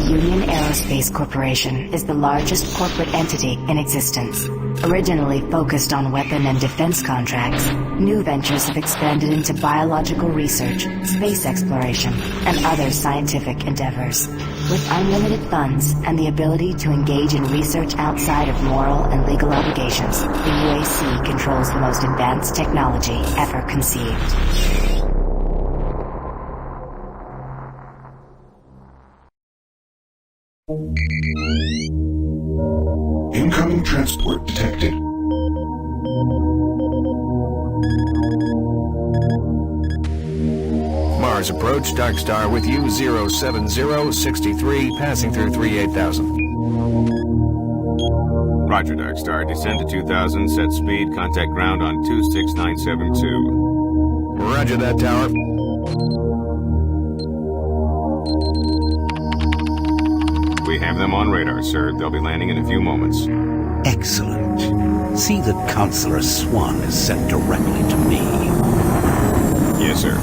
Union Aerospace Corporation is the largest corporate entity in existence. Originally focused on weapon and defense contracts, new ventures have expanded into biological research, space exploration, and other scientific endeavors. With unlimited funds and the ability to engage in research outside of moral and legal obligations, the UAC controls the most advanced technology ever conceived. Incoming transport detected. Mars approach, Dark Star with you, 07063, passing through 38,000. Roger, Dark Star. Descend to 2000, set speed, contact ground on 26972. Roger that, tower. We have them on radar, sir. They'll be landing in a few moments. Excellent. See that Counselor Swan is sent directly to me. Yes, sir.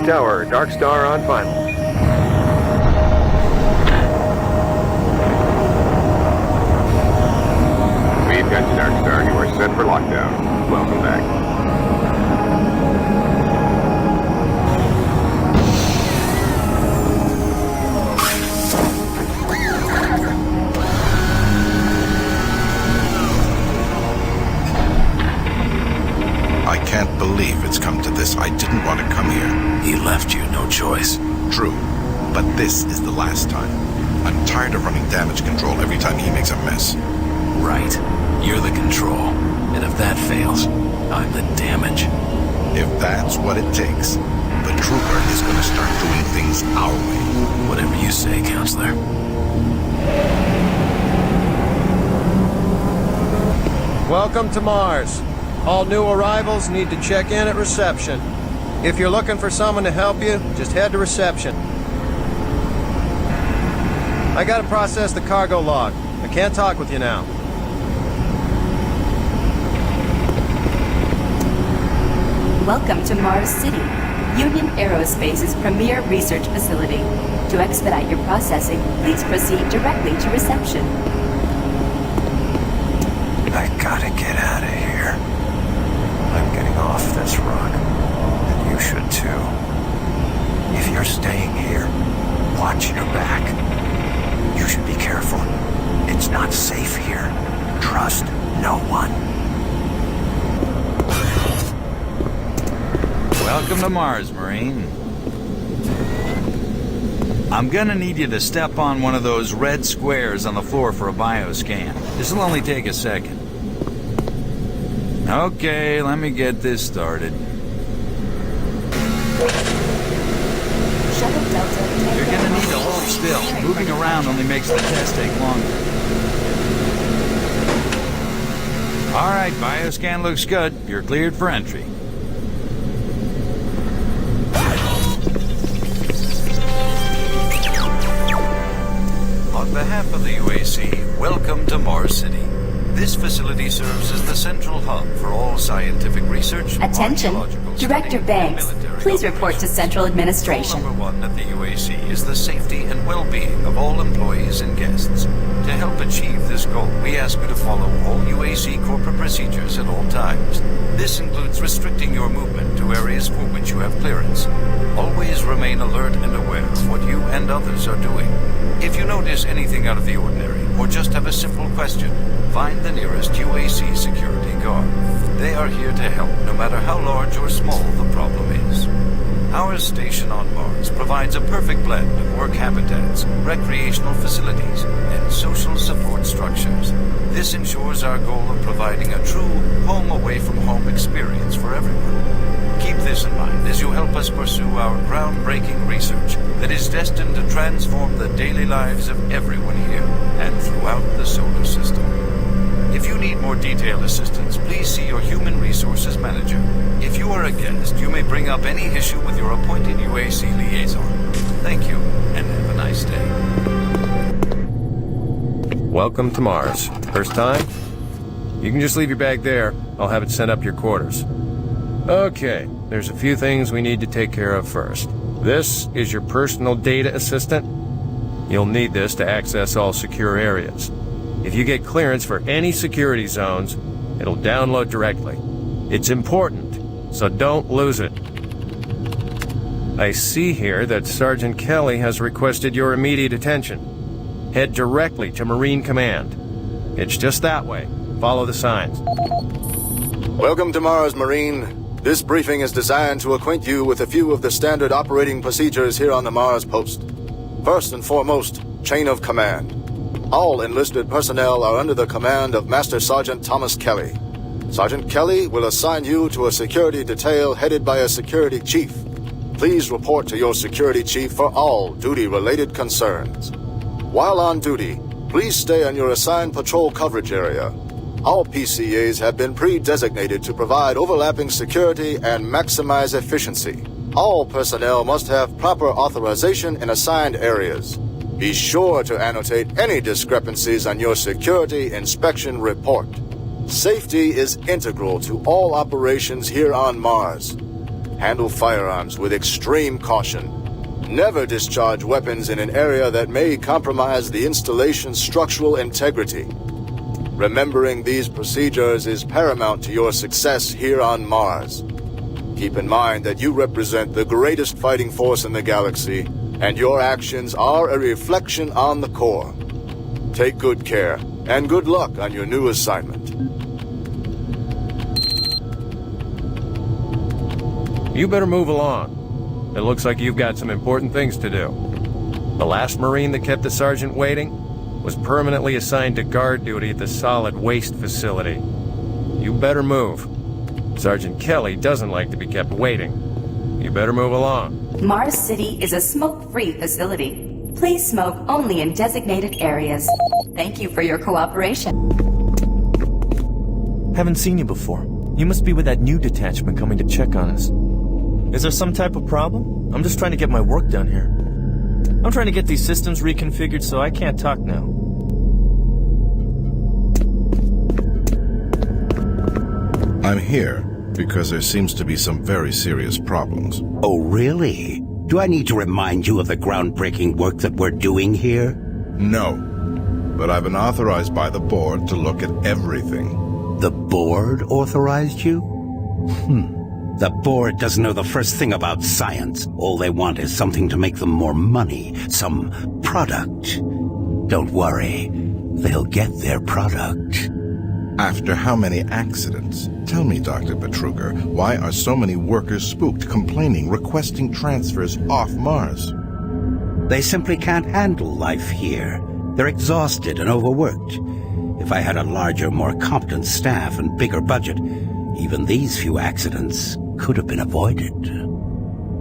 Tower, Dark Star on final. We've got you, Dark Star. You are set for lockdown. Welcome back. I can't believe it's come to this. I didn't want to come here. He left you no choice. True, but this is the last time. I'm tired of running damage control every time he makes a mess. Right. You're the control. And if that fails, I'm the damage. If that's what it takes, the trooper is going to start doing things our way. Whatever you say, Counselor. Welcome to Mars. All new arrivals need to check in at reception. If you're looking for someone to help you, just head to reception. I gotta process the cargo log. I can't talk with you now. Welcome to Mars City, Union Aerospace's premier research facility. To expedite your processing, please proceed directly to reception. I gotta get out of here. I'm getting off this rug. And you should too. If you're staying here, watch your back. You should be careful. It's not safe here. Trust no one. Welcome to Mars, Marine. I'm gonna need you to step on one of those red squares on the floor for a bioscan. This'll only take a second. Okay, let me get this started. Shuttle Delta. You're gonna need to hold still. Moving around only makes the test take longer. All right, bioscan looks good. You're cleared for entry. On behalf of the UAC, welcome to Mars City. This facility serves as the central hub for all scientific research, Attention, archaeological Director study, Banks. and military Please report to operations. Central Administration. Goal number one at the UAC is the safety and well-being of all employees and guests. To help achieve this goal, we ask you to follow all UAC corporate procedures at all times. This includes restricting your movement to areas for which you have clearance. Always remain alert and aware of what you and others are doing. If you notice anything out of the ordinary, or just have a simple question, find the nearest UAC security guard. They are here to help, no matter how large or small the problem is. Our station on Mars provides a perfect blend of work habitats, recreational facilities, and social support structures. This ensures our goal of providing a true home-away-from-home experience for everyone. Keep this in mind as you help us pursue our groundbreaking research that is destined to transform the daily lives of everyone here and throughout the solar system. If you need more detailed assistance, please see your Human Resources Manager. If you are a guest, you may bring up any issue with your appointed UAC liaison. Thank you, and have a nice day. Welcome to Mars. First time? You can just leave your bag there. I'll have it sent up your quarters. Okay, there's a few things we need to take care of first. This is your personal data assistant. You'll need this to access all secure areas. If you get clearance for any security zones, it'll download directly. It's important, so don't lose it. I see here that Sergeant Kelly has requested your immediate attention. Head directly to Marine Command. It's just that way. Follow the signs. Welcome to Mars, Marine. This briefing is designed to acquaint you with a few of the standard operating procedures here on the Mars post. First and foremost, chain of command. All enlisted personnel are under the command of Master Sergeant Thomas Kelly. Sergeant Kelly will assign you to a security detail headed by a security chief. Please report to your security chief for all duty-related concerns. While on duty, please stay on your assigned patrol coverage area. All PCAs have been pre-designated to provide overlapping security and maximize efficiency. All personnel must have proper authorization in assigned areas. Be sure to annotate any discrepancies on your security inspection report. Safety is integral to all operations here on Mars. Handle firearms with extreme caution. Never discharge weapons in an area that may compromise the installation's structural integrity. Remembering these procedures is paramount to your success here on Mars. Keep in mind that you represent the greatest fighting force in the galaxy, and your actions are a reflection on the Corps. Take good care, and good luck on your new assignment. You better move along. It looks like you've got some important things to do. The last Marine that kept the sergeant waiting was permanently assigned to guard duty at the solid waste facility. You better move. Sergeant Kelly doesn't like to be kept waiting. You better move along. Mars City is a smoke-free facility. Please smoke only in designated areas. Thank you for your cooperation. Haven't seen you before. You must be with that new detachment coming to check on us. Is there some type of problem? I'm just trying to get my work done here. I'm trying to get these systems reconfigured so I can't talk now. I'm here because there seems to be some very serious problems. Oh, really? Do I need to remind you of the groundbreaking work that we're doing here? No, but I've been authorized by the board to look at everything. The board authorized you? The board doesn't know the first thing about science. All they want is something to make them more money, some product. Don't worry, they'll get their product. After how many accidents? Tell me, Dr. Betruger, why are so many workers spooked, complaining, requesting transfers off Mars? They simply can't handle life here. They're exhausted and overworked. If I had a larger, more competent staff and bigger budget, even these few accidents could have been avoided.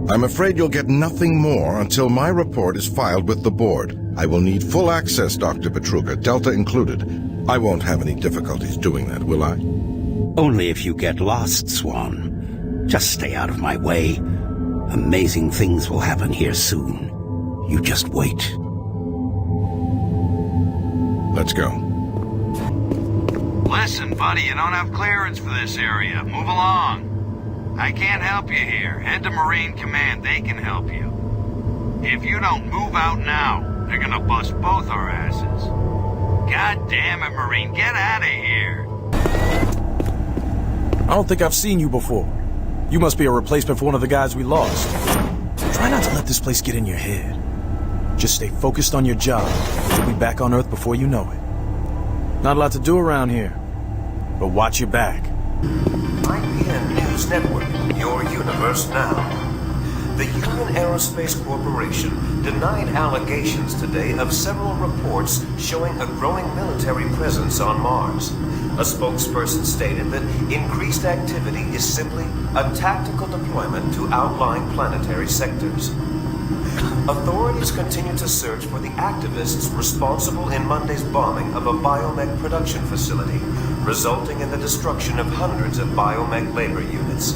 I'm afraid you'll get nothing more until my report is filed with the board. I will need full access, Dr. Betruger, Delta included. I won't have any difficulties doing that, will I? Only if you get lost, Swan. Just stay out of my way. Amazing things will happen here soon. You just wait. Let's go. Listen, buddy, you don't have clearance for this area. Move along. I can't help you here. Head to Marine Command. They can help you. If you don't move out now, they're gonna bust both our asses. God damn it, Marine. Get out of here. I don't think I've seen you before. You must be a replacement for one of the guys we lost. Try not to let this place get in your head. Just stay focused on your job. You'll be back on Earth before you know it. Not a lot to do around here, but watch your back. IPN News Network, your universe now. The Union Aerospace Corporation denied allegations today of several reports showing a growing military presence on Mars. A spokesperson stated that increased activity is simply a tactical deployment to outlying planetary sectors. Authorities continue to search for the activists responsible in Monday's bombing of a biomech production facility, resulting in the destruction of hundreds of biomech labor units.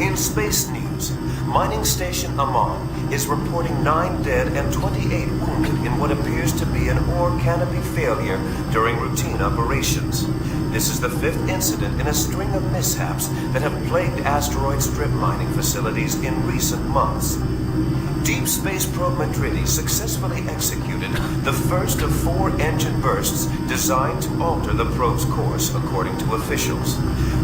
In space news, Mining Station Amman is reporting 9 dead and 28 wounded in what appears to be an ore canopy failure during routine operations. This is the 5th incident in a string of mishaps that have plagued asteroid strip mining facilities in recent months. Deep Space Probe Madridi successfully executed the first of 4 engine bursts designed to alter the probe's course, according to officials.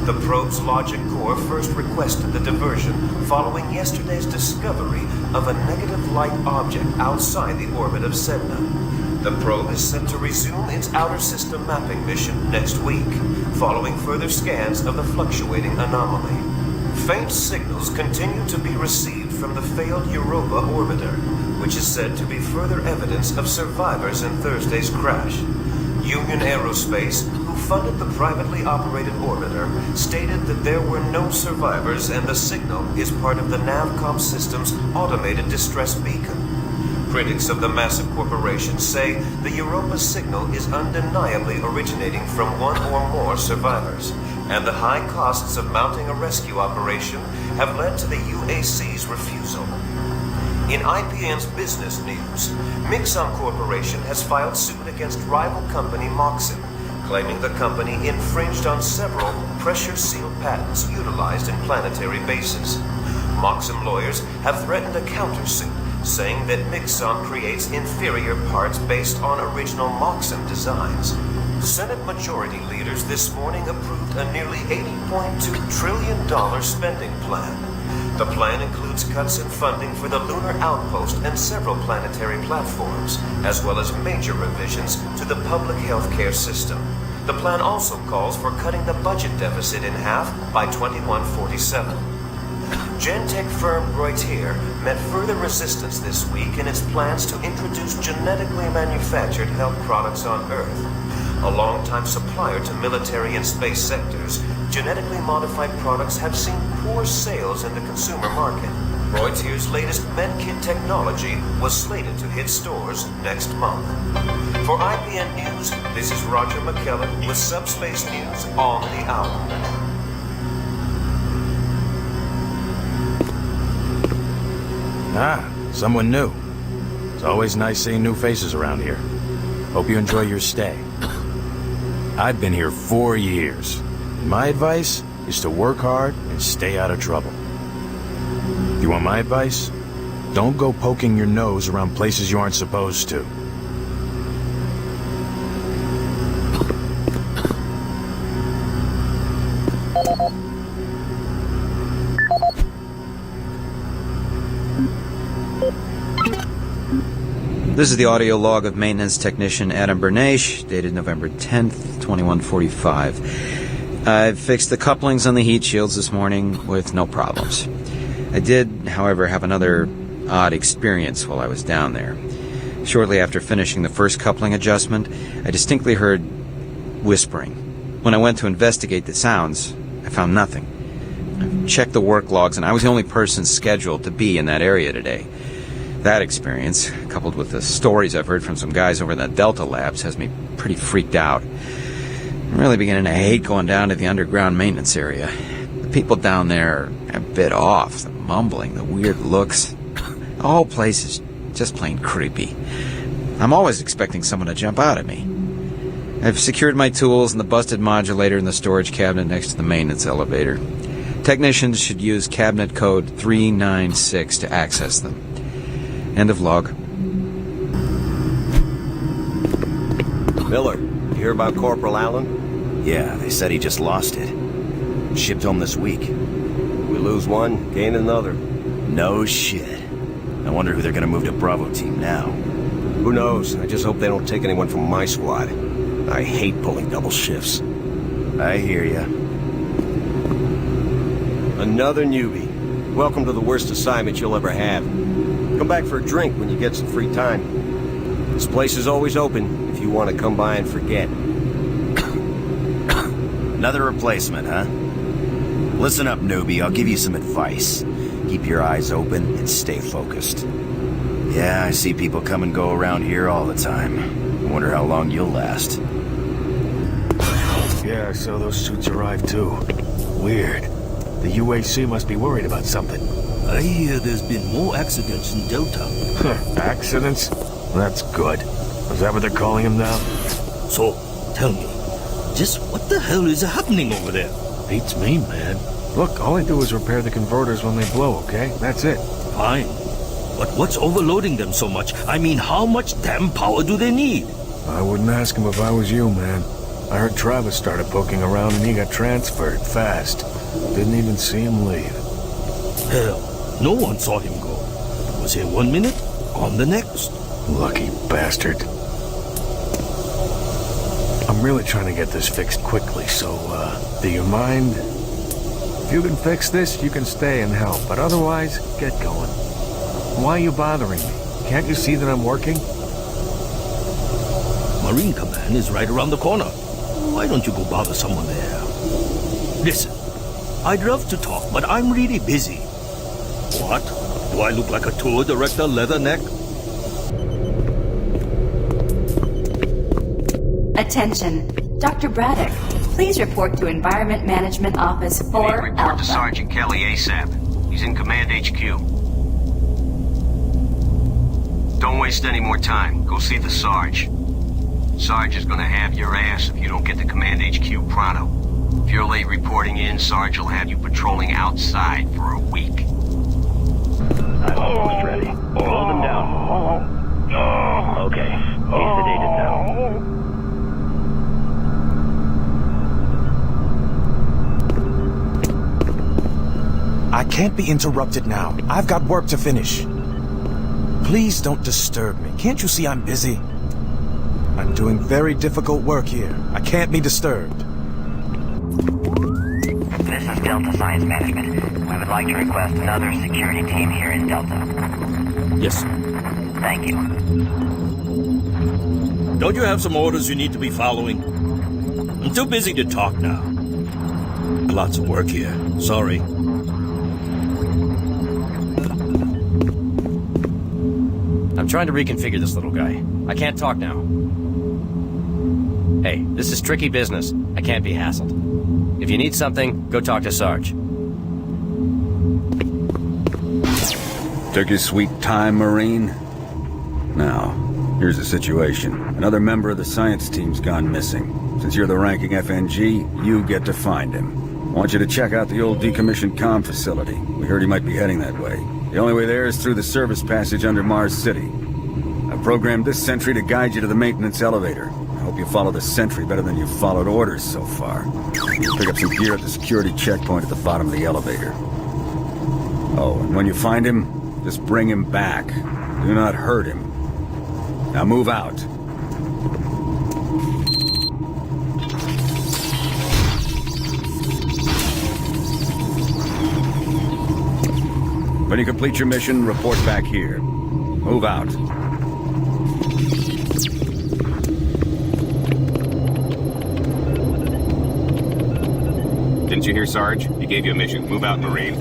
The probe's logic core first requested the diversion following yesterday's discovery of a negative light object outside the orbit of Sedna. The probe is set to resume its outer system mapping mission next week, following further scans of the fluctuating anomaly. Faint signals continue to be received from the failed Europa orbiter, which is said to be further evidence of survivors in Thursday's crash. Union Aerospace, who funded the privately operated orbiter, stated that there were no survivors and the signal is part of the Navcom system's automated distress beacon. Critics of the massive corporation say the Europa signal is undeniably originating from one or more survivors, and the high costs of mounting a rescue operation have led to the UAC's refusal. In IPN's business news, Mixon Corporation has filed suit against rival company Moxon, claiming the company infringed on several pressure-sealed patents utilized in planetary bases. Moxon lawyers have threatened a countersuit, saying that Mixon creates inferior parts based on original Moxon designs. Senate Majority Leaders this morning approved a nearly $80.2 trillion spending plan. The plan includes cuts in funding for the Lunar Outpost and several planetary platforms, as well as major revisions to the public health care system. The plan also calls for cutting the budget deficit in half by 2147. Gentech firm Reuters met further resistance this week in its plans to introduce genetically manufactured health products on Earth. A longtime supplier to military and space sectors, genetically modified products have seen poor sales in the consumer market. Reuters' latest MedKit technology was slated to hit stores next month. For IPN News, this is Roger McKellen with Subspace News on the Hour. Ah, someone new. It's always nice seeing new faces around here. Hope you enjoy your stay. I've been here 4 years. My advice is to work hard and stay out of trouble. If you want my advice, don't go poking your nose around places you aren't supposed to. This is the audio log of maintenance technician Adam Bernache, dated November 10th, 2145. I've fixed the couplings on the heat shields this morning with no problems. I did, however, have another odd experience while I was down there. Shortly after finishing the first coupling adjustment, I distinctly heard whispering. When I went to investigate the sounds, I found nothing. I checked the work logs, and I was the only person scheduled to be in that area today. That experience, coupled with the stories I've heard from some guys over in the Delta Labs, has me pretty freaked out. I'm really beginning to hate going down to the underground maintenance area. The people down there are a bit off. The mumbling, the weird looks. The whole place is just plain creepy. I'm always expecting someone to jump out at me. I've secured my tools and the busted modulator in the storage cabinet next to the maintenance elevator. Technicians should use cabinet code 396 to access them. End of log. Miller, you hear about Corporal Allen? Yeah, they said he just lost it. Shipped home this week. We lose one, gain another. No shit. I wonder who they're gonna move to Bravo team now. Who knows? I just hope they don't take anyone from my squad. I hate pulling double shifts. I hear ya. Another newbie. Welcome to the worst assignment you'll ever have. Come back for a drink when you get some free time. This place is always open if you want to come by and forget. Another replacement, huh? Listen up, newbie. I'll give you some advice. Keep your eyes open and stay focused. Yeah, I see people come and go around here all the time. I wonder how long you'll last. Yeah, so those suits arrived too. Weird. The UAC must be worried about something. I hear there's been more accidents in Delta. Accidents? That's good. Is that what they're calling them now? So, tell me, just what the hell is happening over there? Beats me, man. Look, all I do is repair the converters when they blow, okay? That's it. Fine. But what's overloading them so much? I mean, how much damn power do they need? I wouldn't ask him if I was you, man. I heard Travis started poking around and he got transferred fast. Didn't even see him leave. Hell, no one saw him go. Was here 1 minute, gone the next. Lucky bastard. I'm really trying to get this fixed quickly, so, do you mind? If you can fix this, you can stay and help, but otherwise, get going. Why are you bothering me? Can't you see that I'm working? Marine Command is right around the corner. Why don't you go bother someone there? Listen, I'd love to talk, but I'm really busy. What? Do I look like a tour director, Leatherneck? Attention. Dr. Braddock, please report to Environment Management Office 4 Report Alpha. to Sergeant Kelly ASAP. He's in Command HQ. Don't waste any more time. Go see the Sarge. Sarge is gonna have your ass if you don't get to Command HQ pronto. If you're late reporting in, Sarge will have you patrolling outside for a week. I'm almost ready. Roll them down. Okay. He's sedated now. I can't be interrupted now. I've got work to finish. Please don't disturb me. Can't you see I'm busy? I'm doing very difficult work here. I can't be disturbed. This is Delta Science Management. We would like to request another security team here in Delta. Yes, sir. Thank you. Don't you have some orders you need to be following? I'm too busy to talk now. Lots of work here. Sorry. I'm trying to reconfigure this little guy. I can't talk now. Hey, this is tricky business. I can't be hassled. If you need something, go talk to Sarge. Took your sweet time, Marine? Now, here's the situation. Another member of the science team's gone missing. Since you're the ranking FNG, you get to find him. I want you to check out the old decommissioned comm facility. We heard he might be heading that way. The only way there is through the service passage under Mars City. I've programmed this sentry to guide you to the maintenance elevator. I hope you follow the sentry better than you've followed orders so far. Pick up some gear at the security checkpoint at the bottom of the elevator. Oh, and when you find him, just bring him back. Do not hurt him. Now move out. When you complete your mission, report back here. Move out. Didn't you hear, Sarge? He gave you a mission. Move out, Marine.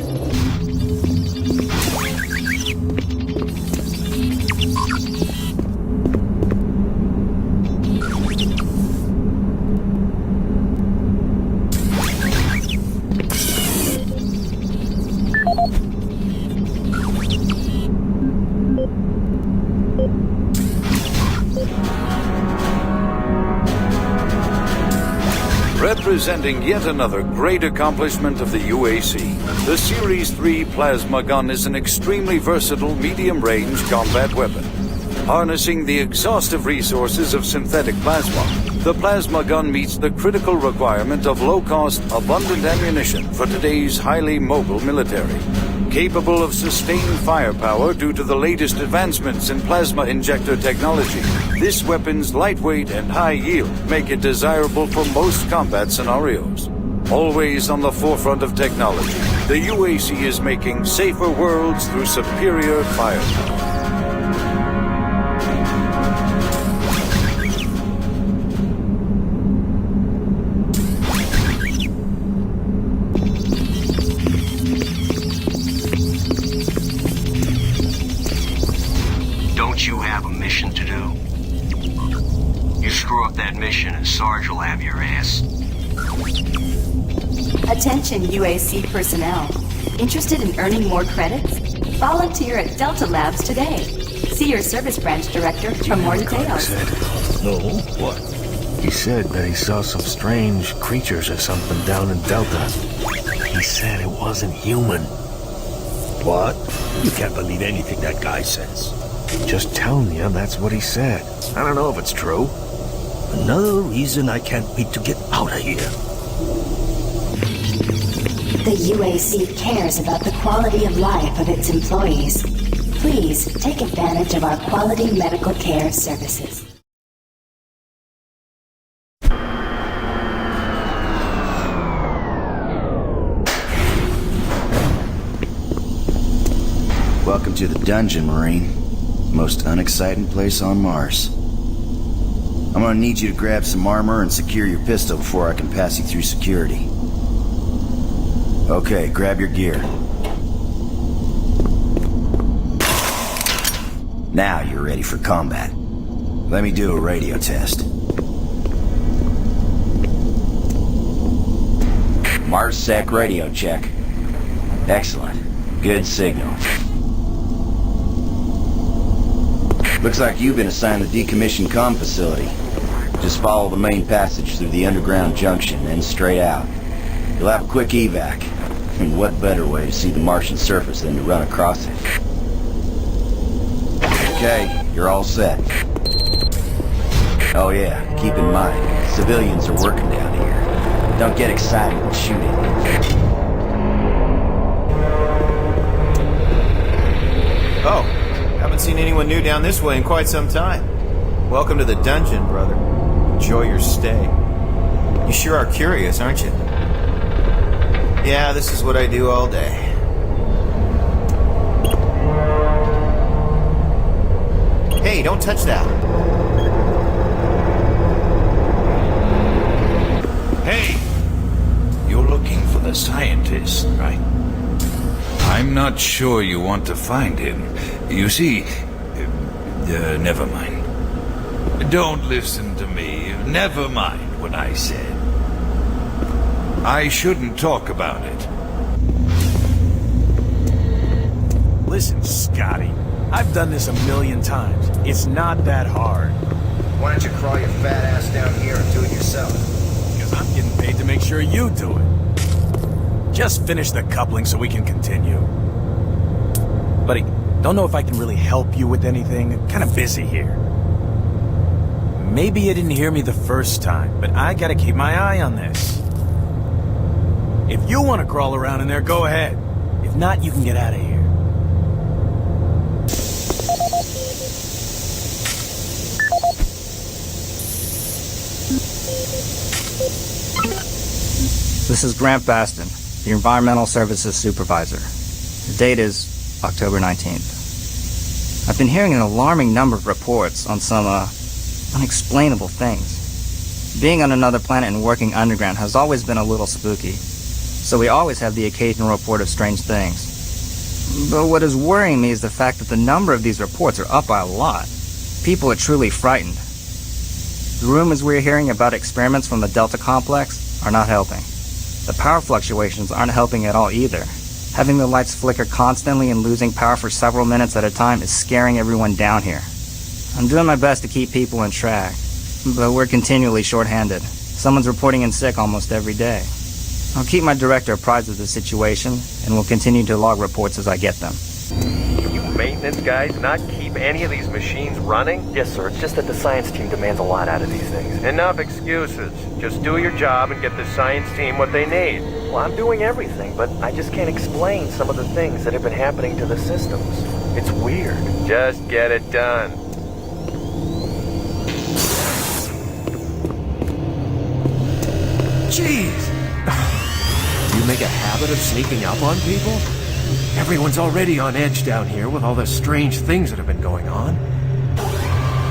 Representing yet another great accomplishment of the UAC, the Series 3 plasma gun is an extremely versatile medium-range combat weapon. Harnessing the exhaustive resources of synthetic plasma, the plasma gun meets the critical requirement of low-cost, abundant ammunition for today's highly mobile military. Capable of sustained firepower due to the latest advancements in plasma injector technology, this weapon's lightweight and high yield make it desirable for most combat scenarios. Always on the forefront of technology, the UAC is making safer worlds through superior firepower. You have a mission to do. You screw up that mission and Sarge will have your ass. Attention UAC personnel. Interested in earning more credits? Volunteer at Delta Labs today. See your service branch director for more details. No, what? He said that he saw some strange creatures or something down in Delta. He said it wasn't human. What? You can't believe anything that guy says. Just telling you, that's what he said. I don't know if it's true. Another reason I can't wait to get out of here. The UAC cares about the quality of life of its employees. Please take advantage of our quality medical care services. Welcome to the dungeon, Marine. Most unexciting place on Mars. I'm gonna need you to grab some armor and secure your pistol before I can pass you through security. Okay, grab your gear. Now you're ready for combat. Let me do a radio test. MarsSec radio check. Excellent. Good signal. Looks like you've been assigned the decommissioned comm facility. Just follow the main passage through the underground junction and straight out. You'll have a quick evac. And what better way to see the Martian surface than to run across it? Okay, you're all set. Oh yeah, keep in mind, civilians are working down here. Don't get excited and shoot it. Oh, haven't seen anyone new down this way in quite some time. Welcome to the dungeon, brother. Enjoy your stay. You sure are curious, aren't you? Yeah, this is what I do all day. Hey, don't touch that. Hey! You're looking for the scientist, right? I'm not sure you want to find him. You see... never mind. Don't listen to me. Never mind what I said. I shouldn't talk about it. Listen, Scotty. I've done this 1,000,000 times. It's not that hard. Why don't you crawl your fat ass down here and do it yourself? Because I'm getting paid to make sure you do it. Just finish the coupling so we can continue. Buddy, don't know if I can really help you with anything. I'm kind of busy here. Maybe you didn't hear me the first time, but I gotta keep my eye on this. If you want to crawl around in there, go ahead. If not, you can get out of here. This is Grant Baston, the Environmental Services Supervisor. The date is October 19th. I've been hearing an alarming number of reports on some, unexplainable things. Being on another planet and working underground has always been a little spooky, so we always have the occasional report of strange things. But what is worrying me is the fact that the number of these reports are up by a lot. People are truly frightened. The rumors we're hearing about experiments from the Delta Complex are not helping. The power fluctuations aren't helping at all either. Having the lights flicker constantly and losing power for several minutes at a time is scaring everyone down here. I'm doing my best to keep people in track, but we're continually short-handed. Someone's reporting in sick almost every day. I'll keep my director apprised of the situation, and will continue to log reports as I get them. Can you maintenance guys not keep any of these machines running? Yes, sir. It's just that the science team demands a lot out of these things. Enough excuses. Just do your job and get the science team what they need. Well, I'm doing everything, but I just can't explain some of the things that have been happening to the systems. It's weird. Just get it done. Jeez! You make a habit of sneaking up on people? Everyone's already on edge down here with all the strange things that have been going on.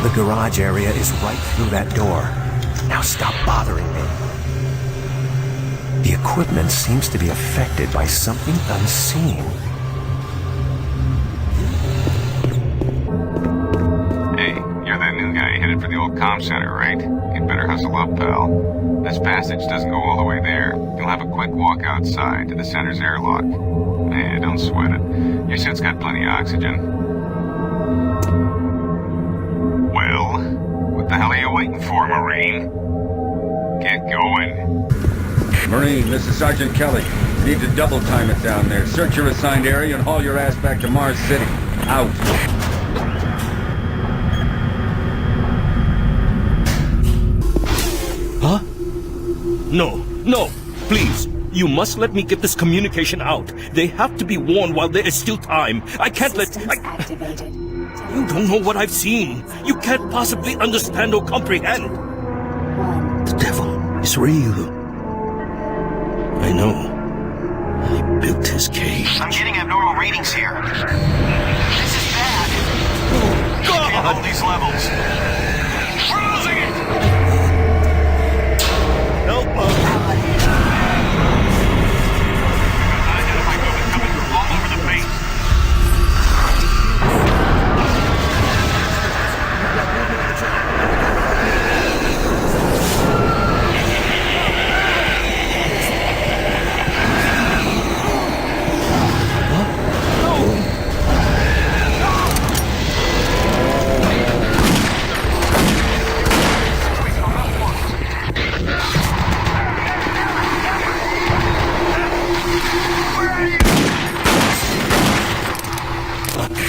The garage area is right through that door. Now stop bothering me. The equipment seems to be affected by something unseen. Hey, you're that new guy headed for the old comm center, right? You'd better hustle up, pal. This passage doesn't go all the way there. You'll have a quick walk outside to the center's airlock. Nah, don't sweat it. Your suit's got plenty of oxygen. Well, what the hell are you waiting for, Marine? Get going. Marine, this is Sergeant Kelly. You need to double time it down there. Search your assigned area and haul your ass back to Mars City. Out. Huh? No, please. You must let me get this communication out. They have to be warned while there is still time. I can't let... You don't know what I've seen. You can't possibly understand or comprehend. The devil is real. I know. I built his cage. I'm getting abnormal readings here. This is bad. Oh, God! Can't hold these levels. We're losing it! Help us!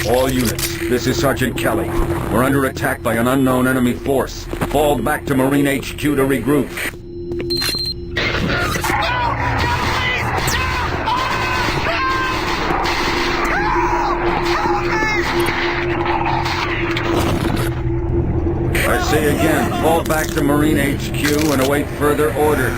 All units, this is Sergeant Kelly. We're under attack by an unknown enemy force. Fall back to Marine HQ to regroup. I say again, fall back to Marine HQ and await further orders.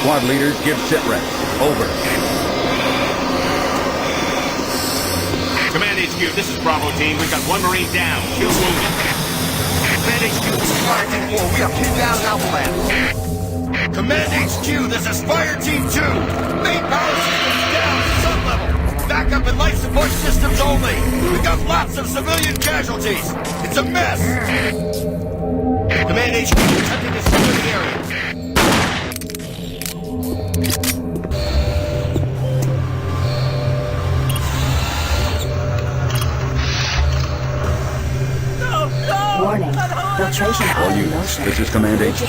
Squad leaders, give sitrep. Over. Command HQ, this is Bravo team. We've got one Marine down. Shield wounded. Command HQ, this is Fire Team 4. We are pinned down in Alpha Lab. Command HQ, this is Fire Team 2. Main power systems down at sun level. Backup and life support systems only. We've got lots of civilian casualties. It's a mess. Command HQ, attempting to secure the area. Warning. Filtration All on in units, motion. this is Command HQ.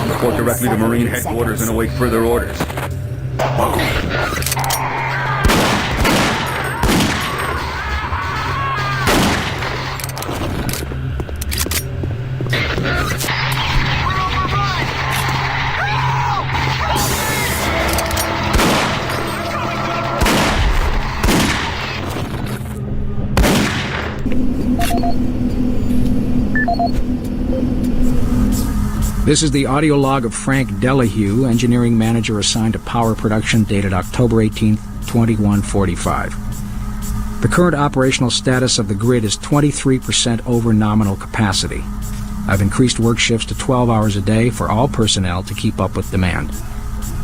Report directly to Marine headquarters and await further orders. This is the audio log of Frank Delahue, engineering manager assigned to power production, dated October 18, 2145. The current operational status of the grid is 23% over nominal capacity. I've increased work shifts to 12 hours a day for all personnel to keep up with demand.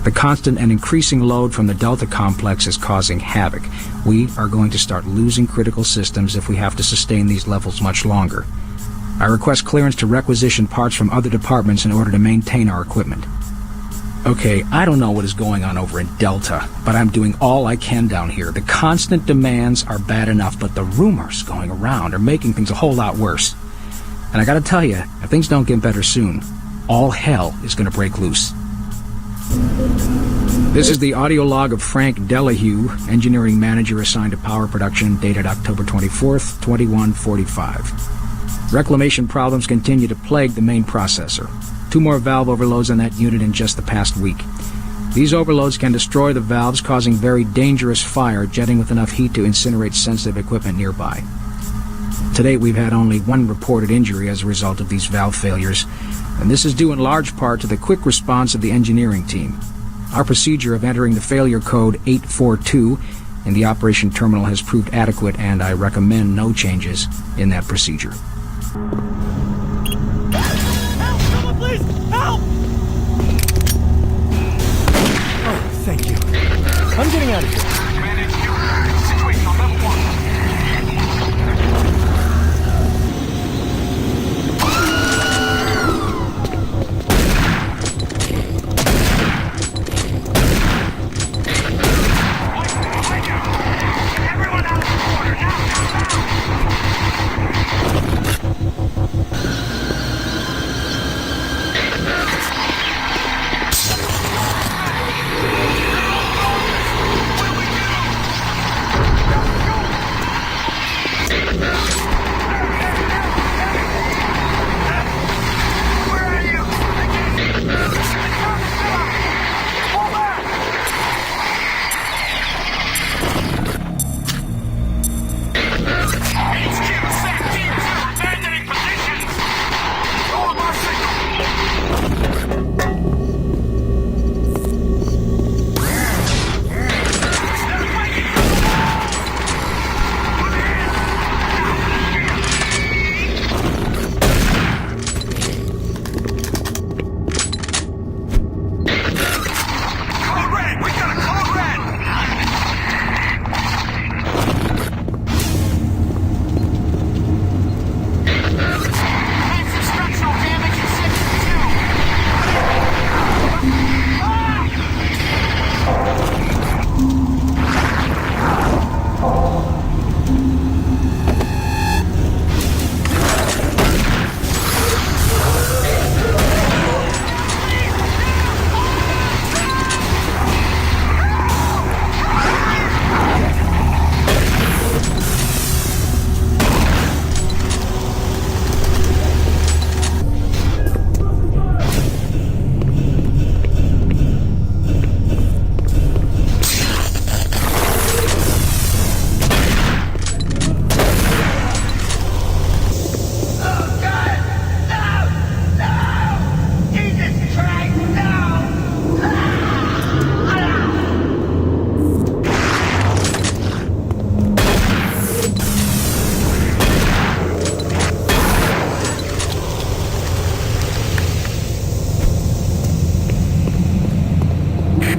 The constant and increasing load from the Delta complex is causing havoc. We are going to start losing critical systems if we have to sustain these levels much longer. I request clearance to requisition parts from other departments in order to maintain our equipment. Okay, I don't know what is going on over in Delta, but I'm doing all I can down here. The constant demands are bad enough, but the rumors going around are making things a whole lot worse. And I gotta tell you, if things don't get better soon, all hell is gonna break loose. This is the audio log of Frank Delahue, engineering manager assigned to power production, dated October 24th, 2145. Reclamation problems continue to plague the main processor. 2 more valve overloads on that unit in just the past week. These overloads can destroy the valves, causing very dangerous fire, jetting with enough heat to incinerate sensitive equipment nearby. To date, we've had only one reported injury as a result of these valve failures, and this is due in large part to the quick response of the engineering team. Our procedure of entering the failure code 842 in the operation terminal has proved adequate, and I recommend no changes in that procedure. Someone please, help! Oh, thank you. I'm getting out of here. Situation on level 1.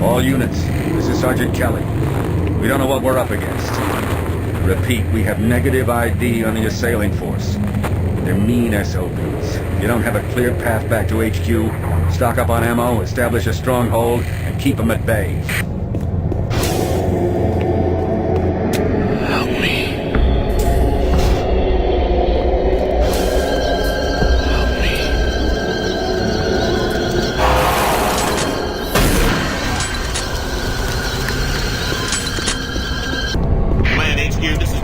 All units, this is Sergeant Kelly. We don't know what we're up against. Repeat, we have negative ID on the assailing force. They're mean SOBs. You don't have a clear path back to HQ. Stock up on ammo, establish a stronghold, and keep them at bay. Help me.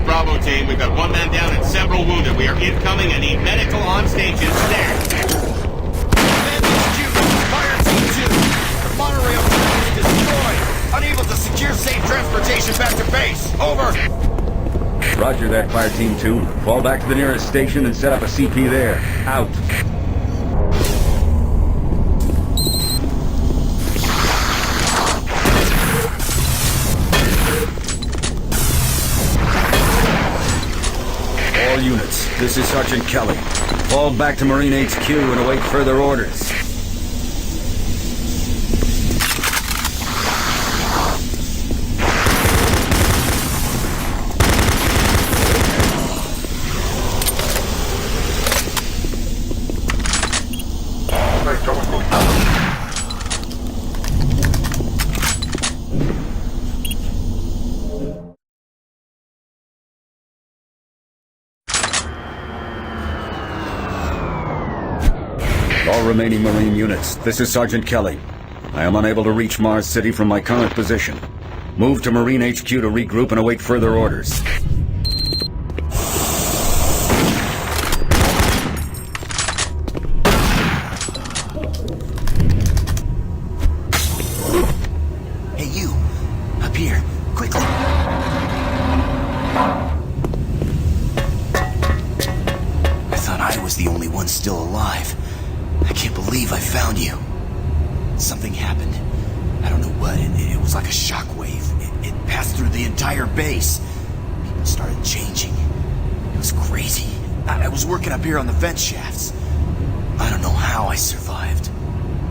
Bravo team, we've got one man down and several wounded. We are incoming and need medical on station staff. Fire Team 2! The monorail track is destroyed! Unable to secure safe transportation back to base! Over! Roger that, Fire Team 2. Fall back to the nearest station and set up a CP there. Out. All units, this is Sergeant Kelly. Fall back to Marine HQ and await further orders. All remaining Marine units, this is Sergeant Kelly. I am unable to reach Mars City from my current position. Move to Marine HQ to regroup and await further orders. Hey, you! Up here, quickly! started changing. It was crazy. I was working up here on the vent shafts. I don't know how I survived.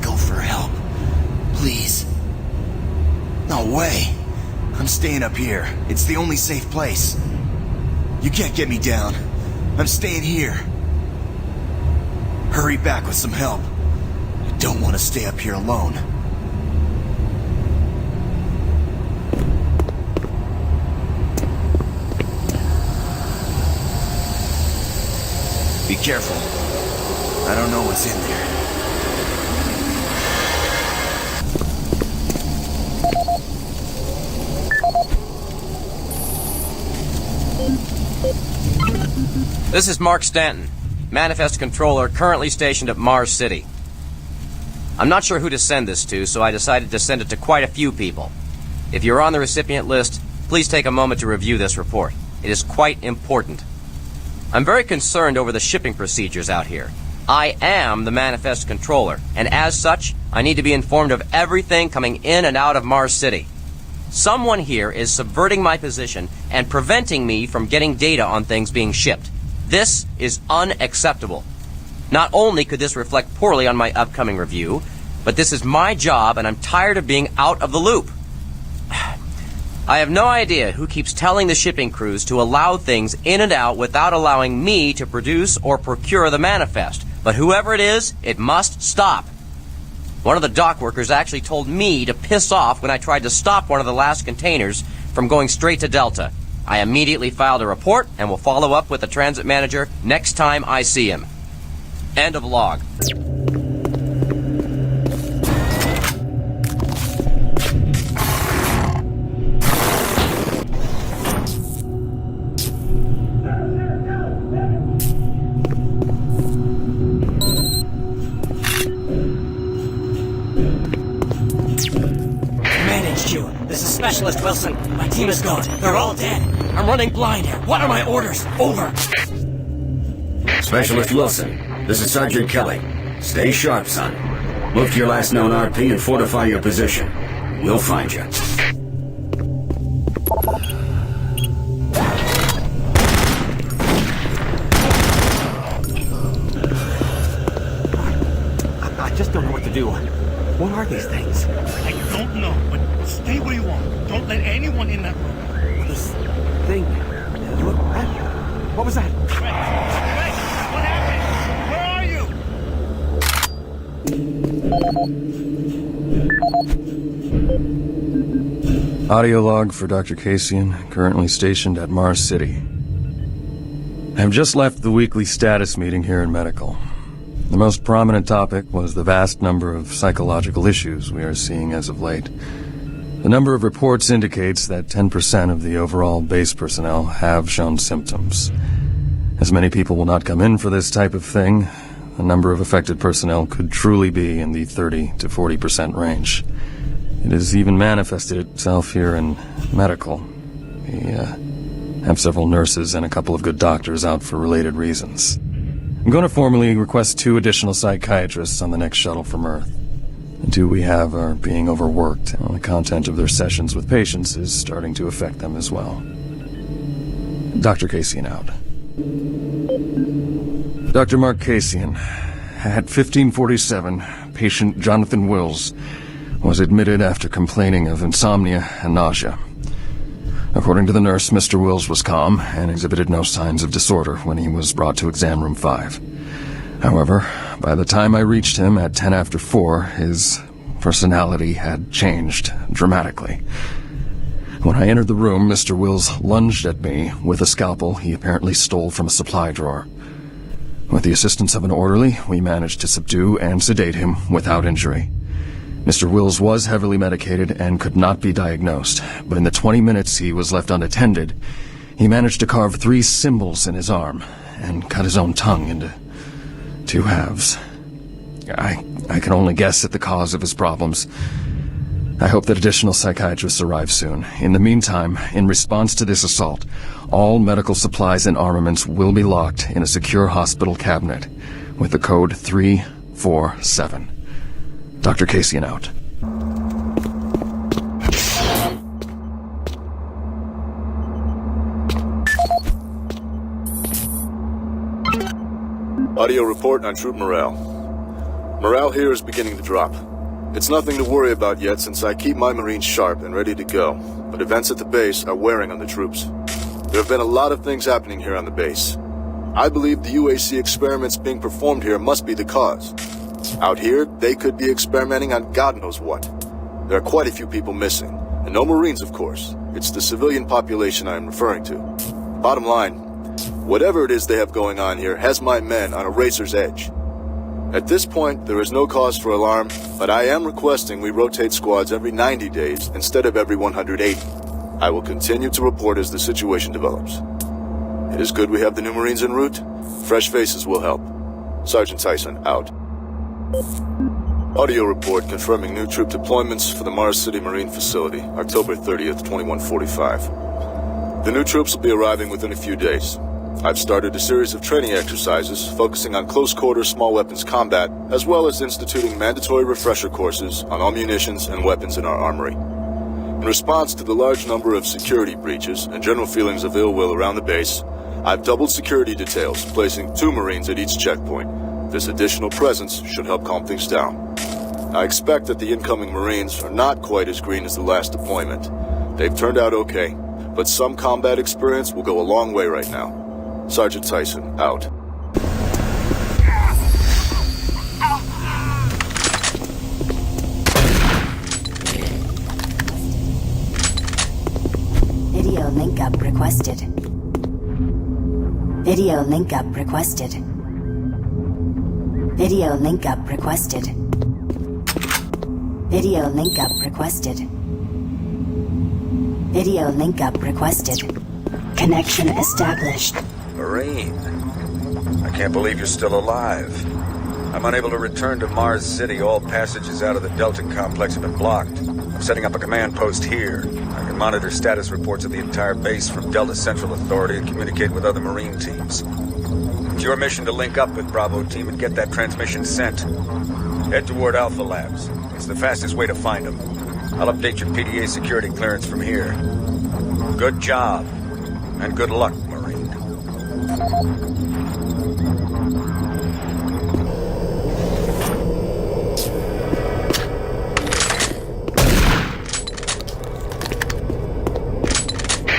Go for help. Please. No way. I'm staying up here. It's the only safe place. You can't get me down. I'm staying here. Hurry back with some help. I don't want to stay up here alone. Be careful. I don't know what's in there. This is Mark Stanton, Manifest Controller, currently stationed at Mars City. I'm not sure who to send this to, so I decided to send it to quite a few people. If you're on the recipient list, please take a moment to review this report. It is quite important. I'm very concerned over the shipping procedures out here. I am the Manifest Controller, and as such, I need to be informed of everything coming in and out of Mars City. Someone here is subverting my position and preventing me from getting data on things being shipped. This is unacceptable. Not only could this reflect poorly on my upcoming review, but this is my job and I'm tired of being out of the loop. I have no idea who keeps telling the shipping crews to allow things in and out without allowing me to produce or procure the manifest, but whoever it is, it must stop. One of the dock workers actually told me to piss off when I tried to stop one of the last containers from going straight to Delta. I immediately filed a report and will follow up with the transit manager next time I see him. End of log. This is Specialist Wilson. My team is gone. They're all dead. I'm running blind here. What are my orders? Over. Specialist Wilson, this is Sergeant Kelly. Stay sharp, son. Move to your last known RP and fortify your position. We'll find you. I just don't know what to do. What are these things? I don't know, but stay where you are. Don't let anyone in that room. This thing. Look, what was that? Ray, what happened? Where are you? Audio log for Dr. Kasian, currently stationed at Mars City. I have just left the weekly status meeting here in Medical. The most prominent topic was the vast number of psychological issues we are seeing as of late. The number of reports indicates that 10% of the overall base personnel have shown symptoms. As many people will not come in for this type of thing, the number of affected personnel could truly be in the 30 to 40% range. It has even manifested itself here in Medical. We have several nurses and a couple of good doctors out for related reasons. I'm going to formally request 2 additional psychiatrists on the next shuttle from Earth. The 2 we have are being overworked, and the content of their sessions with patients is starting to affect them as well. Dr. Kasian out. Dr. Mark Kasian, at 1547, patient Jonathan Wills was admitted after complaining of insomnia and nausea. According to the nurse, Mr. Wills was calm and exhibited no signs of disorder when he was brought to exam room 5. However, by the time I reached him at 10 after 4, his personality had changed dramatically. When I entered the room, Mr. Wills lunged at me with a scalpel he apparently stole from a supply drawer. With the assistance of an orderly, we managed to subdue and sedate him without injury. Mr. Wills was heavily medicated and could not be diagnosed, but in the 20 minutes he was left unattended, he managed to carve 3 symbols in his arm and cut his own tongue into 2 halves. I can only guess at the cause of his problems. I hope that additional psychiatrists arrive soon. In the meantime, in response to this assault, all medical supplies and armaments will be locked in a secure hospital cabinet with the code 347. Dr. Kasian out. Audio report on troop morale. Morale here is beginning to drop. It's nothing to worry about yet since I keep my Marines sharp and ready to go, but events at the base are wearing on the troops. There have been a lot of things happening here on the base. I believe the UAC experiments being performed here must be the cause. Out here, they could be experimenting on God knows what. There are quite a few people missing, and no Marines, of course. It's the civilian population I am referring to. Bottom line, whatever it is they have going on here has my men on a razor's edge. At this point, there is no cause for alarm, but I am requesting we rotate squads every 90 days instead of every 180. I will continue to report as the situation develops. It is good we have the new Marines en route. Fresh faces will help. Sergeant Tyson, out. Audio report confirming new troop deployments for the Mars City Marine Facility, October 30th, 2145. The new troops will be arriving within a few days. I've started a series of training exercises focusing on close-quarter small weapons combat, as well as instituting mandatory refresher courses on all munitions and weapons in our armory. In response to the large number of security breaches and general feelings of ill will around the base, I've doubled security details, placing 2 Marines at each checkpoint. This additional presence should help calm things down. I expect that the incoming Marines are not quite as green as the last deployment. They've turned out okay, but some combat experience will go a long way right now. Sergeant Tyson, out. Video link up requested. Video link up requested. Video link up requested. Video link up requested. Video link up requested. Connection established. Marine, I can't believe you're still alive. I'm unable to return to Mars City. All passages out of the Delta complex have been blocked. I'm setting up a command post here. I can monitor status reports of the entire base from Delta Central Authority and communicate with other Marine teams. It's your mission to link up with Bravo Team and get that transmission sent. Head toward Alpha Labs. It's the fastest way to find them. I'll update your PDA security clearance from here. Good job, and good luck, Marine.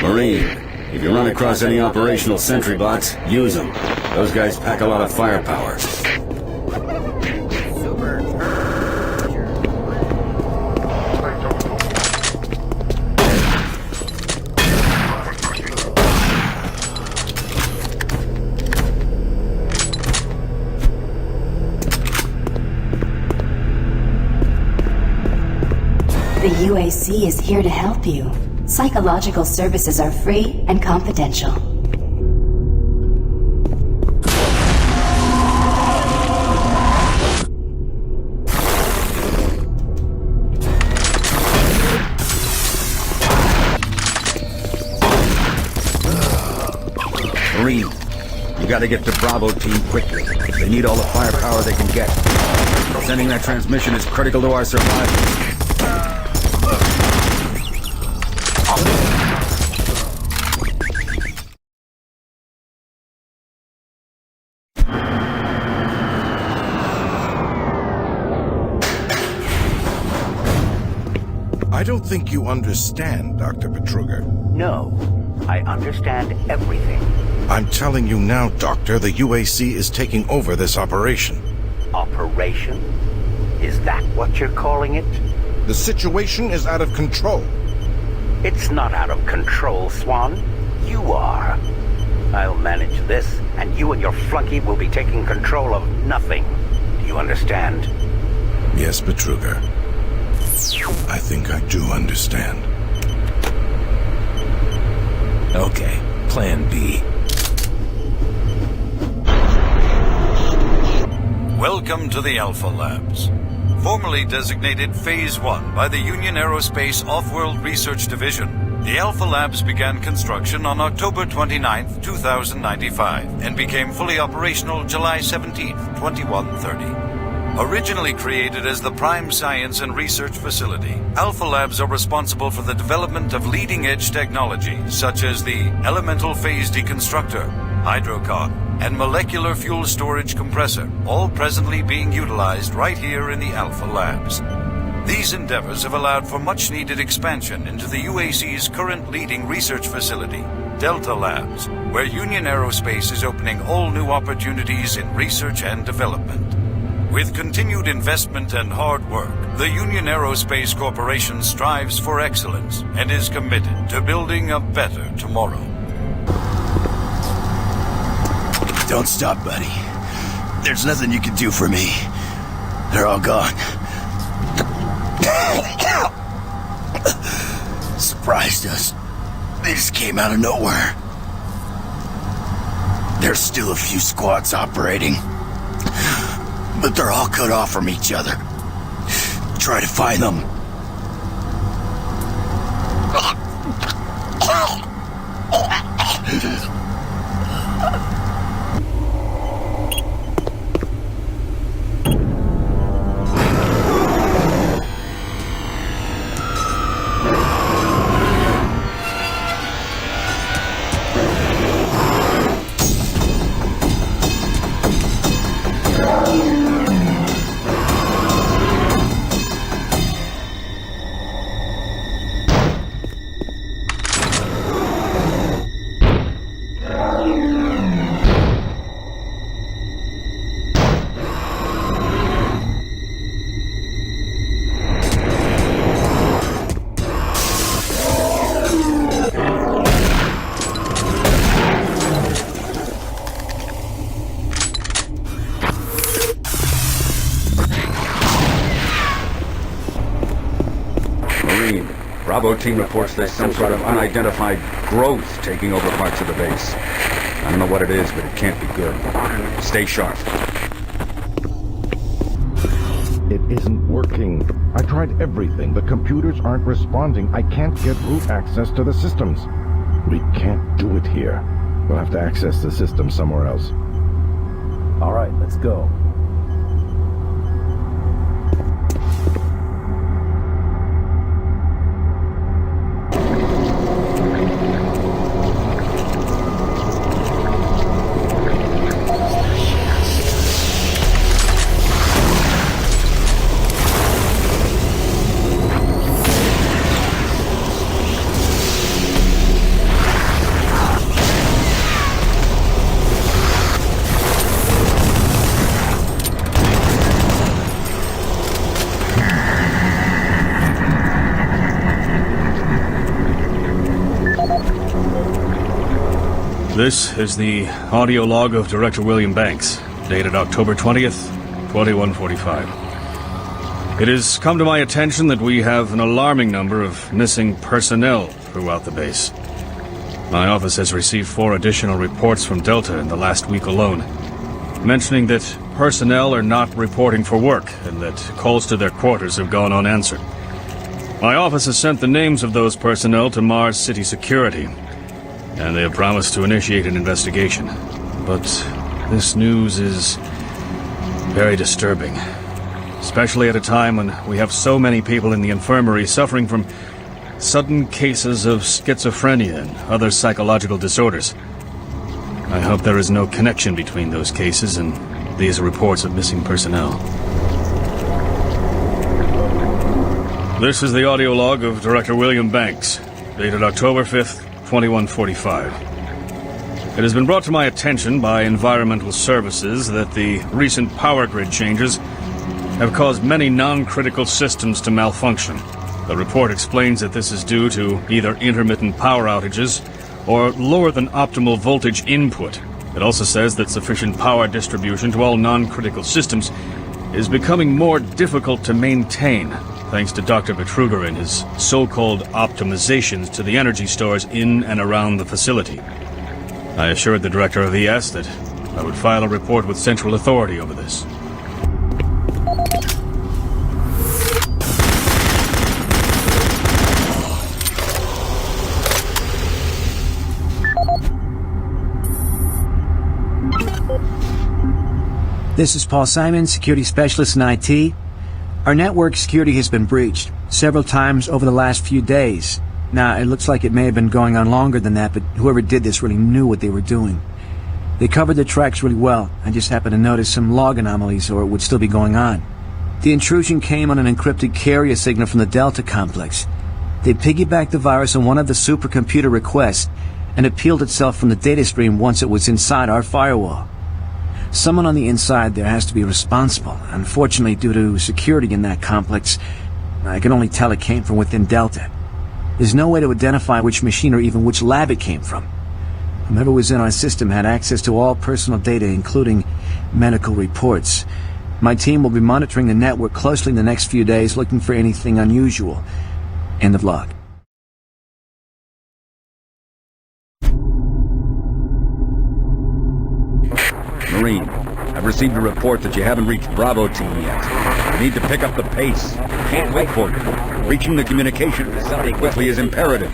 Marine, if you run across any operational sentry bots, use them. Those guys pack a lot of firepower. The UAC is here to help you. Psychological services are free and confidential. Marine, you gotta get to Bravo Team quickly. They need all the firepower they can get. Sending that transmission is critical to our survival. I don't think you understand, Dr. Betruger. No, I understand everything. I'm telling you now, Doctor, the UAC is taking over this operation. Operation? Is that what you're calling it? The situation is out of control. It's not out of control, Swan. You are. I'll manage this, and you and your flunky will be taking control of nothing. Do you understand? Yes, Betruger. I think I do understand. Okay, Plan B. Welcome to the Alpha Labs. Formerly designated Phase 1 by the Union Aerospace Off-World Research Division, the Alpha Labs began construction on October 29, 2095, and became fully operational July 17, 2130. Originally created as the prime science and research facility, Alpha Labs are responsible for the development of leading-edge technology, such as the elemental phase deconstructor, hydrocon, and molecular fuel storage compressor, all presently being utilized right here in the Alpha Labs. These endeavors have allowed for much-needed expansion into the UAC's current leading research facility, Delta Labs, where Union Aerospace is opening all new opportunities in research and development. With continued investment and hard work, the Union Aerospace Corporation strives for excellence and is committed to building a better tomorrow. Don't stop, buddy. There's nothing you can do for me. They're all gone. Surprised us. They just came out of nowhere. There's still a few squads operating, but they're all cut off from each other. Try to find them. Bravo team reports there's some sort of unidentified growth taking over parts of the base. I don't know what it is, but it can't be good. Stay sharp. It isn't working. I tried everything. The computers aren't responding. I can't get root access to the systems. We can't do it here. We'll have to access the system somewhere else. All right, let's go. This is the audio log of Director William Banks, dated October 20th, 2145. It has come to my attention that we have an alarming number of missing personnel throughout the base. My office has received 4 additional reports from Delta in the last week alone, mentioning that personnel are not reporting for work and that calls to their quarters have gone unanswered. My office has sent the names of those personnel to Mars City Security, and they have promised to initiate an investigation. But this news is very disturbing, especially at a time when we have so many people in the infirmary suffering from sudden cases of schizophrenia and other psychological disorders. I hope there is no connection between those cases and these reports of missing personnel. This is the audio log of Director William Banks, dated October 5th, 2145. It has been brought to my attention by Environmental Services that the recent power grid changes have caused many non-critical systems to malfunction. The report explains that this is due to either intermittent power outages or lower than optimal voltage input. It also says that sufficient power distribution to all non-critical systems is becoming more difficult to maintain, thanks to Dr. Betruger and his so-called optimizations to the energy stores in and around the facility. I assured the Director of ES that I would file a report with Central Authority over this. This is Paul Simon, security specialist in IT. Our network security has been breached several times over the last few days. Now, it looks like it may have been going on longer than that, but whoever did this really knew what they were doing. They covered the tracks really well. I just happened to notice some log anomalies, or it would still be going on. The intrusion came on an encrypted carrier signal from the Delta complex. They piggybacked the virus on one of the supercomputer requests and it peeled itself from the data stream once it was inside our firewall. Someone on the inside there has to be responsible. Unfortunately, due to security in that complex, I can only tell it came from within Delta. There's no way to identify which machine or even which lab it came from. Whoever was in our system had access to all personal data, including medical reports. My team will be monitoring the network closely in the next few days, looking for anything unusual. End of log. Marine, I've received a report that you haven't reached Bravo Team yet. You need to pick up the pace. Can't wait for you. Reaching the communication facility quickly is imperative.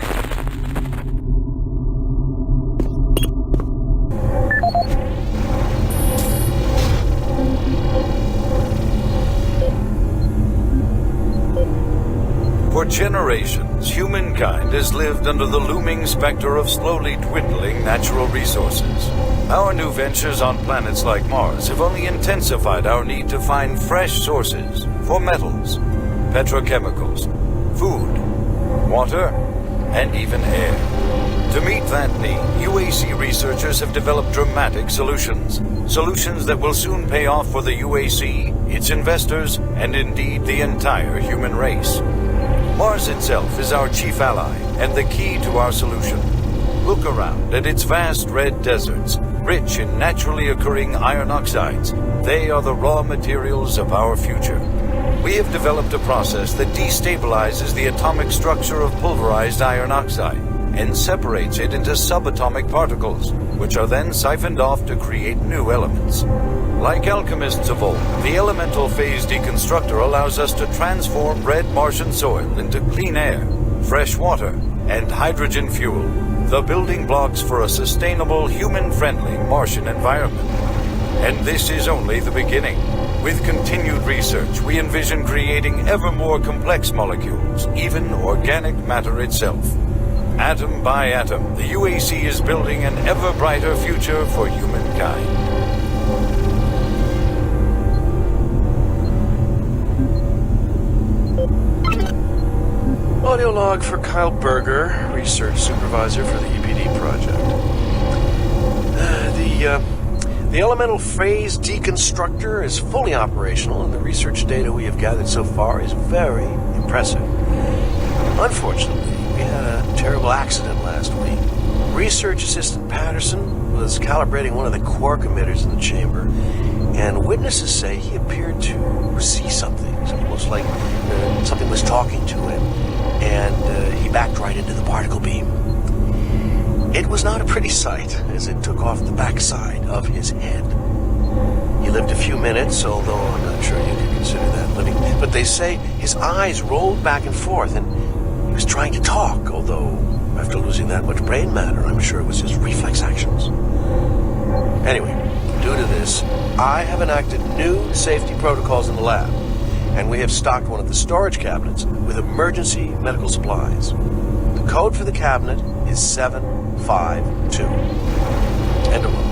For generations, humankind has lived under the looming specter of slowly dwindling natural resources. Our new ventures on planets like Mars have only intensified our need to find fresh sources for metals, petrochemicals, food, water, and even air. To meet that need, UAC researchers have developed dramatic solutions. Solutions that will soon pay off for the UAC, its investors, and indeed the entire human race. Mars itself is our chief ally and the key to our solution. Look around at its vast red deserts, rich in naturally occurring iron oxides. They are the raw materials of our future. We have developed a process that destabilizes the atomic structure of pulverized iron oxide and separates it into subatomic particles, which are then siphoned off to create new elements. Like alchemists of old, the elemental phase deconstructor allows us to transform red Martian soil into clean air, fresh water, and hydrogen fuel, the building blocks for a sustainable, human-friendly Martian environment. And this is only the beginning. With continued research, we envision creating ever more complex molecules, even organic matter itself. Atom by atom, the UAC is building an ever brighter future for humankind. Audio log for Kyle Berger, research supervisor for the EPD project. The elemental phase deconstructor is fully operational, and the research data we have gathered so far is very impressive. Unfortunately, we had a terrible accident last week. Research assistant Patterson was calibrating one of the quark emitters in the chamber, and witnesses say he appeared to see something. It's almost like something was talking to him, and he backed right into the particle beam. It was not a pretty sight, as it took off the backside of his head. He lived a few minutes, although I'm not sure you could consider that living. But they say his eyes rolled back and forth, and he was trying to talk, although after losing that much brain matter, I'm sure it was his reflex actions. Anyway, due to this, I have enacted new safety protocols in the lab, and we have stocked one of the storage cabinets with emergency medical supplies. The code for the cabinet is 752. End of log.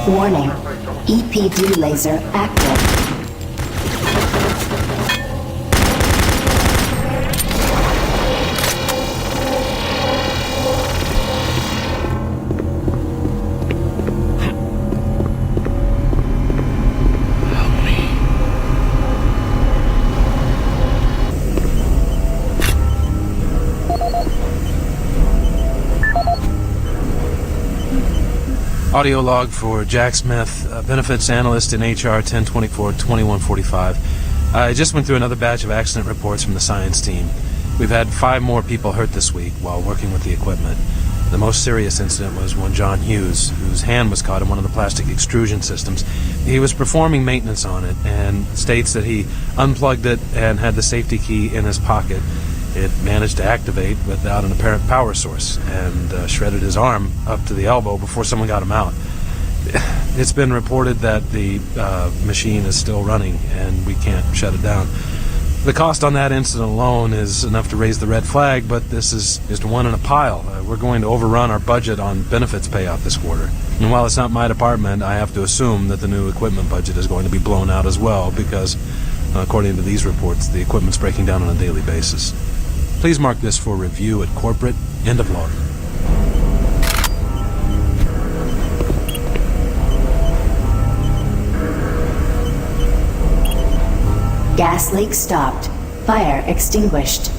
Warning. EPD laser active. Audio log for Jack Smith, benefits analyst in HR 1024-2145. I just went through another batch of accident reports from the science team. We've had 5 more people hurt this week while working with the equipment. The most serious incident was one John Hughes, whose hand was caught in one of the plastic extrusion systems. He was performing maintenance on it and states that he unplugged it and had the safety key in his pocket. It managed to activate without an apparent power source and shredded his arm up to the elbow before someone got him out. It's been reported that the machine is still running and we can't shut it down. The cost on that incident alone is enough to raise the red flag, but this is just one in a pile. We're going to overrun our budget on benefits payout this quarter. And while it's not my department, I have to assume that the new equipment budget is going to be blown out as well because, according to these reports, the equipment's breaking down on a daily basis. Please mark this for review at corporate. End of log. Gas leak stopped. Fire extinguished.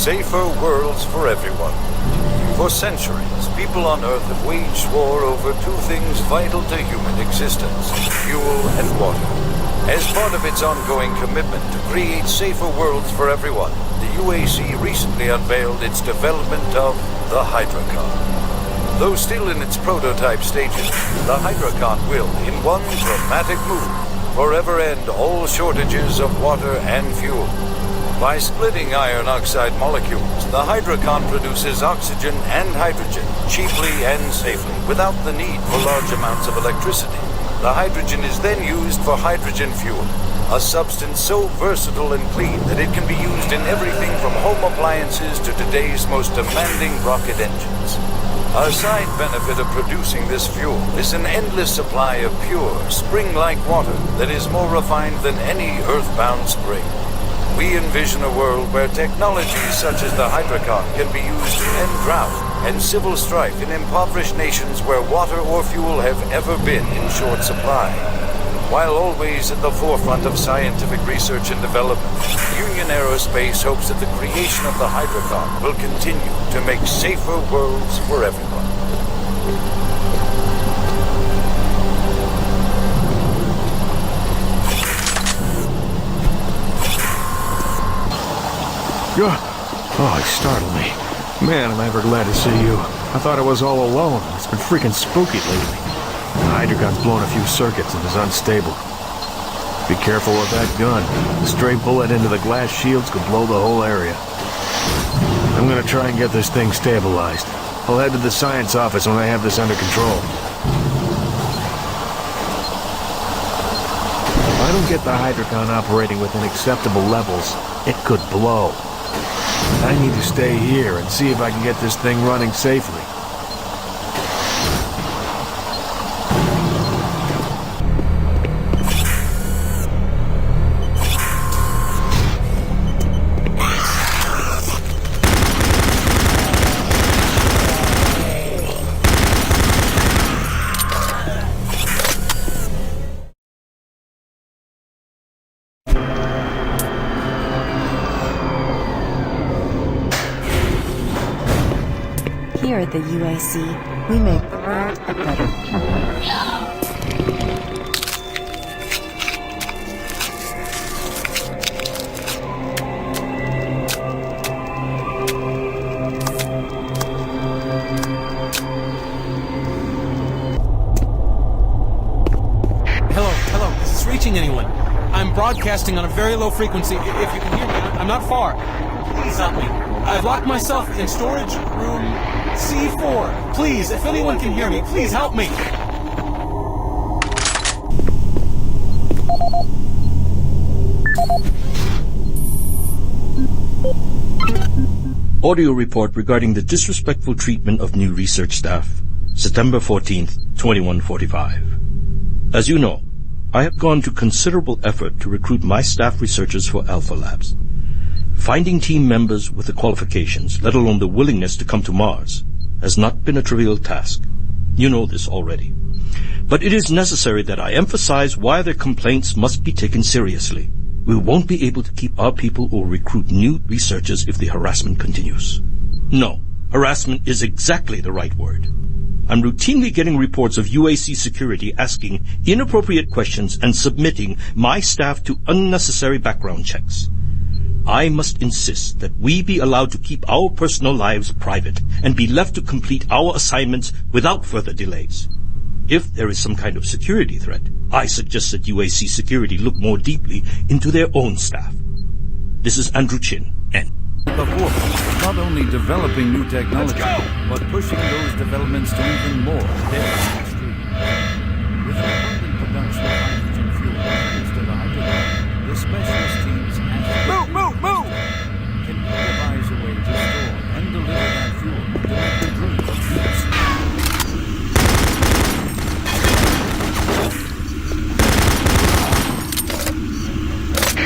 Safer worlds for everyone. For centuries, people on Earth have waged war over 2 things vital to human existence: fuel and water. As part of its ongoing commitment to create safer worlds for everyone, the UAC recently unveiled its development of the Hydrocon. Though still in its prototype stages, the Hydrocon will, in one dramatic move, forever end all shortages of water and fuel. By splitting iron oxide molecules, the Hydrocon produces oxygen and hydrogen cheaply and safely, without the need for large amounts of electricity. The hydrogen is then used for hydrogen fuel, a substance so versatile and clean that it can be used in everything from home appliances to today's most demanding rocket engines. A side benefit of producing this fuel is an endless supply of pure, spring-like water that is more refined than any earthbound spring. We envision a world where technologies such as the Hydrocon can be used to end drought and civil strife in impoverished nations where water or fuel have ever been in short supply. While always at the forefront of scientific research and development, Union Aerospace hopes that the creation of the Hydrocon will continue to make safer worlds for everyone. Oh, he startled me. Man, am I ever glad to see you. I thought I was all alone. It's been freaking spooky lately. The Hydrocon's blown a few circuits and is unstable. Be careful with that gun. A stray bullet into the glass shields could blow the whole area. I'm gonna try and get this thing stabilized. I'll head to the science office when I have this under control. If I don't get the Hydrocon operating within acceptable levels, it could blow. I need to stay here and see if I can get this thing running safely. Here at the UAC, we make the world a better place. Hello, is this reaching anyone? I'm broadcasting on a very low frequency. If you can hear me, I'm not far. Please help me. I've locked myself in storage room C4. Please, if anyone can hear me, please help me. Audio report regarding the disrespectful treatment of new research staff. September 14th, 2145. As you know, I have gone to considerable effort to recruit my staff researchers for Alpha Labs. Finding team members with the qualifications, let alone the willingness to come to Mars, has not been a trivial task. You know this already. But it is necessary that I emphasize why their complaints must be taken seriously. We won't be able to keep our people or recruit new researchers if the harassment continues. No, harassment is exactly the right word. I'm routinely getting reports of UAC security asking inappropriate questions and submitting my staff to unnecessary background checks. I must insist that we be allowed to keep our personal lives private and be left to complete our assignments without further delays. If there is some kind of security threat, I suggest that UAC security look more deeply into their own staff. This is Andrew Chin, N. The forefront, not only developing new technology, but pushing those developments to even more daring extreme. With an abundant production of hydrogen fuel thanks to the hydrogen, the specialist teams move! Can you devise a way to store and deliver that fuel to make the dream of deep?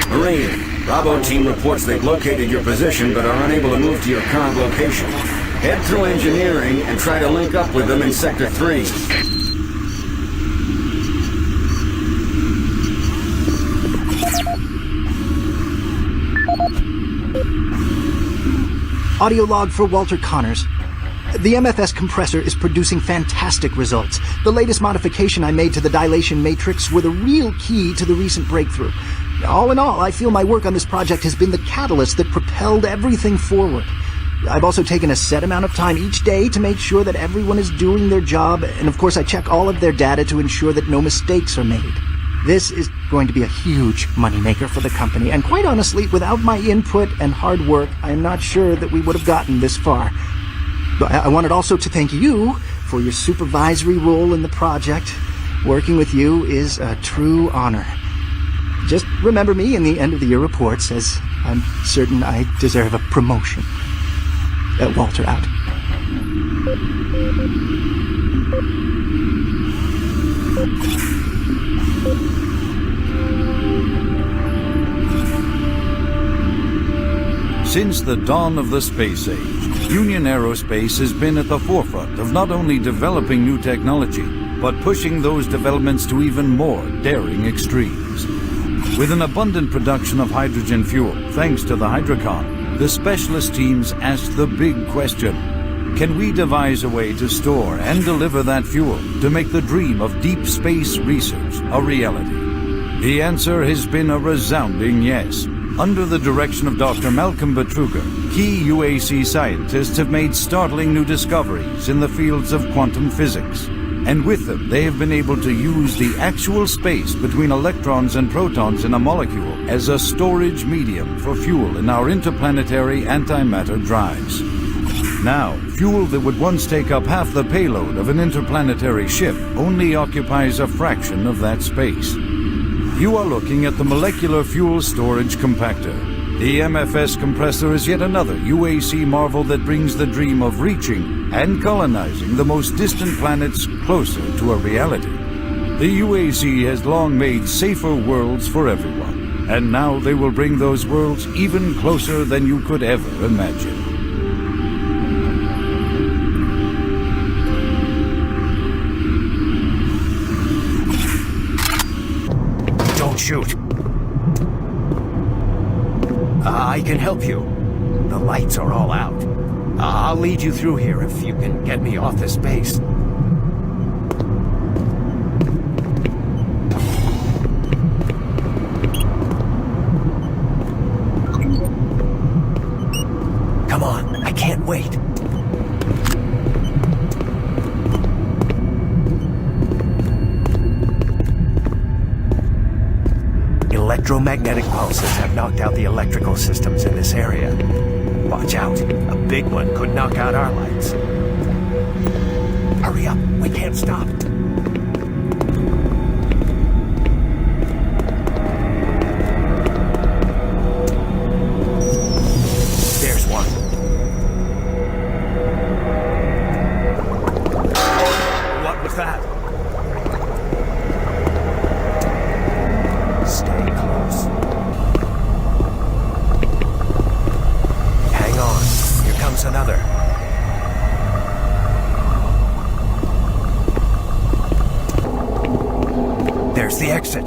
Marine, Bravo team reports they've located your position but are unable to move to your current location. Head through engineering and try to link up with them in Sector 3. Audio log for Walter Connors. The MFS compressor is producing fantastic results. The latest modification I made to the dilation matrix were the real key to the recent breakthrough. All in all, I feel my work on this project has been the catalyst that propelled everything forward. I've also taken a set amount of time each day to make sure that everyone is doing their job, and of course I check all of their data to ensure that no mistakes are made. This is going to be a huge moneymaker for the company, and quite honestly, without my input and hard work, I am not sure that we would have gotten this far. But I wanted also to thank you for your supervisory role in the project. Working with you is a true honor. Just remember me in the end-of-the-year reports, as I'm certain I deserve a promotion. Walter out. Since the dawn of the space age, Union Aerospace has been at the forefront of not only developing new technology, but pushing those developments to even more daring extremes. With an abundant production of hydrogen fuel, thanks to the Hydrocon, the specialist teams asked the big question: can we devise a way to store and deliver that fuel to make the dream of deep space research a reality? The answer has been a resounding yes. Under the direction of Dr. Malcolm Betruger, key UAC scientists have made startling new discoveries in the fields of quantum physics. And with them, they have been able to use the actual space between electrons and protons in a molecule as a storage medium for fuel in our interplanetary antimatter drives. Now, fuel that would once take up half the payload of an interplanetary ship only occupies a fraction of that space. You are looking at the Molecular Fuel Storage Compactor. The MFS compressor is yet another UAC marvel that brings the dream of reaching and colonizing the most distant planets closer to a reality. The UAC has long made safer worlds for everyone, and now they will bring those worlds even closer than you could ever imagine. Don't shoot. I can help you. The lights are all out. I'll lead you through here if you can get me off this base. Come on, I can't wait. Electromagnetic pulses have knocked out the electrical systems in this area. Watch out, a big one could knock out our lights. Hurry up, we can't stop. There's one. What was that? Stay close. Hang on. Here comes another. There's the exit.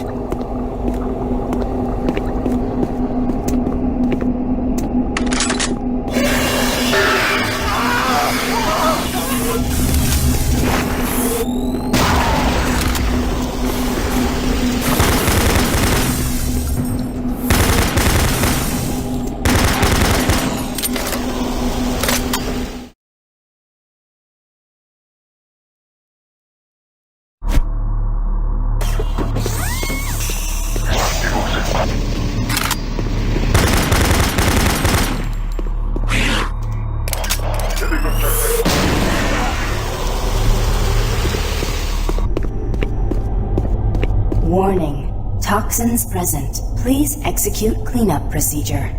Warning. Toxins present. Please execute cleanup procedure.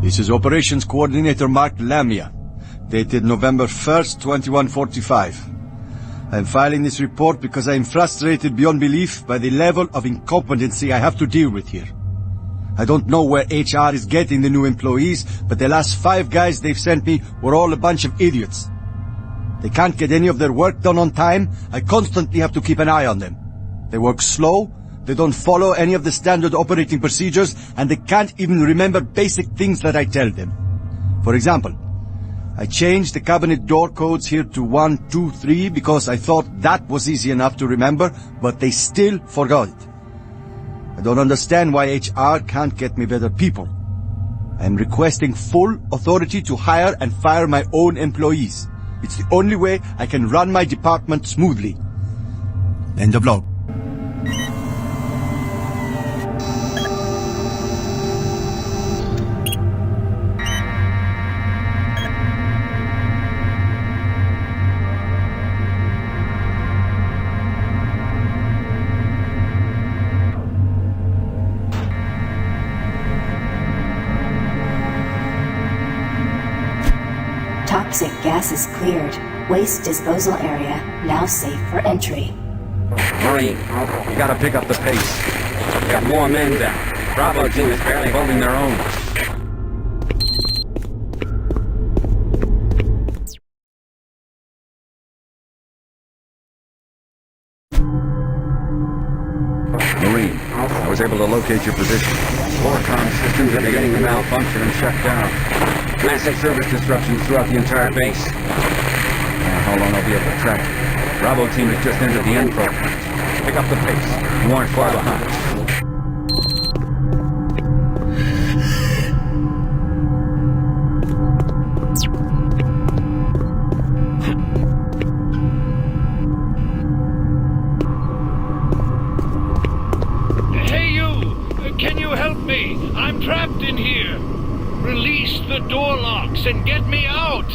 This is Operations Coordinator Mark Lamia, dated November 1st, 2145. I am filing this report because I am frustrated beyond belief by the level of incompetency I have to deal with here. I don't know where HR is getting the new employees, but the last 5 guys they've sent me were all a bunch of idiots. They can't get any of their work done on time. I constantly have to keep an eye on them. They work slow, they don't follow any of the standard operating procedures, and they can't even remember basic things that I tell them. For example, I changed the cabinet door codes here to 1, 2, 3 because I thought that was easy enough to remember, but they still forgot it. I don't understand why HR can't get me better people. I am requesting full authority to hire and fire my own employees. It's the only way I can run my department smoothly. End of log. Toxic gas is cleared. Waste disposal area now safe for entry. Marine, you gotta pick up the pace. We got more men down. Bravo team is barely holding their own. Marine, I was able to locate your position. 4 comm systems are beginning to malfunction and shut down. Massive service disruptions throughout the entire base. I don't know how long I'll be able to track it. Bravo team has just entered the end program. Pick up the pace. You aren't far behind. Hey you! Can you help me? I'm trapped in here. Release the door locks and get me out!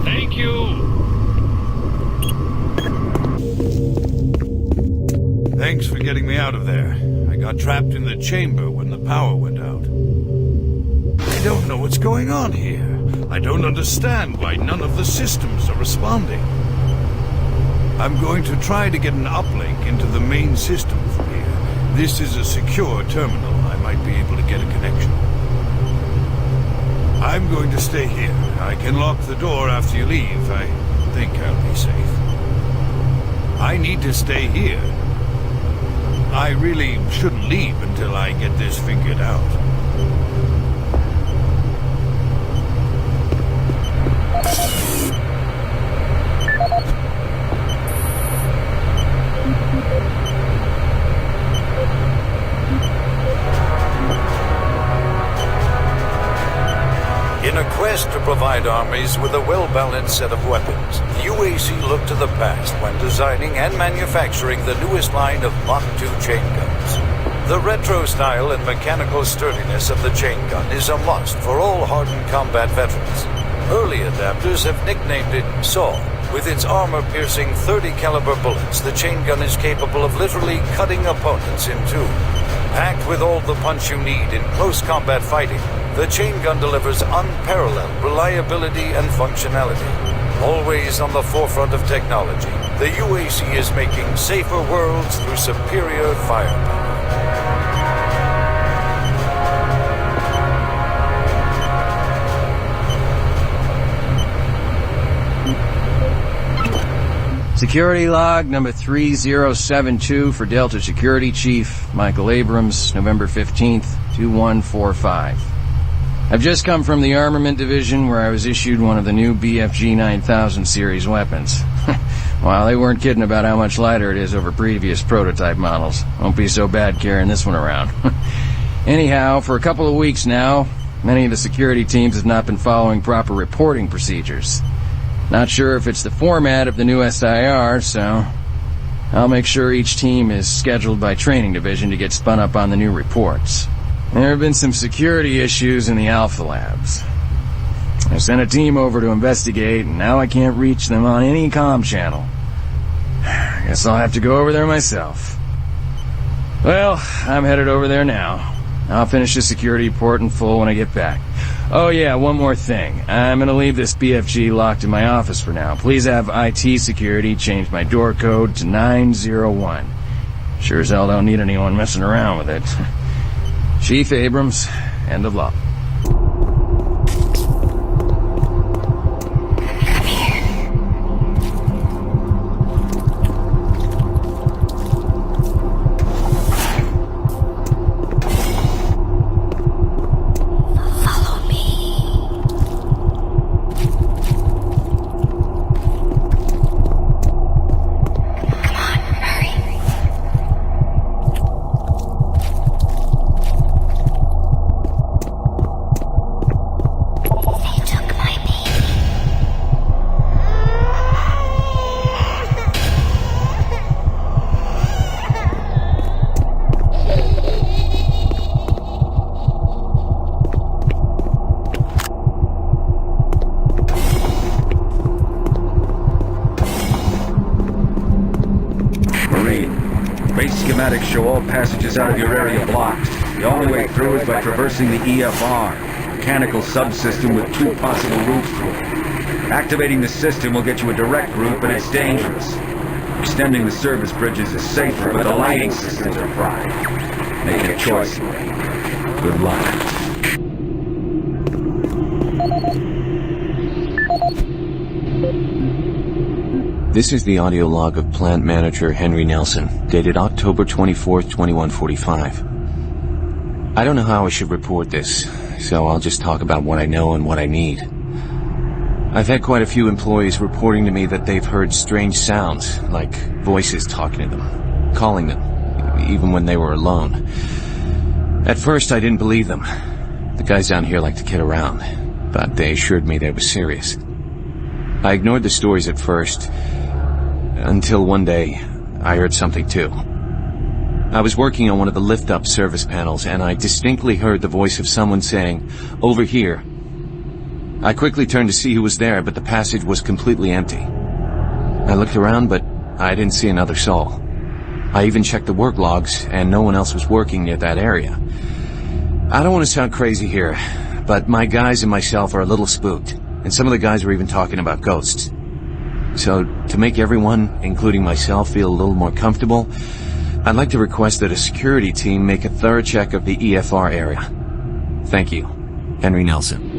Thank you! Thanks for getting me out of there. I got trapped in the chamber when the power went out. I don't know what's going on here. I don't understand why none of the systems are responding. I'm going to try to get an uplink into the main system from here. This is a secure terminal. I might be able to get a connection. I'm going to stay here. I can lock the door after you leave. I think I'll be safe. I need to stay here. I really shouldn't leave until I get this figured out. In a quest to provide armies with a well-balanced set of weapons, the UAC looked to the past when designing and manufacturing the newest line of Mach 2 chain guns. The retro style and mechanical sturdiness of the chain gun is a must for all hardened combat veterans. Early adapters have nicknamed it SAW. With its armor-piercing 30 caliber bullets, the chain gun is capable of literally cutting opponents in two. Packed with all the punch you need in close combat fighting, the chain gun delivers unparalleled reliability and functionality. Always on the forefront of technology, the UAC is making safer worlds through superior firepower. Security log number 3072 for Delta Security Chief Michael Abrams, November 15th, 2145. I've just come from the Armament Division where I was issued one of the new BFG 9000 series weapons. Well, they weren't kidding about how much lighter it is over previous prototype models. Won't be so bad carrying this one around. Anyhow, for a couple of weeks now, many of the security teams have not been following proper reporting procedures. Not sure if it's the format of the new SIR, so I'll make sure each team is scheduled by Training Division to get spun up on the new reports. There have been some security issues in the Alpha Labs. I sent a team over to investigate, and now I can't reach them on any comm channel. I guess I'll have to go over there myself. Well, I'm headed over there now. I'll finish the security report in full when I get back. Oh yeah, one more thing. I'm gonna leave this BFG locked in my office for now. Please have IT security change my door code to 901. Sure as hell don't need anyone messing around with it. Chief Abrams, end of log. Schematics show all passages out of your area blocked. The only way through is by traversing the EFR, mechanical subsystem with two possible routes through it. Activating the system will get you a direct route, but it's dangerous. Extending the service bridges is safer, but the lighting systems are fried. Make your choice. Good luck. This is the audio log of Plant Manager Henry Nelson, dated October 24th, 2145. I don't know how I should report this, so I'll just talk about what I know and what I need. I've had quite a few employees reporting to me that they've heard strange sounds, like voices talking to them, calling them, even when they were alone. At first, I didn't believe them. The guys down here like to kid around, but they assured me they were serious. I ignored the stories at first, until one day, I heard something too. I was working on one of the lift-up service panels, and I distinctly heard the voice of someone saying, "Over here." I quickly turned to see who was there, but the passage was completely empty. I looked around, but I didn't see another soul. I even checked the work logs, and no one else was working near that area. I don't want to sound crazy here, but my guys and myself are a little spooked, and some of the guys were even talking about ghosts. So, to make everyone, including myself, feel a little more comfortable, I'd like to request that a security team make a thorough check of the EFR area. Thank you. Henry Nelson.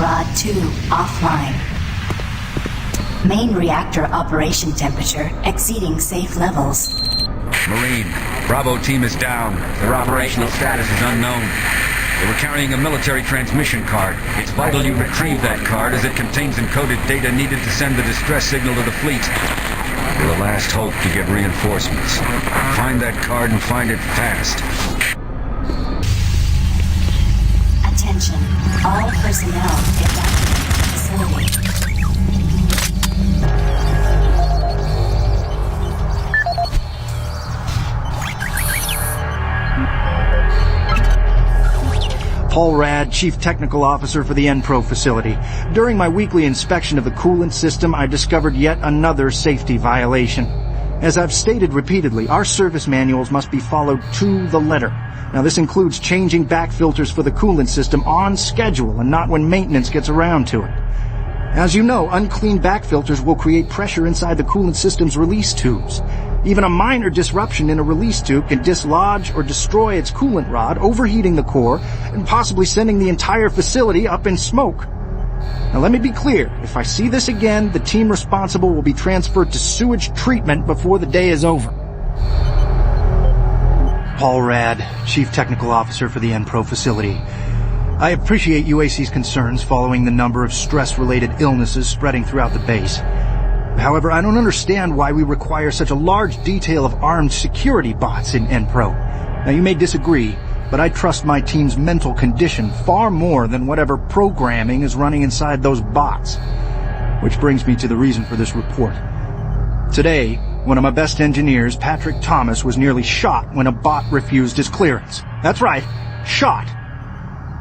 Rod 2 offline. Main reactor operation temperature exceeding safe levels. Marine, Bravo team is down. Their operational status is unknown. They were carrying a military transmission card. It's vital you retrieve that card as it contains encoded data needed to send the distress signal to the fleet. You're the last hope to get reinforcements. Find that card and find it fast. Attention, all personnel evacuate the facility. Paul Rad, Chief Technical Officer for the N-Pro facility. During my weekly inspection of the coolant system, I discovered yet another safety violation. As I've stated repeatedly, our service manuals must be followed to the letter. Now, this includes changing back filters for the coolant system on schedule and not when maintenance gets around to it. As you know, unclean back filters will create pressure inside the coolant system's release tubes. Even a minor disruption in a release tube can dislodge or destroy its coolant rod, overheating the core, and possibly sending the entire facility up in smoke. Now let me be clear, if I see this again, the team responsible will be transferred to sewage treatment before the day is over. Paul Rad, Chief Technical Officer for the N-Pro facility. I appreciate UAC's concerns following the number of stress-related illnesses spreading throughout the base. However, I don't understand why we require such a large detail of armed security bots in N-Pro. Now, you may disagree, but I trust my team's mental condition far more than whatever programming is running inside those bots. Which brings me to the reason for this report. Today, one of my best engineers, Patrick Thomas, was nearly shot when a bot refused his clearance. That's right, shot.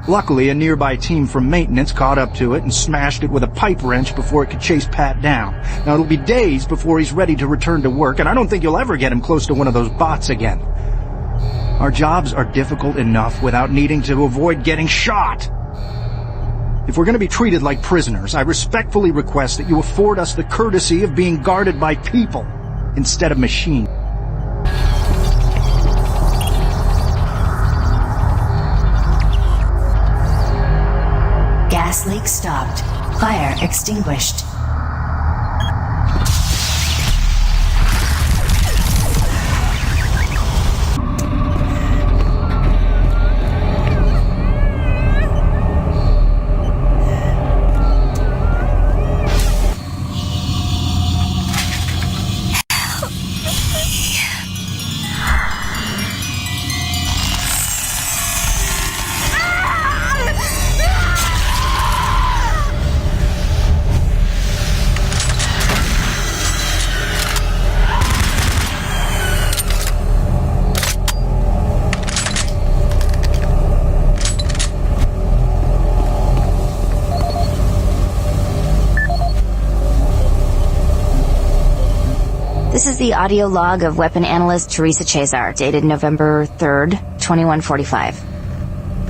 Luckily, a nearby team from maintenance caught up to it and smashed it with a pipe wrench before it could chase Pat down. Now, it'll be days before he's ready to return to work, and I don't think you'll ever get him close to one of those bots again. Our jobs are difficult enough without needing to avoid getting shot. If we're going to be treated like prisoners, I respectfully request that you afford us the courtesy of being guarded by people instead of machines. Gas leak stopped. Fire extinguished. This is the audio log of weapon analyst Teresa Chazar, dated November 3rd, 2145.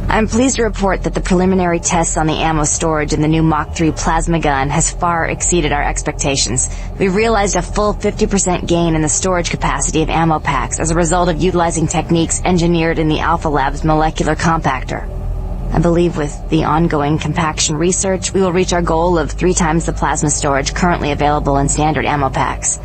I'm pleased to report that the preliminary tests on the ammo storage in the new Mach 3 plasma gun has far exceeded our expectations. We've realized a full 50% gain in the storage capacity of ammo packs as a result of utilizing techniques engineered in the Alpha Lab's molecular compactor. I believe with the ongoing compaction research, we will reach our goal of 3 times the plasma storage currently available in standard ammo packs.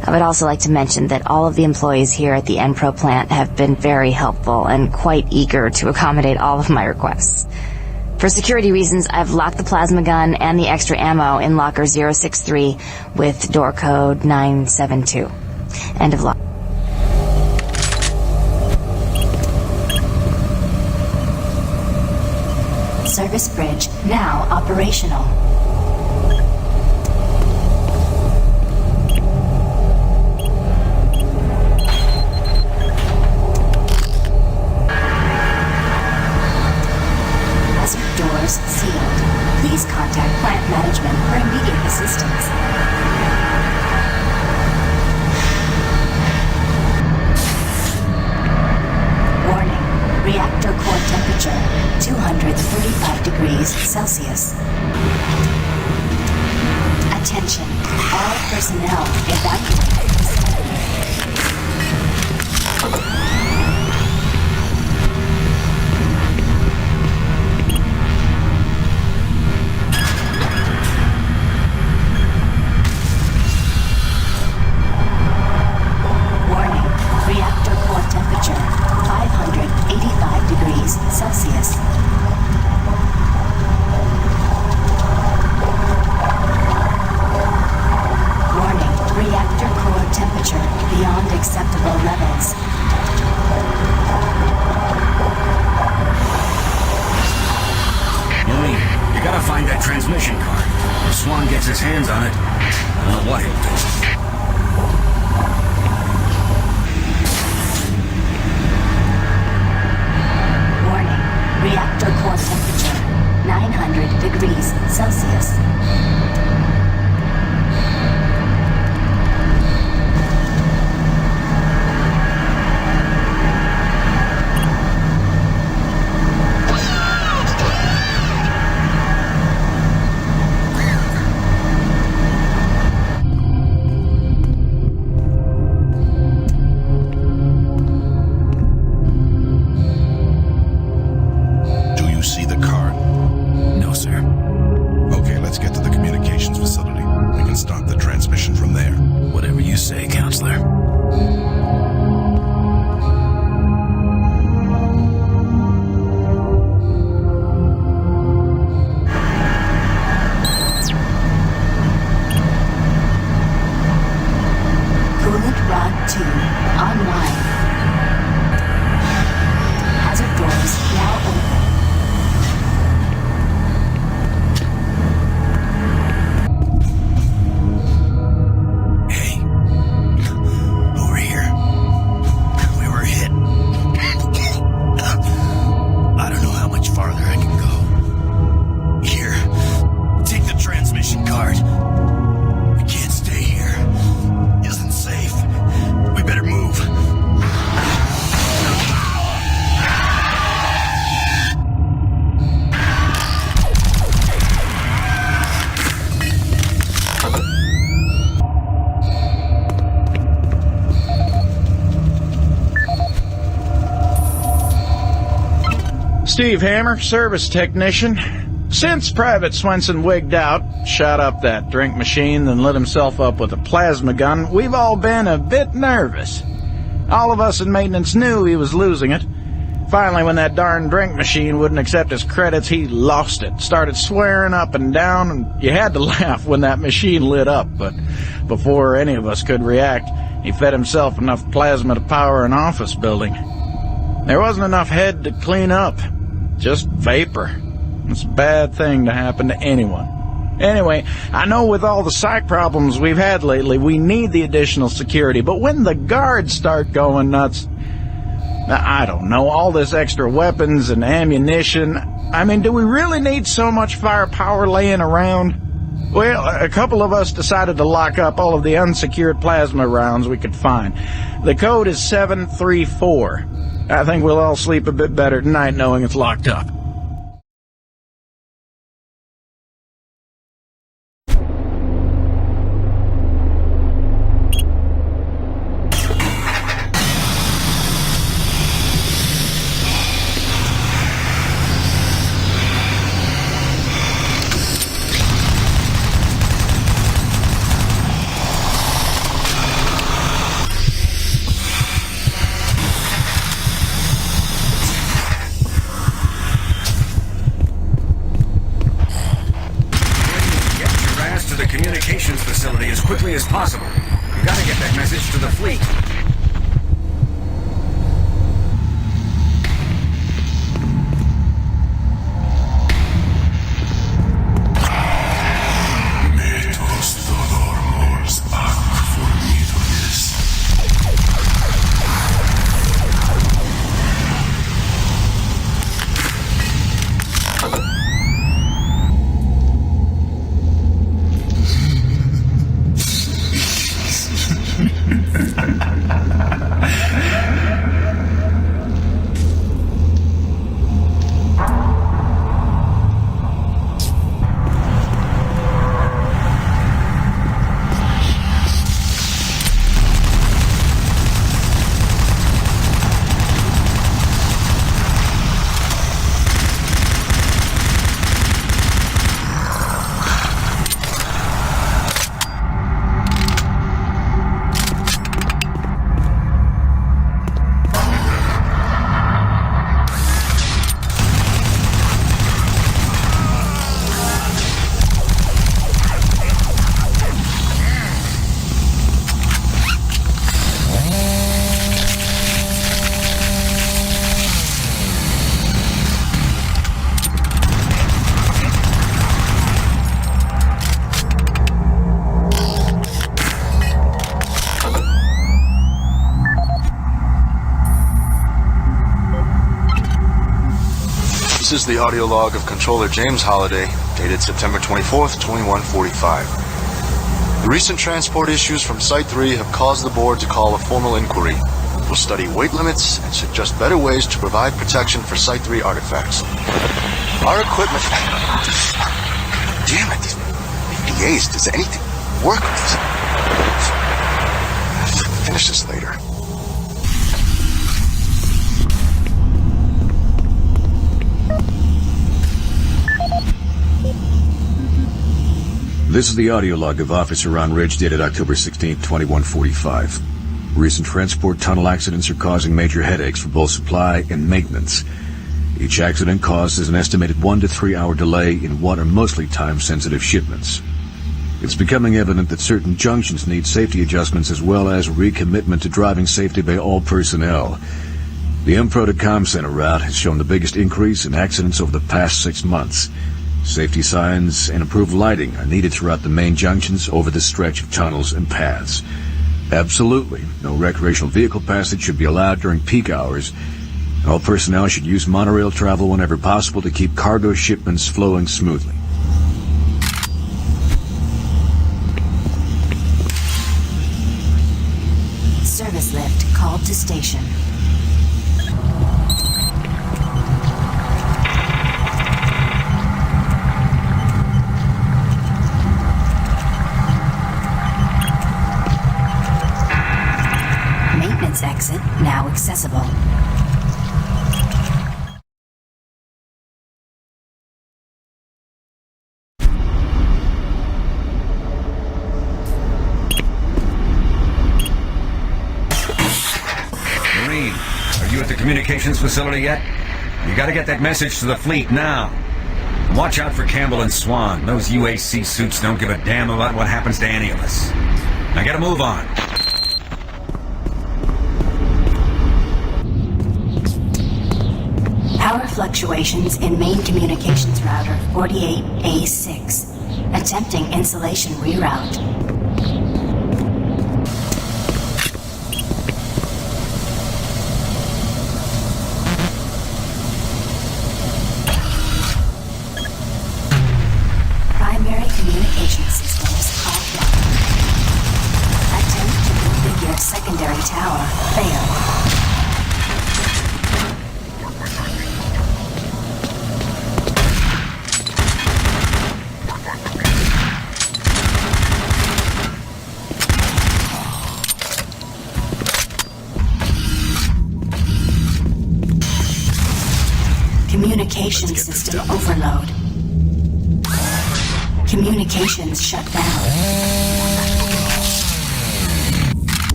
I would also like to mention that all of the employees here at the Enpro plant have been very helpful and quite eager to accommodate all of my requests. For security reasons, I've locked the plasma gun and the extra ammo in locker 063 with door code 972. End of lock. Service bridge now operational. Doors sealed. Please contact plant management for immediate assistance. Warning. Reactor core temperature 235 degrees Celsius. Attention. All personnel evacuate. Celsius. Warning, reactor core temperature beyond acceptable levels. Marine, you gotta find that transmission card. If Swan gets his hands on it, I don't know what he'll do. Reactor core temperature 900 degrees Celsius. Steve Hammer, service technician. Since Private Swenson wigged out, shot up that drink machine, then lit himself up with a plasma gun, we've all been a bit nervous. All of us in maintenance knew he was losing it. Finally, when that darn drink machine wouldn't accept his credits, he lost it, started swearing up and down, and you had to laugh when that machine lit up, but before any of us could react, he fed himself enough plasma to power an office building. There wasn't enough head to clean up, just vapor. It's a bad thing to happen to anyone. Anyway, I know with all the psych problems we've had lately, we need the additional security, but when the guards start going nuts, I don't know, all this extra weapons and ammunition, I mean, do we really need so much firepower laying around? Well, a couple of us decided to lock up all of the unsecured plasma rounds we could find. The code is 734. I think we'll all sleep a bit better tonight knowing it's locked up. Communications facility as quickly as possible. You gotta get that message to the fleet. This is the audio log of Controller James Holliday, dated September 24th, 2145. The recent transport issues from Site 3 have caused the board to call a formal inquiry. We'll study weight limits and suggest better ways to provide protection for Site 3 artifacts. Our equipment... Damn it, these PAs, does anything work with this? Finish this later. This is the audio log of Officer Ron Ridge dated October 16, 2145. Recent transport tunnel accidents are causing major headaches for both supply and maintenance. Each accident causes an estimated 1 to 3 hour delay in what are mostly time-sensitive shipments. It's becoming evident that certain junctions need safety adjustments as well as recommitment to driving safety by all personnel. The MPRO to Com Center route has shown the biggest increase in accidents over the past 6 months. Safety signs and improved lighting are needed throughout the main junctions over the stretch of tunnels and paths. Absolutely, no recreational vehicle passage should be allowed during peak hours. All personnel should use monorail travel whenever possible to keep cargo shipments flowing smoothly. Service lift called to station. Maintenance exit now accessible. communications facility yet? You gotta get that message to the fleet now. Watch out for Campbell and Swan. Those UAC suits don't give a damn about what happens to any of us. Now get a move on. Power fluctuations in main communications router 48A6. Attempting insulation reroute. Primary communication systems offline. Attempt to configure secondary tower failed. Communication system overload. Communications shut down.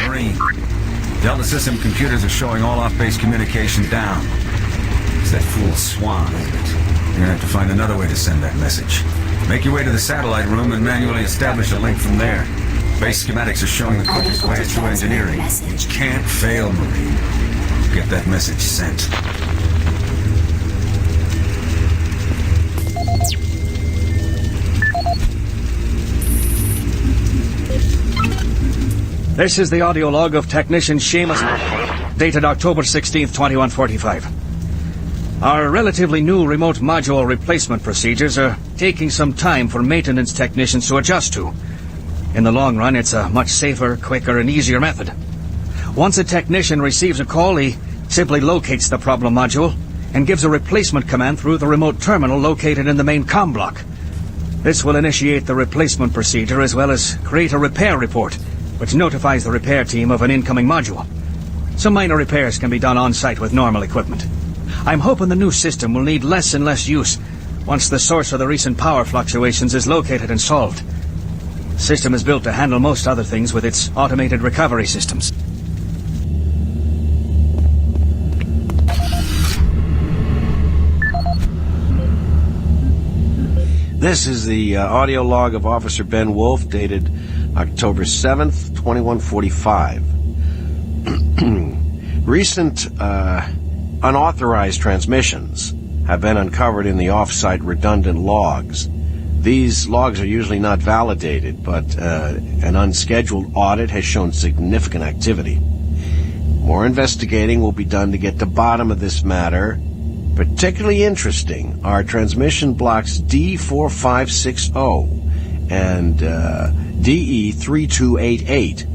Marine, Delta System computers are showing all off-base communication down. It's that fool Swan, isn't it? You're gonna have to find another way to send that message. Make your way to the satellite room and manually establish a link from there. Base schematics are showing the quickest way through engineering. You can't fail, Marine. Get that message sent. This is the audio log of Technician Seamus, dated October 16th, 2145. Our relatively new remote module replacement procedures are taking some time for maintenance technicians to adjust to. In the long run, it's a much safer, quicker, and easier method. Once a technician receives a call, he simply locates the problem module and gives a replacement command through the remote terminal located in the main comm block. This will initiate the replacement procedure as well as create a repair report, which notifies the repair team of an incoming module. Some minor repairs can be done on-site with normal equipment. I'm hoping the new system will need less and less use once the source of the recent power fluctuations is located and solved. The system is built to handle most other things with its automated recovery systems. This is the audio log of Officer Ben Wolf, dated October 7th, 2145. Recent unauthorized transmissions have been uncovered in the off-site redundant logs. These logs are usually not validated, but an unscheduled audit has shown significant activity. More investigating will be done to get to the bottom of this matter. Particularly interesting are transmission blocks D4560 and DE3288,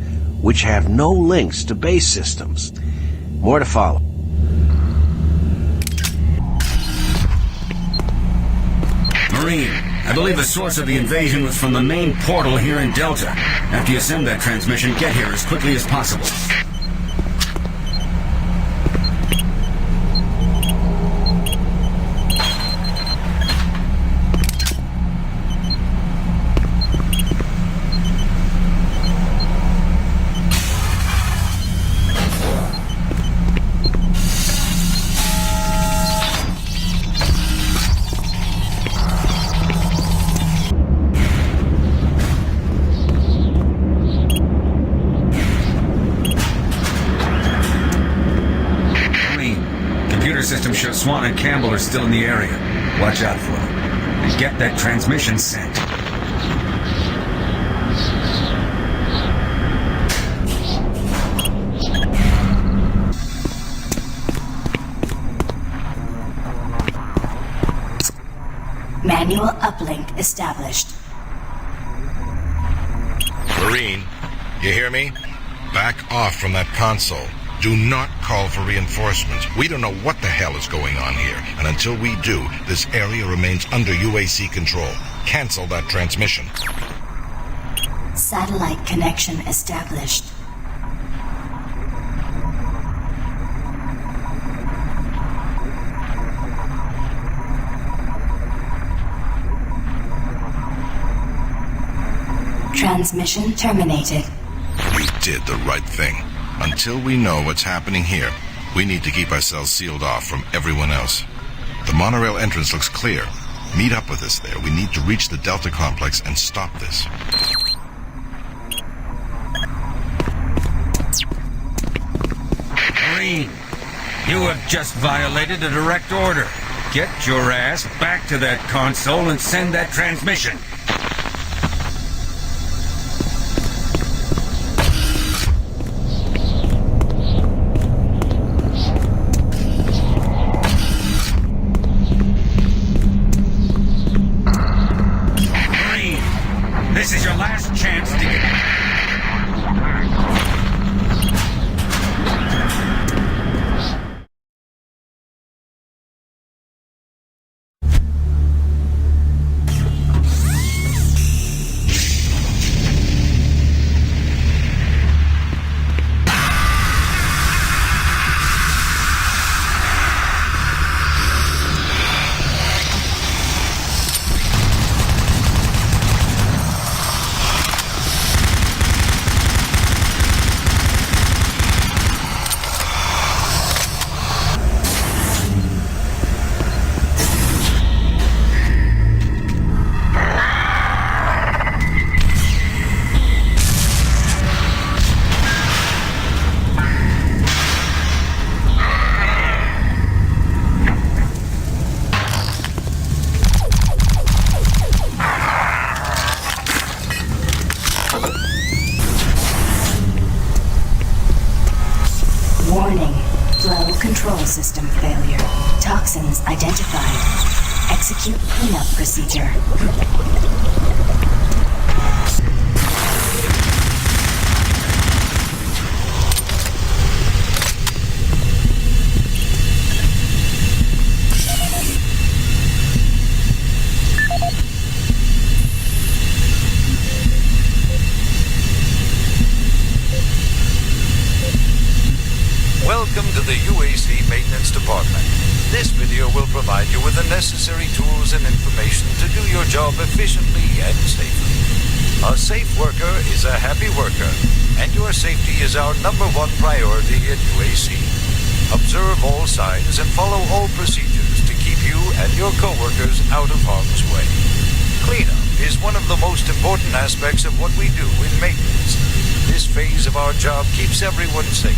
which have no links to base systems. More to follow. Marine, I believe the source of the invasion was from the main portal here in Delta. After you send that transmission, get here as quickly as possible. System shows Swan and Campbell are still in the area. Watch out for them. And get that transmission sent. Manual uplink established. Marine, you hear me? Back off from that console. Do not call for reinforcements. We don't know what the hell is going on here. And until we do, this area remains under UAC control. Cancel that transmission. Satellite connection established. Transmission terminated. We did the right thing. Until we know what's happening here, we need to keep ourselves sealed off from everyone else. The monorail entrance looks clear. Meet up with us there. We need to reach the Delta complex and stop this. Marine, you have just violated a direct order. Get your ass back to that console and send that transmission. Marine, this is your last chance to get... Warning. Flow control system failure. Toxins identified. Execute cleanup procedure. Welcome to the UAC Maintenance Department. This video will provide you with the necessary tools and information to do your job efficiently and safely. A safe worker is a happy worker, and your safety is our #1 priority at UAC. Observe all signs and follow all procedures to keep you and your coworkers out of harm's way. Cleanup is one of the most important aspects of what we do in maintenance. This phase of our job keeps everyone safe,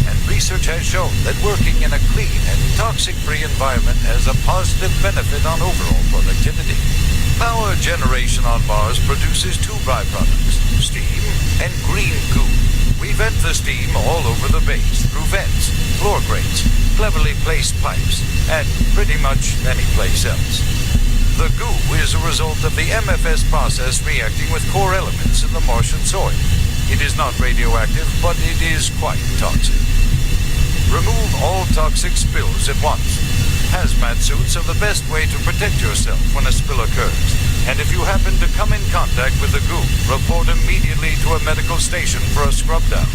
and research has shown that working in a clean and toxic-free environment has a positive benefit on overall productivity. Power generation on Mars produces two byproducts, steam and green goo. We vent the steam all over the base through vents, floor grates, cleverly placed pipes, and pretty much any place else. The goo is a result of the MFS process reacting with core elements in the Martian soil. It is not radioactive, but it is quite toxic. Remove all toxic spills at once. Hazmat suits are the best way to protect yourself when a spill occurs. And if you happen to come in contact with the goo, report immediately to a medical station for a scrub down.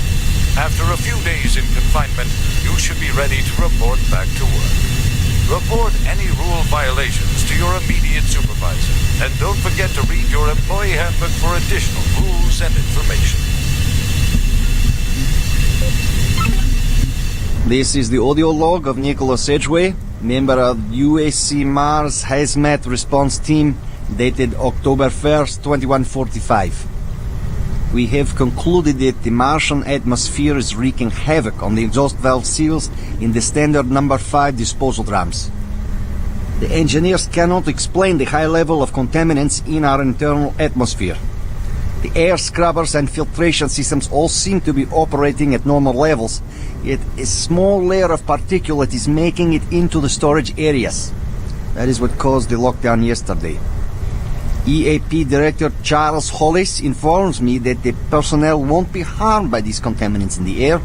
After a few days in confinement, you should be ready to report back to work. Report any rule violations to your immediate supervisor. And don't forget to read your employee handbook for additional rules and information. This is the audio log of Nicholas Edgway, member of UAC Mars Hazmat Response Team, dated October 1st, 2145. We have concluded that the Martian atmosphere is wreaking havoc on the exhaust valve seals in the standard number 5 disposal drums. The engineers cannot explain the high level of contaminants in our internal atmosphere. The air scrubbers and filtration systems all seem to be operating at normal levels, yet a small layer of particulate is making it into the storage areas. That is what caused the lockdown yesterday. EAP Director Charles Hollis informs me that the personnel won't be harmed by these contaminants in the air,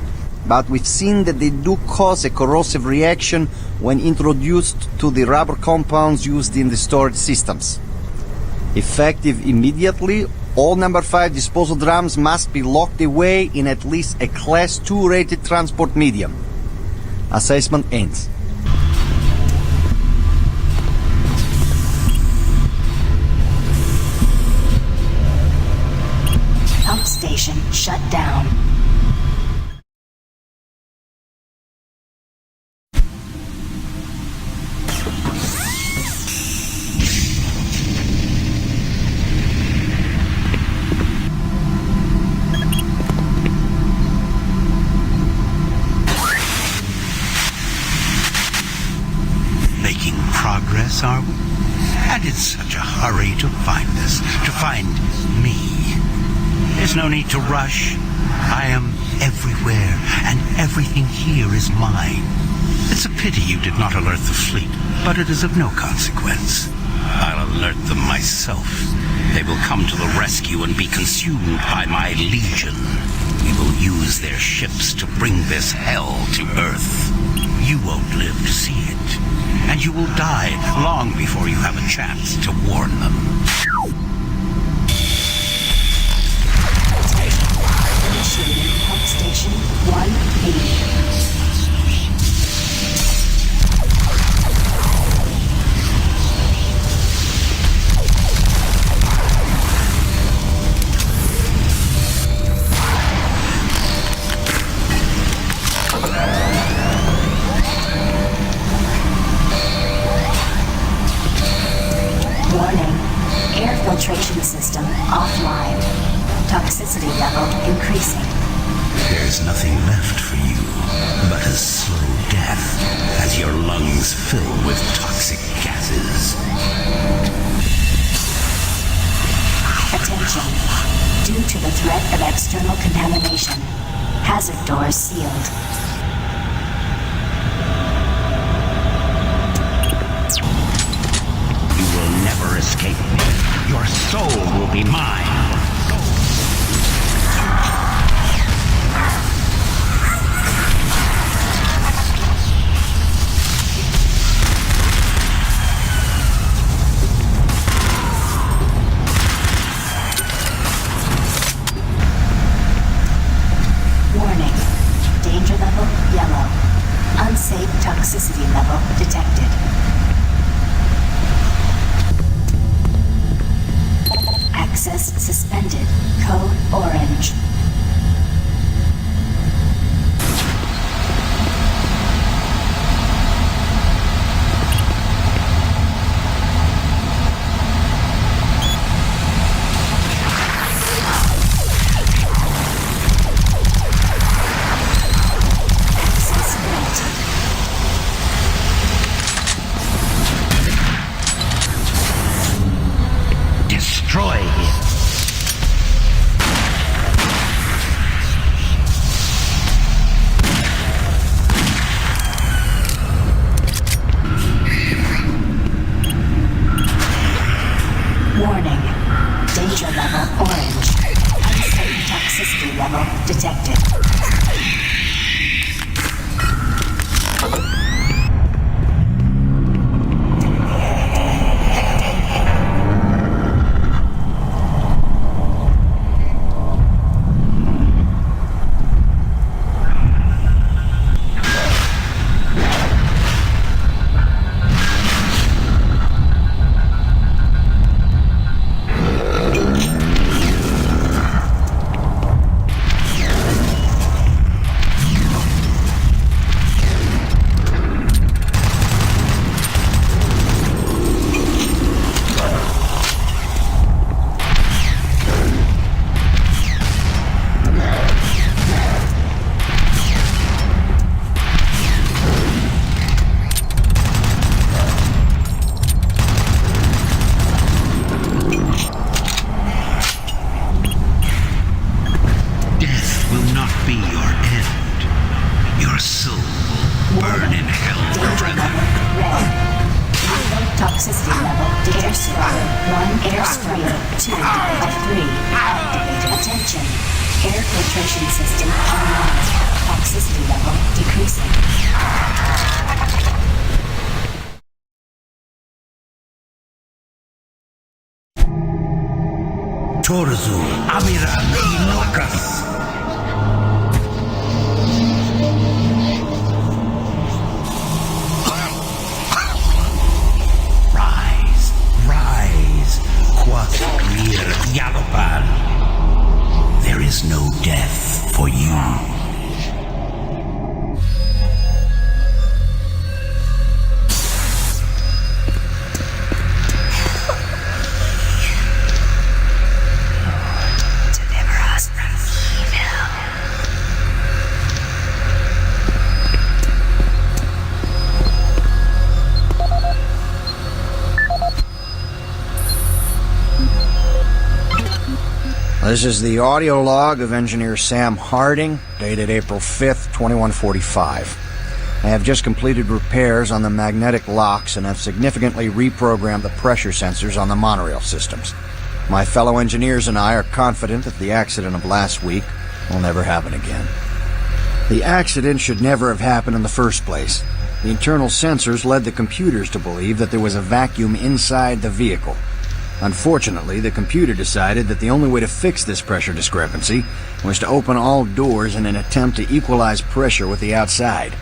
but we've seen that they do cause a corrosive reaction when introduced to the rubber compounds used in the storage systems. Effective immediately, all number 5 disposal drums must be locked away in at least a Class 2 rated transport medium. Assessment ends. station shut down. Making progress, are we? And in such a hurry to find us, to find me. There's no need to rush. I am everywhere, and everything here is mine. It's a pity you did not alert the fleet, but it is of no consequence. I'll alert them myself. They will come to the rescue and be consumed by my legion. We will use their ships to bring this hell to Earth. You won't live to see it, and you will die long before you have a chance to warn them. Initiating pump station 1B. Filtration system offline. Toxicity level increasing. There's nothing left for you but a slow death as your lungs fill with toxic gases. Attention. Due to the threat of external contamination, hazard doors sealed. You will never escape me. Your soul will be mine. Warning. Danger level yellow. Unsafe toxicity level detected. Access suspended. Code orange. Access granted. Destroy him. Warning. Danger level orange. Unsafe toxicity level detected. Toxicity level air scrubber 1, air scrubber 2 of 3 activated. Attention. Air filtration system online. Toxicity level decreasing. Torzu, Amiran, Inokas. Rise, Quathir Yalopal. There is no This is the audio log of engineer Sam Harding, dated April 5th, 2145. I have just completed repairs on the magnetic locks and have significantly reprogrammed the pressure sensors on the monorail systems. My fellow engineers and I are confident that the accident of last week will never happen again. The accident should never have happened in the first place. The internal sensors led the computers to believe that there was a vacuum inside the vehicle. Unfortunately, the computer decided that the only way to fix this pressure discrepancy was to open all doors in an attempt to equalize pressure with the outside.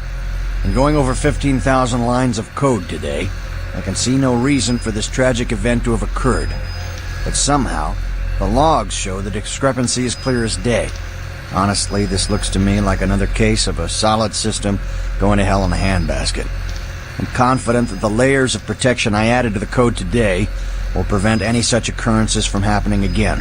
In going over 15,000 lines of code today, I can see no reason for this tragic event to have occurred. But somehow, the logs show the discrepancy is clear as day. Honestly, this looks to me like another case of a solid system going to hell in a handbasket. I'm confident that the layers of protection I added to the code today will prevent any such occurrences from happening again.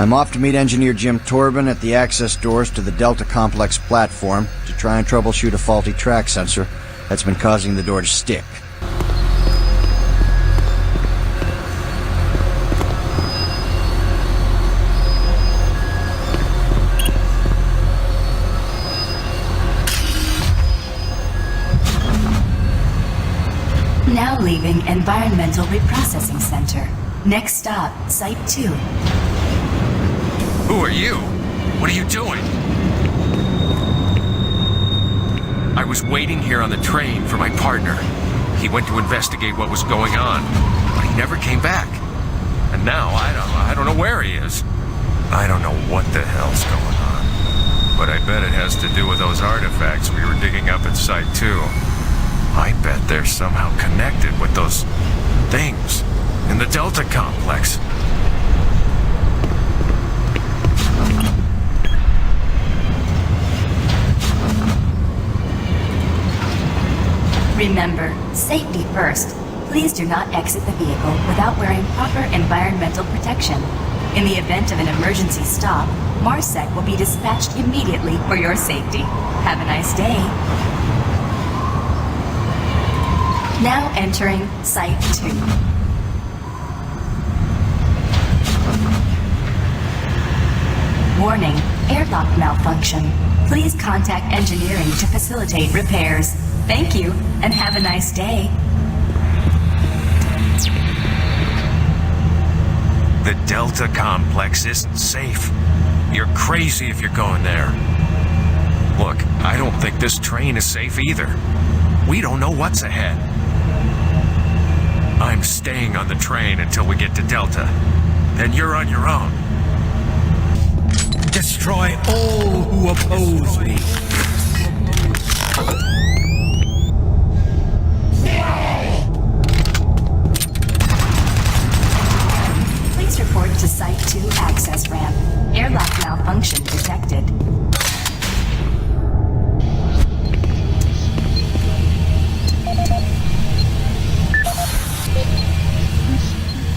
I'm off to meet engineer Jim Torben at the access doors to the Delta Complex platform to try and troubleshoot a faulty track sensor that's been causing the door to stick. Now leaving Environmental Reprocessing Center. Next stop, Site 2. Who are you? What are you doing? I was waiting here on the train for my partner. He went to investigate what was going on, but he never came back. And now I don't know where he is. I don't know what the hell's going on. But I bet it has to do with those artifacts we were digging up at Site 2. I bet they're somehow connected with those things in the Delta Complex. Remember, safety first. Please do not exit the vehicle without wearing proper environmental protection. In the event of an emergency stop, MARSEC will be dispatched immediately for your safety. Have a nice day. Now entering Site 2. Warning, airlock malfunction. Please contact engineering to facilitate repairs. Thank you, and have a nice day. The Delta Complex isn't safe. You're crazy if you're going there. Look, I don't think this train is safe either. We don't know what's ahead. I'm staying on the train until we get to Delta. Then you're on your own. Destroy all who oppose me. Please report to Site 2 access ramp. Airlock malfunction detected.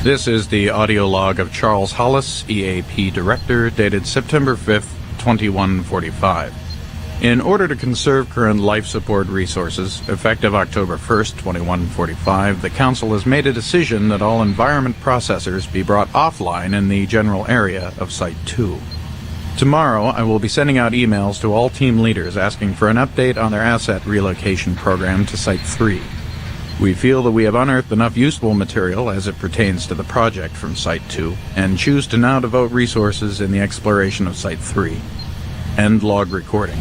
This is the audio log of Charles Hollis, EAP Director, dated September 5th, 2145. In order to conserve current life support resources, effective October 1st, 2145, the Council has made a decision that all environment processors be brought offline in the general area of Site 2. Tomorrow, I will be sending out emails to all team leaders asking for an update on their asset relocation program to Site 3. We feel that we have unearthed enough useful material as it pertains to the project from Site 2, and choose to now devote resources in the exploration of Site 3. End log recording.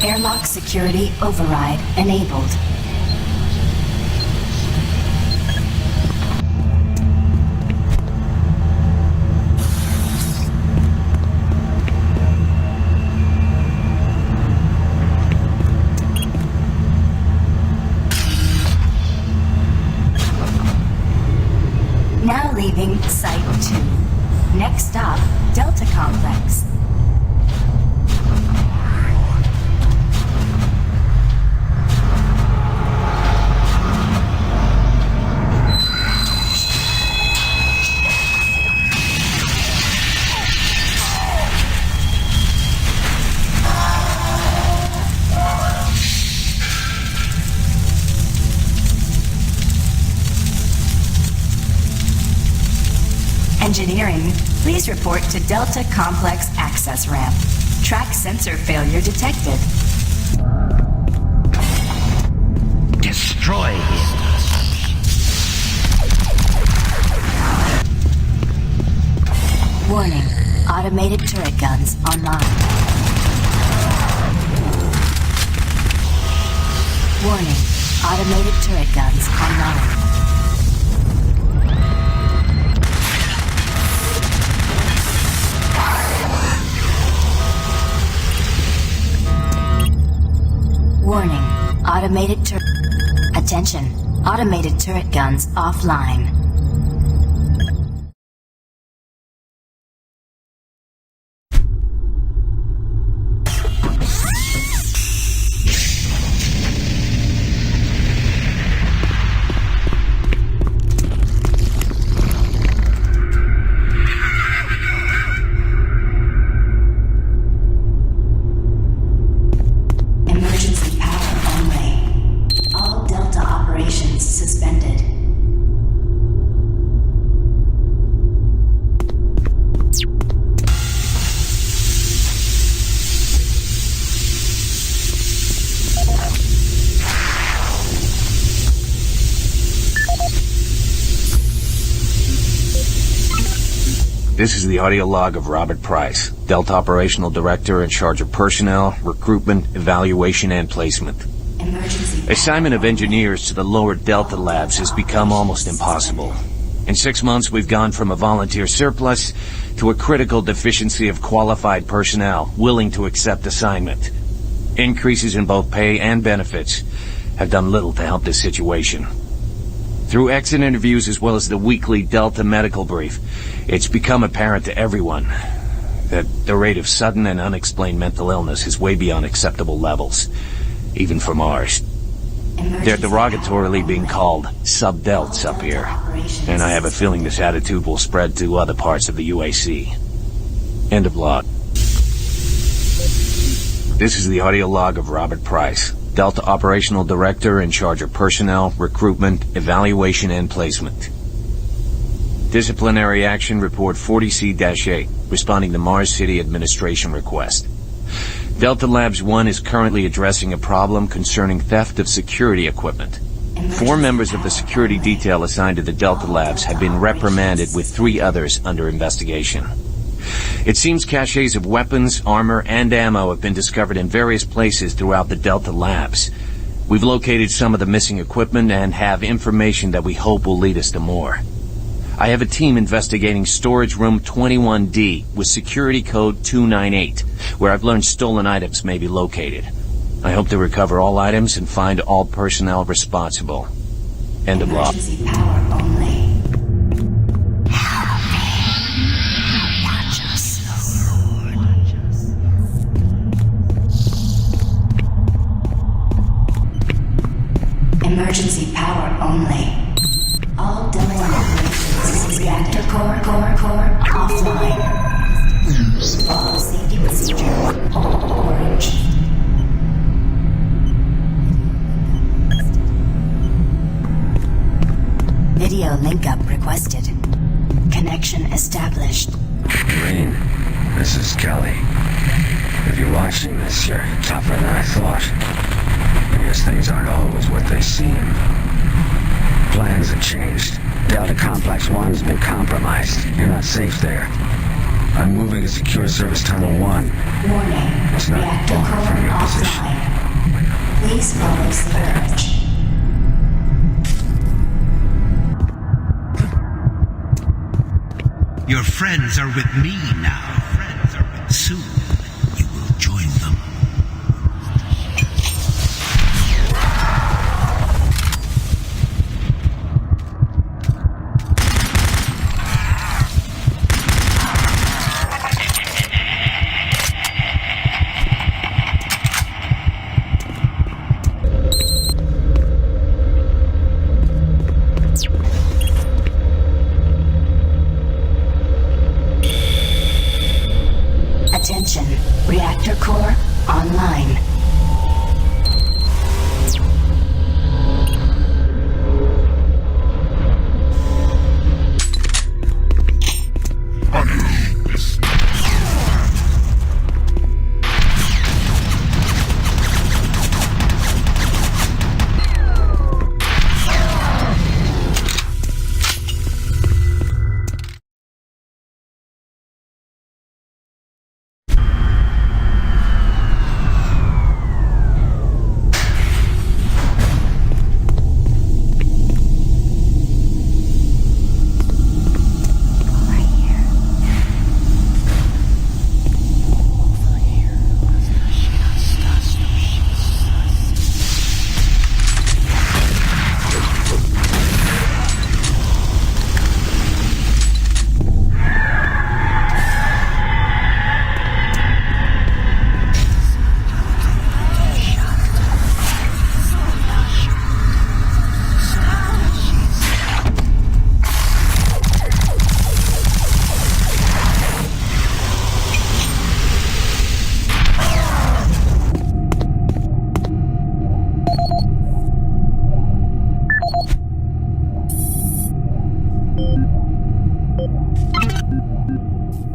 Airlock security override enabled. Now leaving Site 2. Next stop, Delta Complex. Engineering, please report to Delta Complex Access Ramp. Track sensor failure detected. Destroy him. Warning, automated turret guns online. Warning, automated turret guns online. Warning, automated turret... Attention, automated turret guns offline. This is the audio log of Robert Price, Delta Operational Director in charge of personnel, recruitment, evaluation, and placement. Assignment of engineers to the lower Delta labs has become almost impossible. In 6 months, we've gone from a volunteer surplus to a critical deficiency of qualified personnel willing to accept assignment. Increases in both pay and benefits have done little to help this situation. Through exit interviews as well as the weekly Delta medical brief, it's become apparent to everyone that the rate of sudden and unexplained mental illness is way beyond acceptable levels, even for Mars. They're derogatorily being called sub-delts up here, and I have a feeling this attitude will spread to other parts of the UAC. End of log. This is the audio log of Robert Price, Delta Operational Director in charge of personnel, recruitment, evaluation, and placement. Disciplinary Action Report 40C-8, responding to Mars City Administration request. Delta Labs 1 is currently addressing a problem concerning theft of security equipment. 4 members of the security detail assigned to the Delta Labs have been reprimanded with 3 others under investigation. It seems caches of weapons, armor, and ammo have been discovered in various places throughout the Delta Labs. We've located some of the missing equipment and have information that we hope will lead us to more. I have a team investigating storage room 21D with security code 298, where I've learned stolen items may be located. I hope to recover all items and find all personnel responsible. End of log. Emergency power only. Emergency power only. All Delta operations, reactor core offline. Follow safety procedure. Orange. Video link up requested. Connection established. Green, this is Kelly. If you're watching this, you're tougher than I thought. I guess things aren't always what they seem. Plans have changed. Delta Complex 1's been compromised. You're not safe there. I'm moving to Secure Service Tunnel 1. Warning. It's not Reactor far core from your offline. Please follow surge. Your friends are with me now. Soon, you will join them.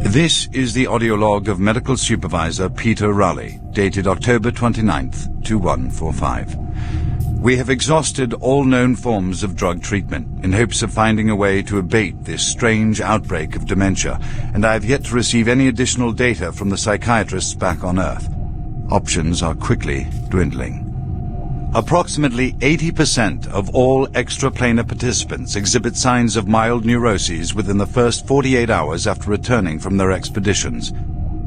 This is the audio log of Medical Supervisor Peter Raleigh, dated October 29th, 2145. We have exhausted all known forms of drug treatment in hopes of finding a way to abate this strange outbreak of dementia, and I have yet to receive any additional data from the psychiatrists back on Earth. Options are quickly dwindling. Approximately 80% of all extraplanar participants exhibit signs of mild neuroses within the first 48 hours after returning from their expeditions.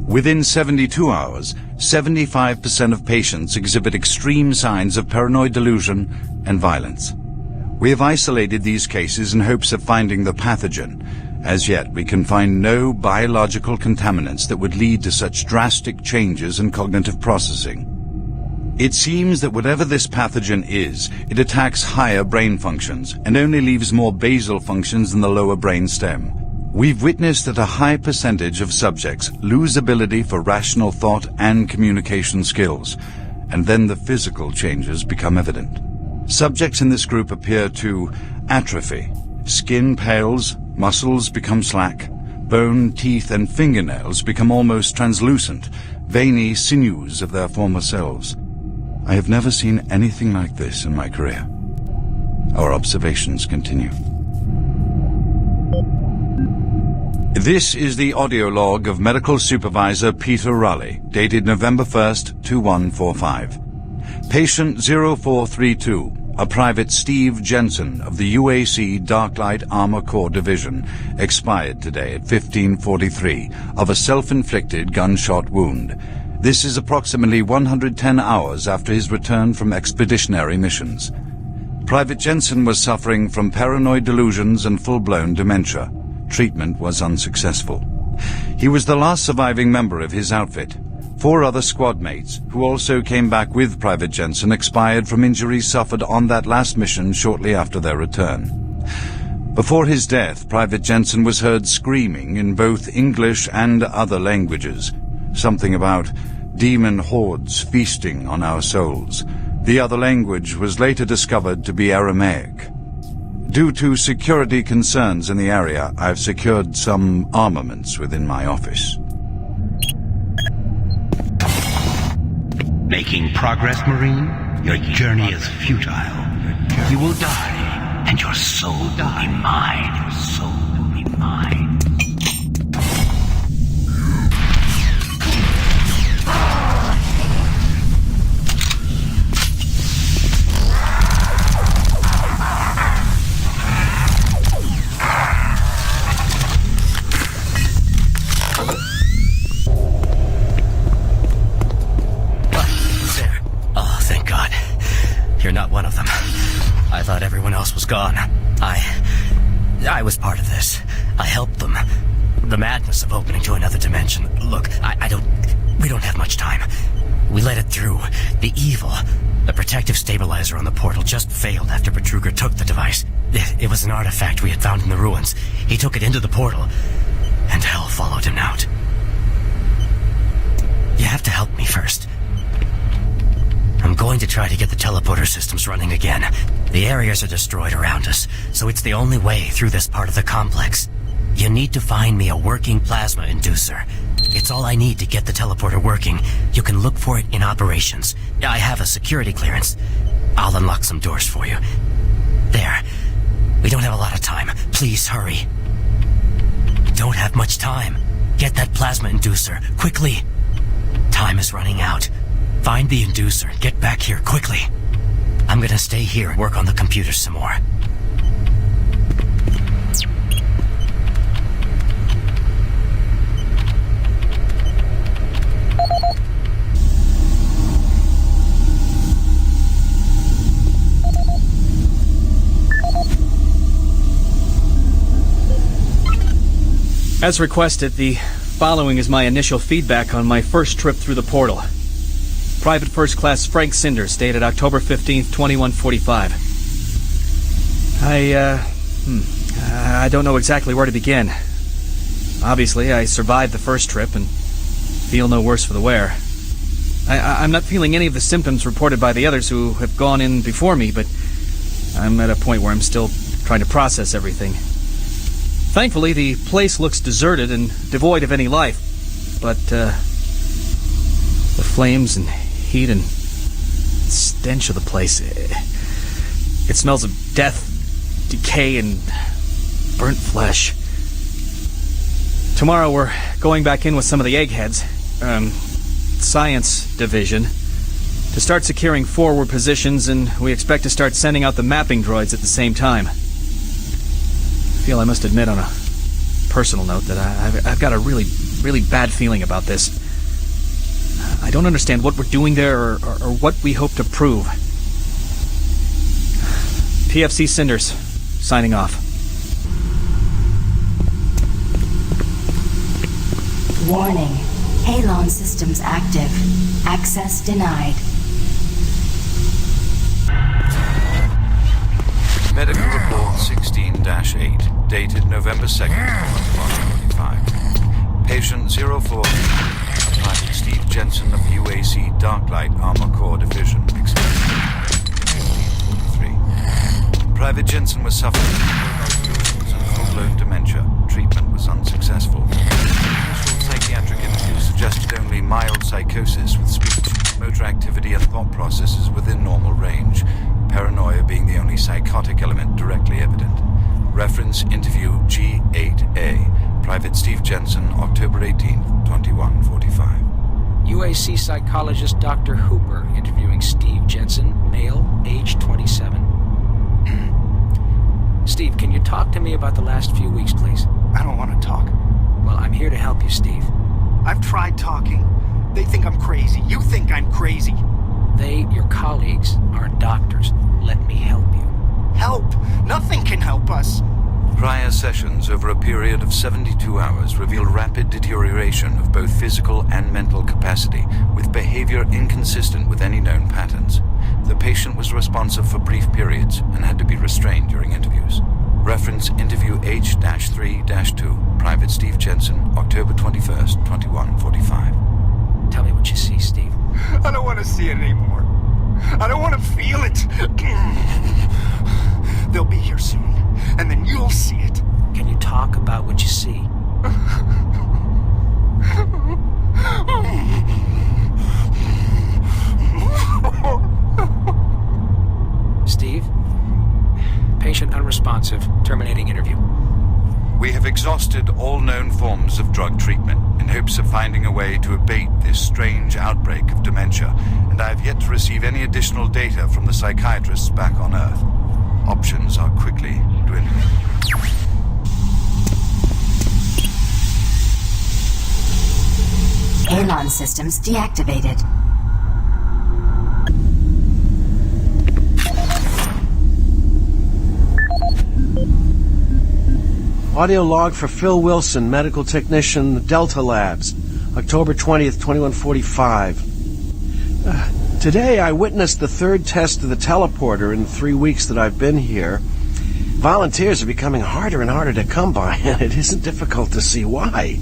Within 72 hours, 75% of patients exhibit extreme signs of paranoid delusion and violence. We have isolated these cases in hopes of finding the pathogen. As yet, we can find no biological contaminants that would lead to such drastic changes in cognitive processing. It seems that whatever this pathogen is, it attacks higher brain functions and only leaves more basal functions in the lower brain stem. We've witnessed that a high percentage of subjects lose ability for rational thought and communication skills, and then the physical changes become evident. Subjects in this group appear to atrophy. Skin pales, muscles become slack, bone, teeth, and fingernails become almost translucent, veiny sinews of their former selves. I have never seen anything like this in my career. Our observations continue. This is the audio log of Medical Supervisor Peter Raleigh, dated November 1st, 2145. Patient 0432, a Private Steve Jensen of the UAC Darklight Armor Corps Division, expired today at 15:43 of a self-inflicted gunshot wound. This is approximately 110 hours after his return from expeditionary missions. Private Jensen was suffering from paranoid delusions and full-blown dementia. Treatment was unsuccessful. He was the last surviving member of his outfit. 4 other squad mates, who also came back with Private Jensen, expired from injuries suffered on that last mission shortly after their return. Before his death, Private Jensen was heard screaming in both English and other languages. Something about demon hordes feasting on our souls. The other language was later discovered to be Aramaic. Due to security concerns in the area, I've secured some armaments within my office. Making progress, Marine? Your journey is futile. You will die, and your soul will be mine. Your soul will be mine. You're not one of them. I thought everyone else was gone. I was part of this. I helped them. The madness of opening to another dimension. Look, we don't have much time. We let it through. The evil, the protective stabilizer on the portal just failed after Betruger took the device. It was an artifact we had found in the ruins. He took it into the portal, and hell followed him out. You have to help me first. I'm going to try to get the teleporter systems running again. The areas are destroyed around us, so it's the only way through this part of the complex. You need to find me a working plasma inducer. It's all I need to get the teleporter working. You can look for it in operations. I have a security clearance. I'll unlock some doors for you. There. We don't have a lot of time. Please hurry. Don't have much time. Get that plasma inducer, quickly. Time is running out. Find the inducer. Get back here, quickly. I'm gonna stay here and work on the computer some more. As requested, the following is my initial feedback on my first trip through the portal. Private First Class Frank Cinders, dated October 15th, 2145. I don't know exactly where to begin. Obviously, I survived the first trip and feel no worse for the wear. I'm not feeling any of the symptoms reported by the others who have gone in before me, but I'm at a point where I'm still trying to process everything. Thankfully, the place looks deserted and devoid of any life. But, the flames and heat and stench of the place, it smells of death, decay, and burnt flesh. Tomorrow we're going back in with some of the eggheads, science division, to start securing forward positions, and we expect to start sending out the mapping droids at the same time. I feel I must admit on a personal note that I've got a really, really bad feeling about this. I don't understand what we're doing there or what we hope to prove. PFC Cinders, signing off. Warning. Halon systems active. Access denied. Medical report 16-8, dated November 2nd, 2045. Patient 04, Private Steve Jensen of UAC Darklight Armor Corps Division, experienced 1543. Private Jensen was suffering from full-blown dementia. Treatment was unsuccessful. Initial psychiatric interviews suggested only mild psychosis with speech, motor activity, and thought processes within normal range. Paranoia being the only psychotic element directly evident. Reference interview G8A. Private Steve Jensen, October 18th, 2145. UAC psychologist Dr. Hooper interviewing Steve Jensen, male, age 27. Steve, can you talk to me about the last few weeks, please? I don't want to talk. Well, I'm here to help you, Steve. I've tried talking. They think I'm crazy. You think I'm crazy. They, your colleagues, aren't doctors. Let me help you. Help! Nothing can help us. Prior sessions over a period of 72 hours revealed rapid deterioration of both physical and mental capacity, with behavior inconsistent with any known patterns. The patient was responsive for brief periods and had to be restrained during interviews. Reference interview H-3-2, Private Steve Jensen, October 21st, 2145. Tell me what you see, Steve. I don't want to see it anymore. I don't want to feel it. They'll be here soon, and then you'll see it. Can you talk about what you see? Steve? Patient unresponsive. Terminating interview. We have exhausted all known forms of drug treatment in hopes of finding a way to abate this strange outbreak of dementia, and I have yet to receive any additional data from the psychiatrists back on Earth. Options are quickly dwindling. Halon systems deactivated. Audio log for Phil Wilson, medical technician, Delta Labs, October 20th, 2145. Today I witnessed the third test of the teleporter in the 3 weeks that I've been here. Volunteers are becoming harder and harder to come by, and it isn't difficult to see why.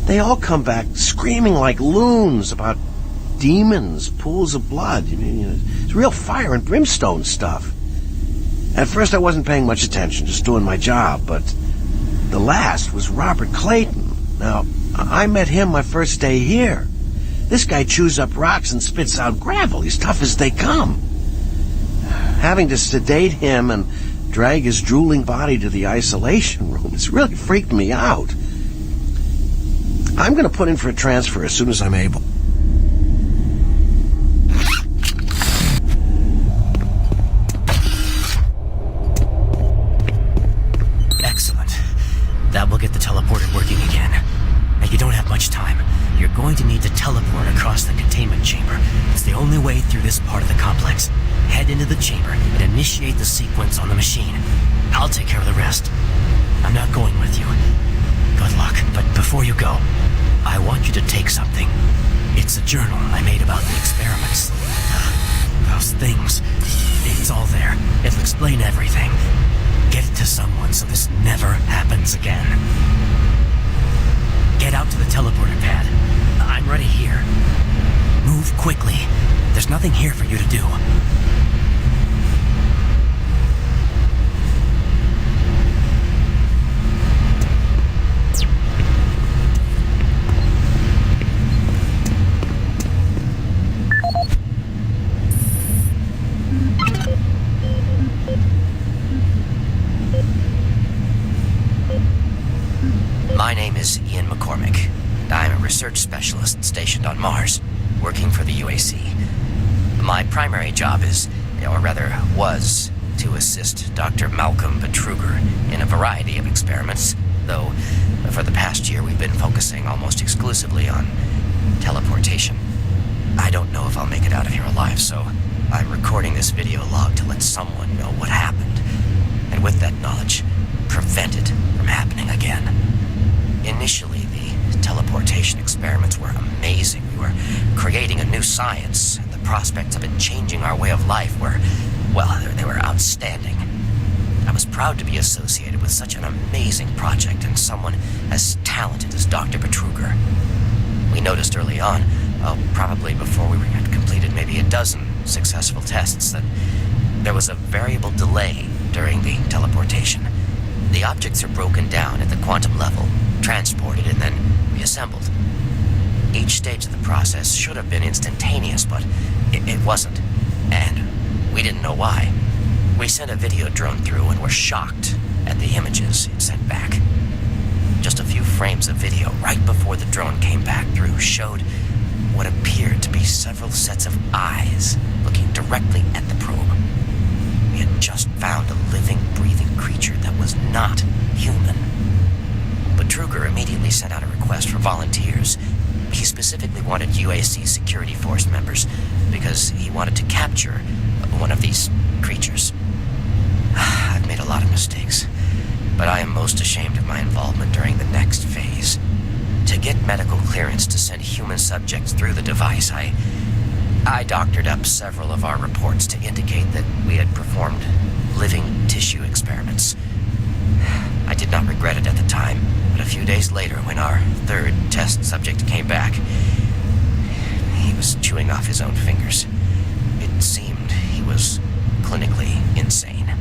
They all come back screaming like loons about demons, pools of blood. I mean, it's real fire and brimstone stuff. At first I wasn't paying much attention, just doing my job, but the last was Robert Clayton. Now, I met him my first day here. This guy chews up rocks and spits out gravel. He's tough as they come. Having to sedate him and drag his drooling body to the isolation room, it's really freaked me out. I'm going to put in for a transfer as soon as I'm able. Excellent. That will get the teleporter working again. Now, you don't have much time. You're going to need to teleport across the containment chamber. It's the only way through this part of the complex. Head into the chamber and initiate the sequence on the machine. I'll take care of the rest. I'm not going with you. Good luck. But before you go, I want you to take something. It's a journal I made about the experiments. Those things. It's all there. It'll explain everything. Get it to someone so this never happens again. Get out to the teleporter pad. I'm ready here. Move quickly. There's nothing here for you to do. is Ian McCormick, and I'm a research specialist stationed on Mars, working for the UAC. My primary job is, or rather was, to assist Dr. Malcolm Betruger in a variety of experiments, though for the past year we've been focusing almost exclusively on teleportation. I don't know if I'll make it out of here alive, so I'm recording this video log to let someone know what happened, and with that knowledge, prevent it from happening again. Initially, the teleportation experiments were amazing. We were creating a new science, and the prospects of it changing our way of life were, well, they were outstanding. I was proud to be associated with such an amazing project and someone as talented as Dr. Betruger. We noticed early on, probably before we had completed maybe a dozen successful tests, that there was a variable delay during the teleportation. The objects are broken down at the quantum level, transported, and then reassembled. Each stage of the process should have been instantaneous, but it wasn't, and we didn't know why. We sent a video drone through and were shocked at the images it sent back. Just a few frames of video right before the drone came back through showed what appeared to be several sets of eyes looking directly at the probe. We had just found a living, breathing creature that was not human. Betruger immediately sent out a request for volunteers. He specifically wanted UAC security force members because he wanted to capture one of these creatures. I've made a lot of mistakes, but I am most ashamed of my involvement during the next phase. To get medical clearance to send human subjects through the device, I doctored up several of our reports to indicate that we had performed living tissue experiments. I did not regret it at the time, but a few days later, when our third test subject came back, he was chewing off his own fingers. It seemed he was clinically insane.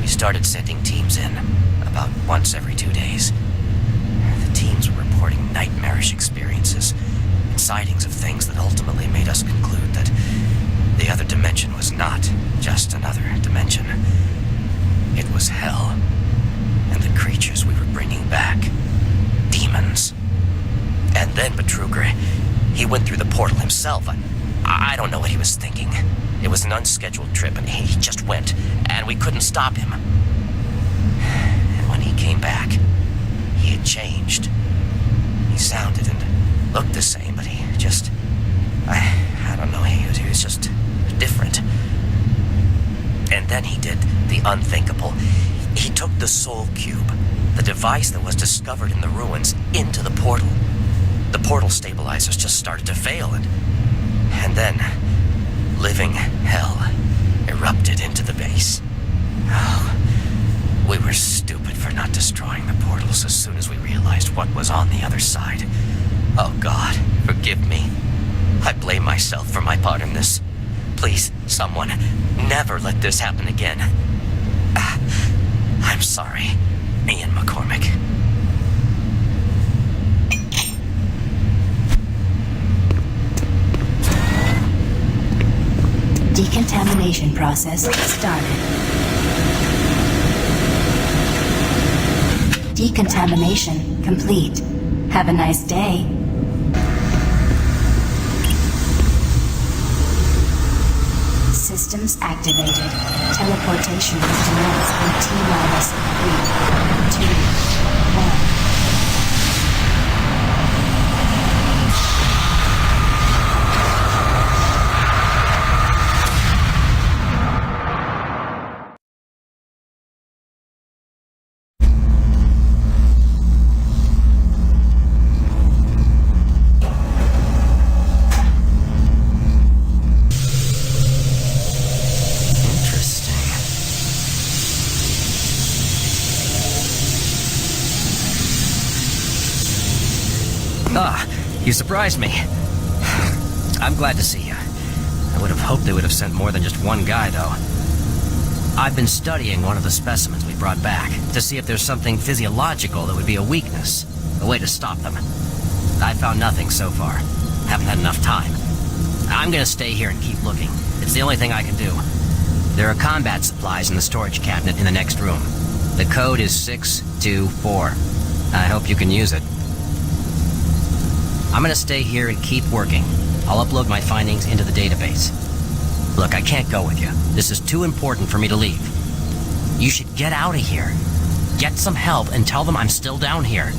We started sending teams in, about once every 2 days. The teams were reporting nightmarish experiences, and sightings of things that ultimately made us conclude that the other dimension was not just another dimension. It was hell, and the creatures we were bringing back, demons. And then Betruger, he went through the portal himself. I don't know what he was thinking. It was an unscheduled trip, and he just went, and we couldn't stop him. And when he came back, he had changed. He sounded and looked the same, but he just... I don't know, he was just different. And then he did the unthinkable. He took the Soul Cube, the device that was discovered in the ruins, into the portal. The portal stabilizers just started to fail, and then living hell erupted into the base. Oh, we were stupid for not destroying the portals as soon as we realized what was on the other side. Oh God, forgive me. I blame myself for my part in this. Please, someone, never let this happen again. I'm sorry, Ian McCormick. Decontamination process started. Decontamination complete. Have a nice day. Systems activated. Teleportation will commence in T-3, 2, 1. You surprised me. I'm glad to see you. I would have hoped they would have sent more than just one guy, though. I've been studying one of the specimens we brought back to see if there's something physiological that would be a weakness, a way to stop them. I found nothing so far. Haven't had enough time. I'm gonna stay here and keep looking. It's the only thing I can do. There are combat supplies in the storage cabinet in the next room. The code is 624. I hope you can use it. I'm gonna stay here and keep working. I'll upload my findings into the database. Look, I can't go with you. This is too important for me to leave. You should get out of here. Get some help and tell them I'm still down here.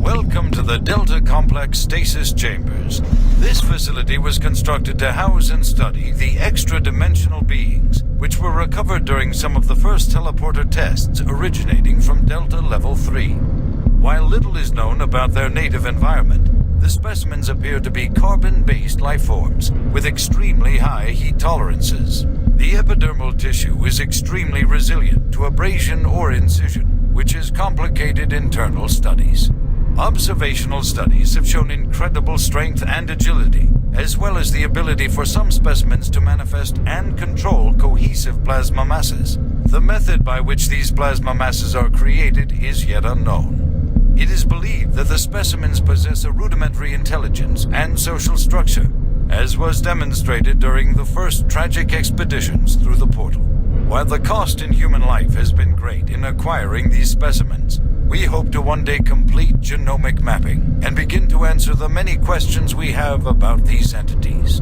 Welcome to the Delta Complex Stasis Chambers. This facility was constructed to house and study the extra-dimensional beings, which were recovered during some of the first teleporter tests originating from Delta Level 3. While little is known about their native environment, the specimens appear to be carbon-based lifeforms with extremely high heat tolerances. The epidermal tissue is extremely resilient to abrasion or incision, which is complicated internal studies. Observational studies have shown incredible strength and agility, as well as the ability for some specimens to manifest and control cohesive plasma masses. The method by which these plasma masses are created is yet unknown. It is believed that the specimens possess a rudimentary intelligence and social structure, as was demonstrated during the first tragic expeditions through the portal. While the cost in human life has been great in acquiring these specimens, we hope to one day complete genomic mapping and begin to answer the many questions we have about these entities.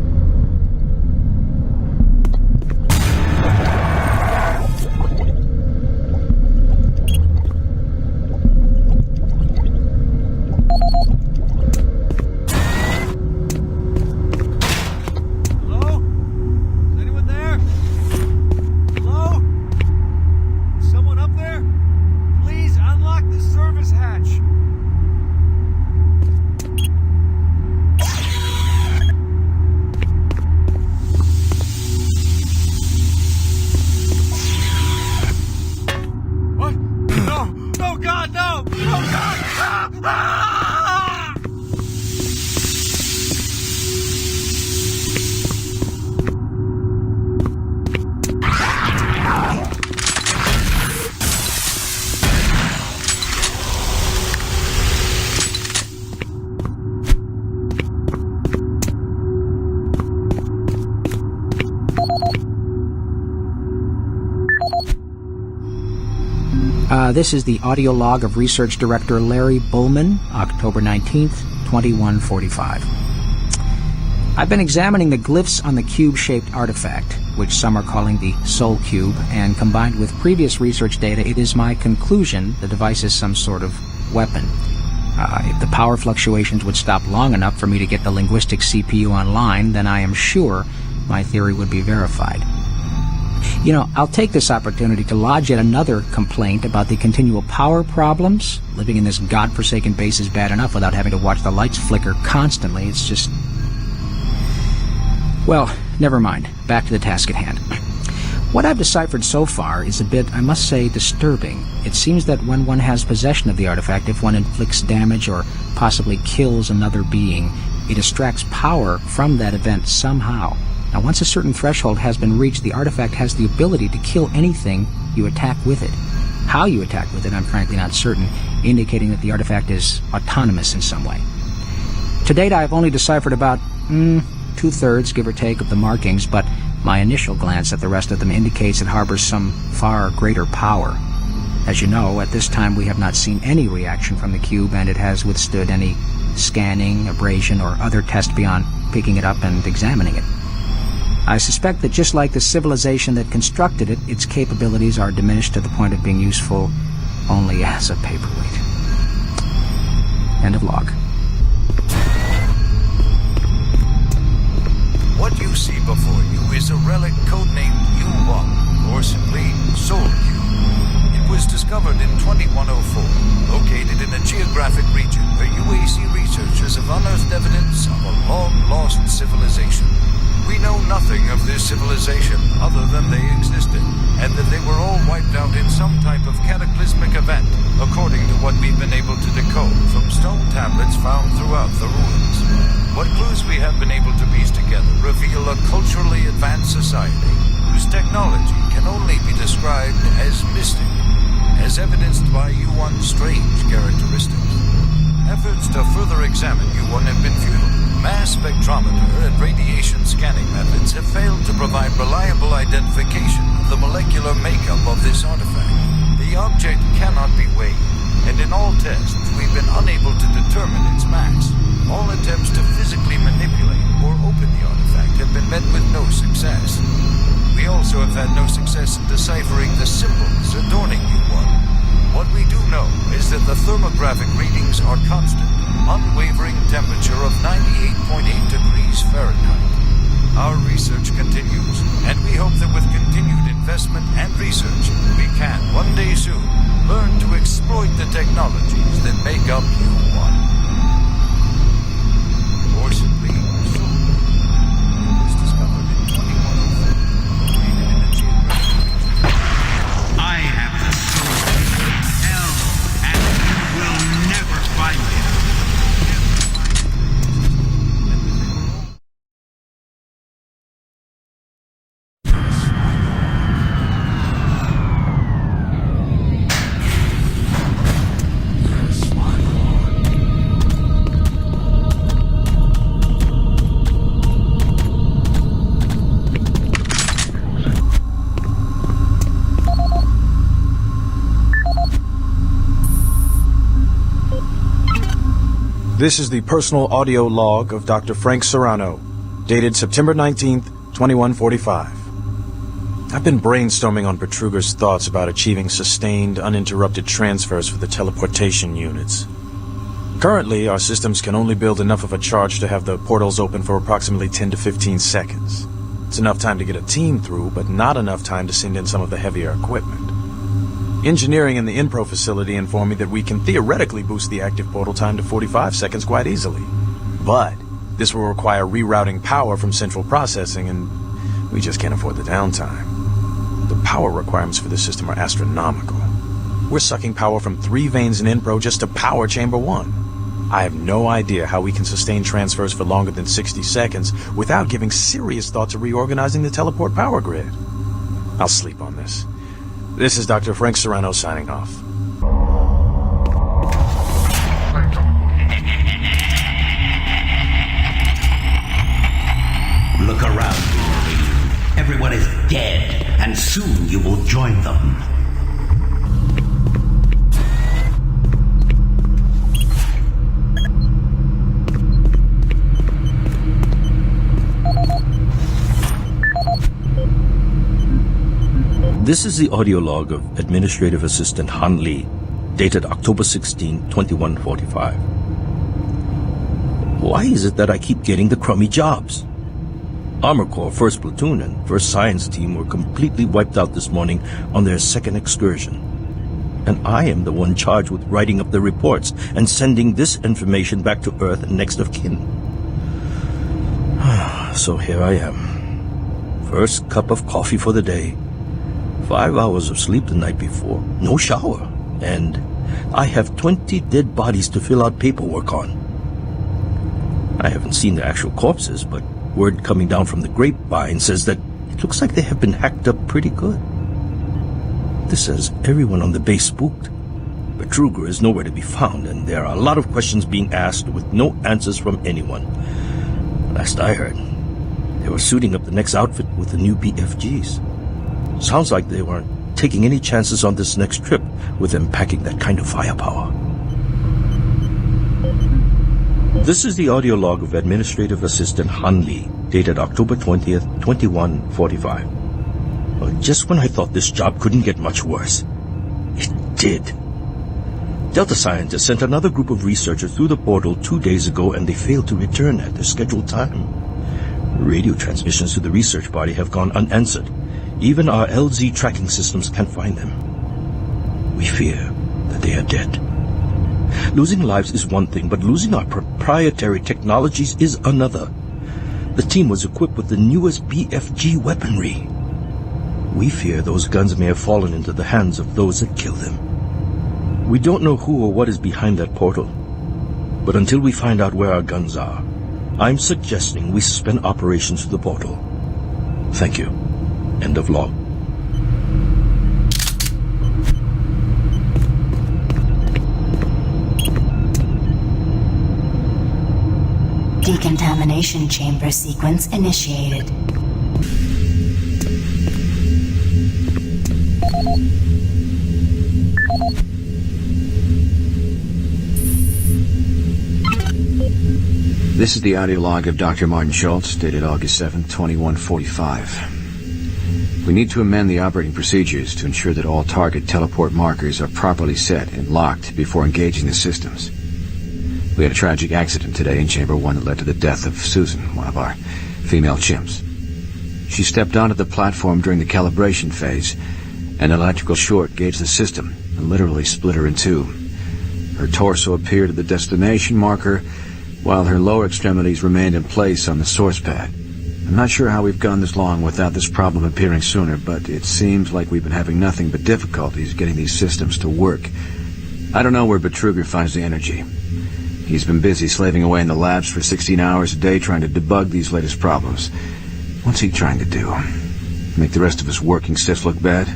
This is the audio log of Research Director Larry Bullman, October 19th, 2145. I've been examining the glyphs on the cube-shaped artifact, which some are calling the Soul Cube, and combined with previous research data, it is my conclusion the device is some sort of weapon. If the power fluctuations would stop long enough for me to get the linguistic CPU online, then I am sure my theory would be verified. You know, I'll take this opportunity to lodge yet another complaint about the continual power problems. Living in this godforsaken base is bad enough without having to watch the lights flicker constantly. It's just... Well, never mind. Back to the task at hand. What I've deciphered so far is a bit, I must say, disturbing. It seems that when one has possession of the artifact, if one inflicts damage or possibly kills another being, it extracts power from that event somehow. Now, once a certain threshold has been reached, the artifact has the ability to kill anything you attack with it. How you attack with it, I'm frankly not certain, indicating that the artifact is autonomous in some way. To date, I've only deciphered about, 2/3, give or take, of the markings, but my initial glance at the rest of them indicates it harbors some far greater power. As you know, at this time we have not seen any reaction from the cube, and it has withstood any scanning, abrasion, or other test beyond picking it up and examining it. I suspect that just like the civilization that constructed it, its capabilities are diminished to the point of being useful only as a paperweight. End of log. What you see before you is a relic codenamed U1, or simply Soul Cube. It was discovered in 2104, located in a geographic region where UAC researchers have unearthed evidence of a long-lost civilization. We know nothing of this civilization other than they existed, and that they were all wiped out in some type of cataclysmic event, according to what we've been able to decode from stone tablets found throughout the ruins. What clues we have been able to piece together reveal a culturally advanced society whose technology can only be described as mystic, as as evidenced by U1's strange characteristics. Efforts to further examine U1 have been futile. Mass spectrometer and radiation scanning methods have failed to provide reliable identification of the molecular makeup of this artifact. The object cannot be weighed, and in all tests we've been unable to determine its mass. All attempts to physically manipulate or open the artifact have been met with no success. We also have had no success in deciphering the symbols adorning U1. What we do know is that the thermographic readings are constant, unwavering temperature of 98.8 degrees Fahrenheit. Our research continues, and we hope that with continued investment and research, we can, one day soon, learn to exploit the technologies that make up U1. Or simply, soul. It was discovered in 2104, located in a geographic region. I have the soul of hell, and you will never find it. This is the personal audio log of Dr. Frank Serrano, dated September 19th, 2145. I've been brainstorming on Betruger's thoughts about achieving sustained, uninterrupted transfers for the teleportation units. Currently, our systems can only build enough of a charge to have the portals open for approximately 10 to 15 seconds. It's enough time to get a team through, but not enough time to send in some of the heavier equipment. Engineering in the Inpro facility informed me that we can theoretically boost the active portal time to 45 seconds quite easily. But this will require rerouting power from central processing, and we just can't afford the downtime. The power requirements for this system are astronomical. We're sucking power from 3 vanes in Inpro just to power Chamber 1. I have no idea how we can sustain transfers for longer than 60 seconds without giving serious thought to reorganizing the teleport power grid. I'll sleep on this. This is Dr. Frank Serrano signing off. Look around you, Marine. Everyone is dead, and soon you will join them. This is the audio log of Administrative Assistant Han Lee, dated October 16, 2145. Why is it that I keep getting the crummy jobs? Armor Corps 1st Platoon and 1st Science Team were completely wiped out this morning on their 2nd excursion. And I am the one charged with writing up the reports and sending this information back to Earth and next of kin. So here I am. First cup of coffee for the day. 5 hours of sleep the night before, no shower, and I have 20 dead bodies to fill out paperwork on. I haven't seen the actual corpses, but word coming down from the grapevine says that it looks like they have been hacked up pretty good. This has everyone on the base spooked. Betruger is nowhere to be found, and there are a lot of questions being asked with no answers from anyone. Last I heard, they were suiting up the next outfit with the new BFGs. Sounds like they weren't taking any chances on this next trip with them packing that kind of firepower. This is the audio log of Administrative Assistant Han Lee, dated October 20th, 2145. Well, just when I thought this job couldn't get much worse, it did. Delta scientists sent another group of researchers through the portal 2 days ago, and they failed to return at their scheduled time. Radio transmissions to the research party have gone unanswered. Even our LZ tracking systems can't find them. We fear that they are dead. Losing lives is one thing, but losing our proprietary technologies is another. The team was equipped with the newest BFG weaponry. We fear those guns may have fallen into the hands of those that killed them. We don't know who or what is behind that portal. But until we find out where our guns are, I'm suggesting we suspend operations to the portal. Thank you. End of log. decontamination chamber sequence initiated. This is the audio log of Dr. Martin Schultz, dated August 7, 2145. We need to amend the operating procedures to ensure that all target teleport markers are properly set and locked before engaging the systems. We had a tragic accident today in Chamber 1 that led to the death of Susan, one of our female chimps. She stepped onto the platform during the calibration phase, and an electrical short gauged the system and literally split her in two. Her torso appeared at the destination marker, while her lower extremities remained in place on the source pad. I'm not sure how we've gone this long without this problem appearing sooner, but it seems like we've been having nothing but difficulties getting these systems to work. I don't know where Betruger finds the energy. He's been busy slaving away in the labs for 16 hours a day trying to debug these latest problems. What's he trying to do? Make the rest of us working stiffs look bad?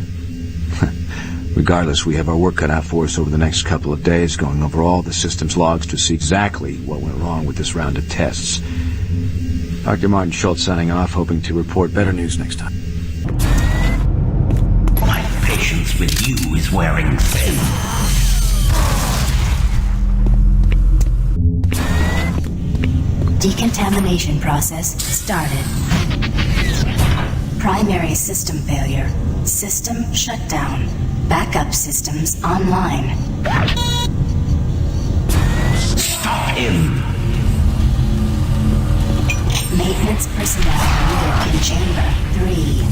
Regardless, we have our work cut out for us over the next couple of days, going over all the systems logs to see exactly what went wrong with this round of tests. Dr. Martin Schultz signing off, hoping to report better news next time. My patience with you is wearing thin. Decontamination process started. Primary system failure. System shutdown. Backup systems online. Stop him! Maintenance personnel needed in Chamber 3.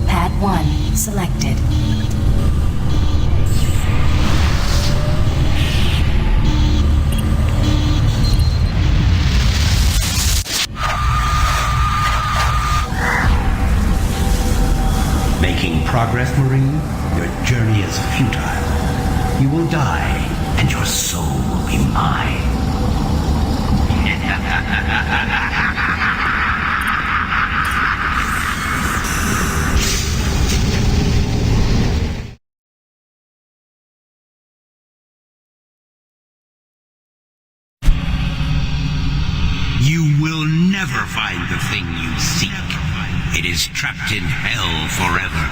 Pad 1 selected. Making progress, Marine? Your journey is futile. You will die, and your soul will be mine. You will never find the thing you seek. It is trapped in hell forever.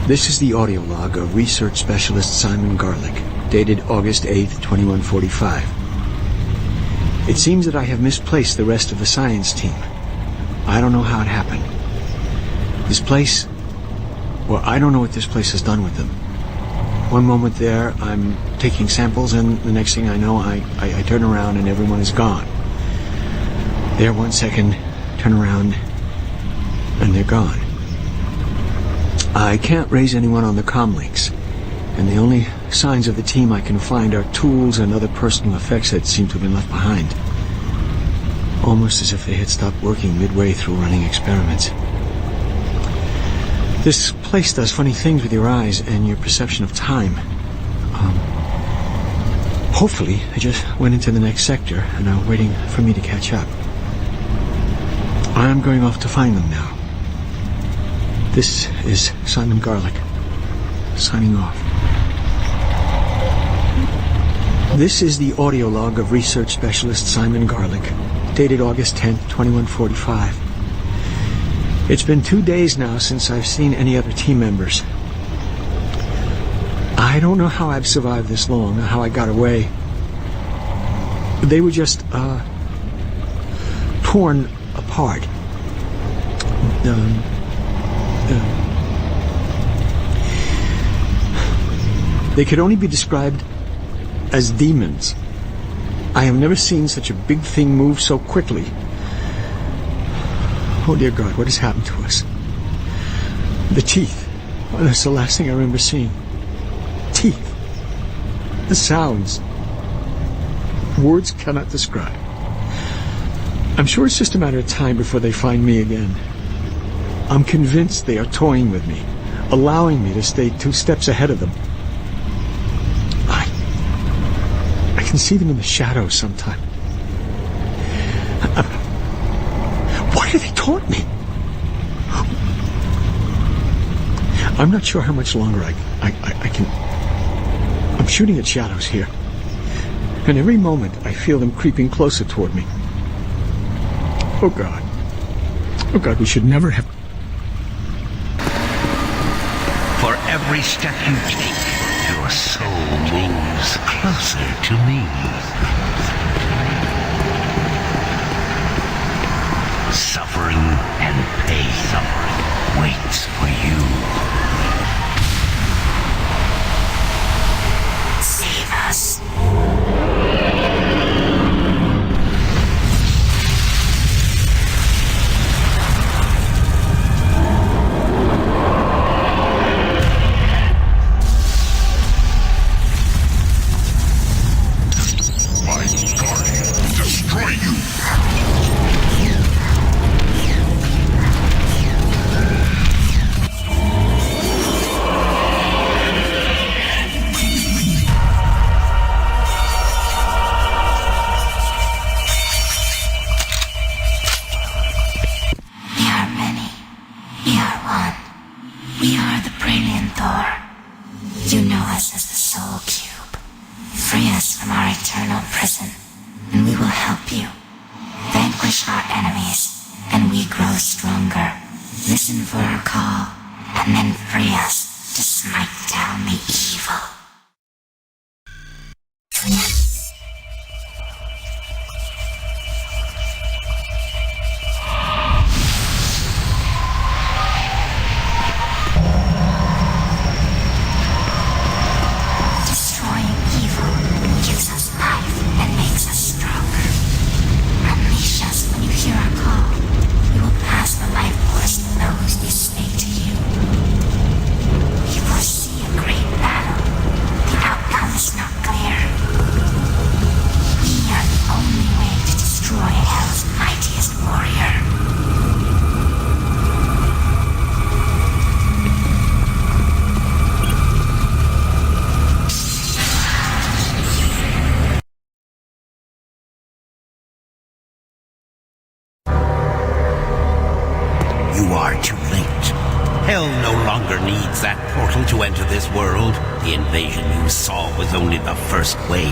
This is the audio log of Research Specialist Simon Garlick, dated August 8th, 2145. It seems that I have misplaced the rest of the science team. I don't know how it happened. This place... Well, I don't know what this place has done with them. One moment there, I'm taking samples, and the next thing I know, I turn around and everyone is gone. There 1 second, turn around, and they're gone. I can't raise anyone on the comm links, and the only signs of the team I can find are tools and other personal effects that seem to have been left behind. Almost as if they had stopped working midway through running experiments. This place does funny things with your eyes and your perception of time. Hopefully, they just went into the next sector and are waiting for me to catch up. I'm going off to find them now. This is Simon Garlick, signing off. This is the audio log of Research Specialist Simon Garlick, dated August 10th, 2145. It's been 2 days now since I've seen any other team members. I don't know how I've survived this long, or how I got away. They were just, torn apart. They could only be described as demons. I have never seen such a big thing move so quickly. Oh dear God, what has happened to us? The teeth. Oh, that's the last thing I remember seeing. Teeth. The sounds. Words cannot describe. I'm sure it's just a matter of time before they find me again. I'm convinced they are toying with me, allowing me to stay 2 steps ahead of them. I can see them in the shadows sometime. Why do they taunt me? I'm not sure how much longer I can... I'm shooting at shadows here. And every moment I feel them creeping closer toward me. Oh God. Oh God, we should never have... For every step you take, your soul moves closer to me. Suffering and pain waits for you. Save us. Hell no longer needs that portal to enter this world. The invasion you saw was only the first wave.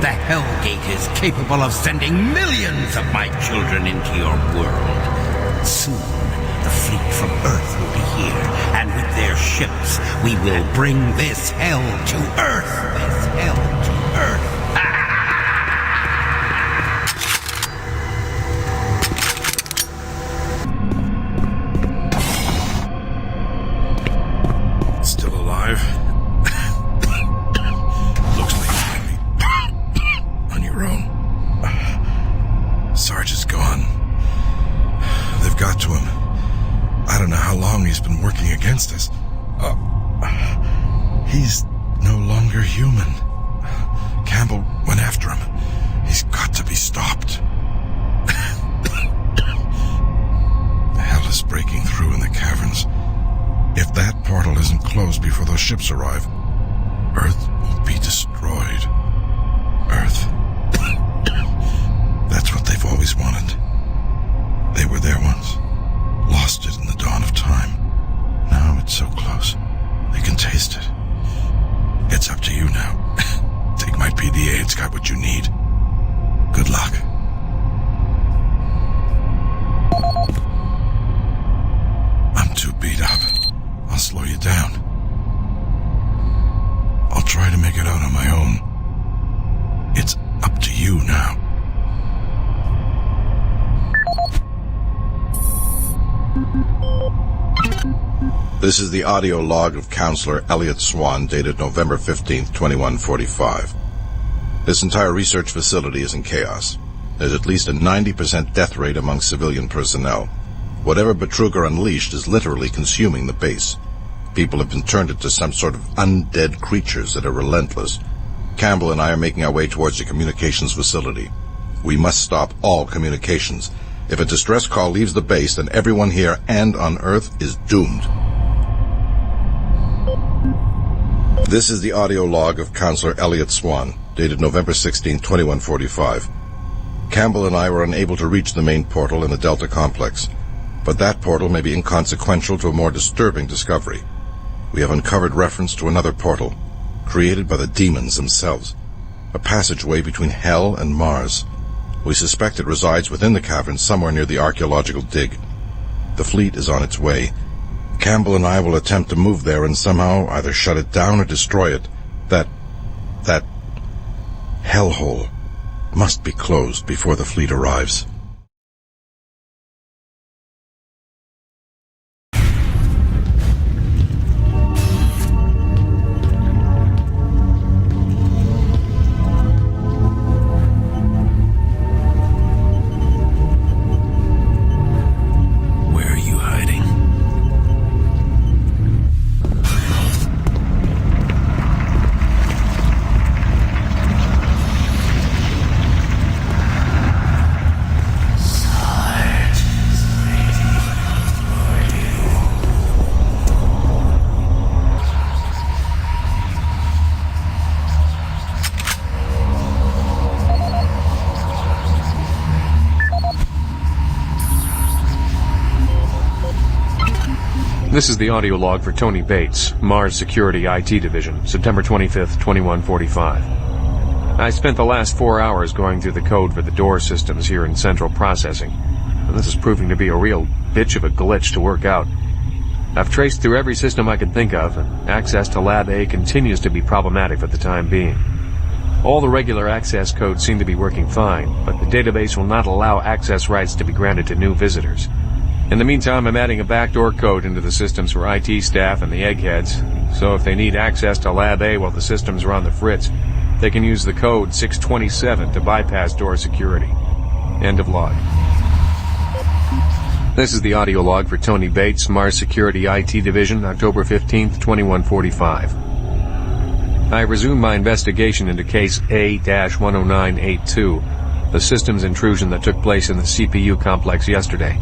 The Hellgate is capable of sending millions of my children into your world. Soon, the fleet from Earth will be here, and with their ships. We will bring this hell to Earth. This hell to Earth. Still alive? Looks like you're going to be on your own. Sarge is gone. They've got to him. I don't know how long he's been working against us. He's no longer human. Campbell went after him. He's got to be stopped. The hell is breaking through in the caverns. If that portal isn't closed before those ships arrive, Earth will be destroyed. Earth. That's what they've always wanted. They were there once. Lost it in the dawn of time. Now it's so close. They can taste it. It's up to you now. Take my PDA, it's got what you need. Good luck. I'm too beat up. I'll slow you down. I'll try to make it out on my own. It's up to you now. This is the audio log of Counselor Elliot Swan, dated November 15th, 2145. This entire research facility is in chaos. There's at least a 90% death rate among civilian personnel. Whatever Betruger unleashed is literally consuming the base. People have been turned into some sort of undead creatures that are relentless. Campbell and I are making our way towards the communications facility. We must stop all communications. If a distress call leaves the base, then everyone here and on Earth is doomed. This is the audio log of Counselor Elliot Swan, dated November 16, 2145. Campbell and I were unable to reach the main portal in the Delta complex, but that portal may be inconsequential to a more disturbing discovery. We have uncovered reference to another portal, created by the demons themselves, a passageway between Hell and Mars. We suspect it resides within the cavern somewhere near the archaeological dig. The fleet is on its way. Campbell and I will attempt to move there and somehow either shut it down or destroy it. That hellhole must be closed before the fleet arrives. This is the audio log for Tony Bates, Mars Security IT Division, September 25th, 2145. I spent the last 4 hours going through the code for the door systems here in Central Processing, and this is proving to be a real bitch of a glitch to work out. I've traced through every system I could think of, and access to Lab A continues to be problematic for the time being. All the regular access codes seem to be working fine, but the database will not allow access rights to be granted to new visitors. In the meantime, I'm adding a backdoor code into the systems for IT staff and the eggheads, so if they need access to Lab A while the systems are on the fritz, they can use the code 627 to bypass door security. End of log. This is the audio log for Tony Bates, Mars Security IT Division, October 15th, 2145. I resumed my investigation into case A-10982, the systems intrusion that took place in the CPU complex yesterday.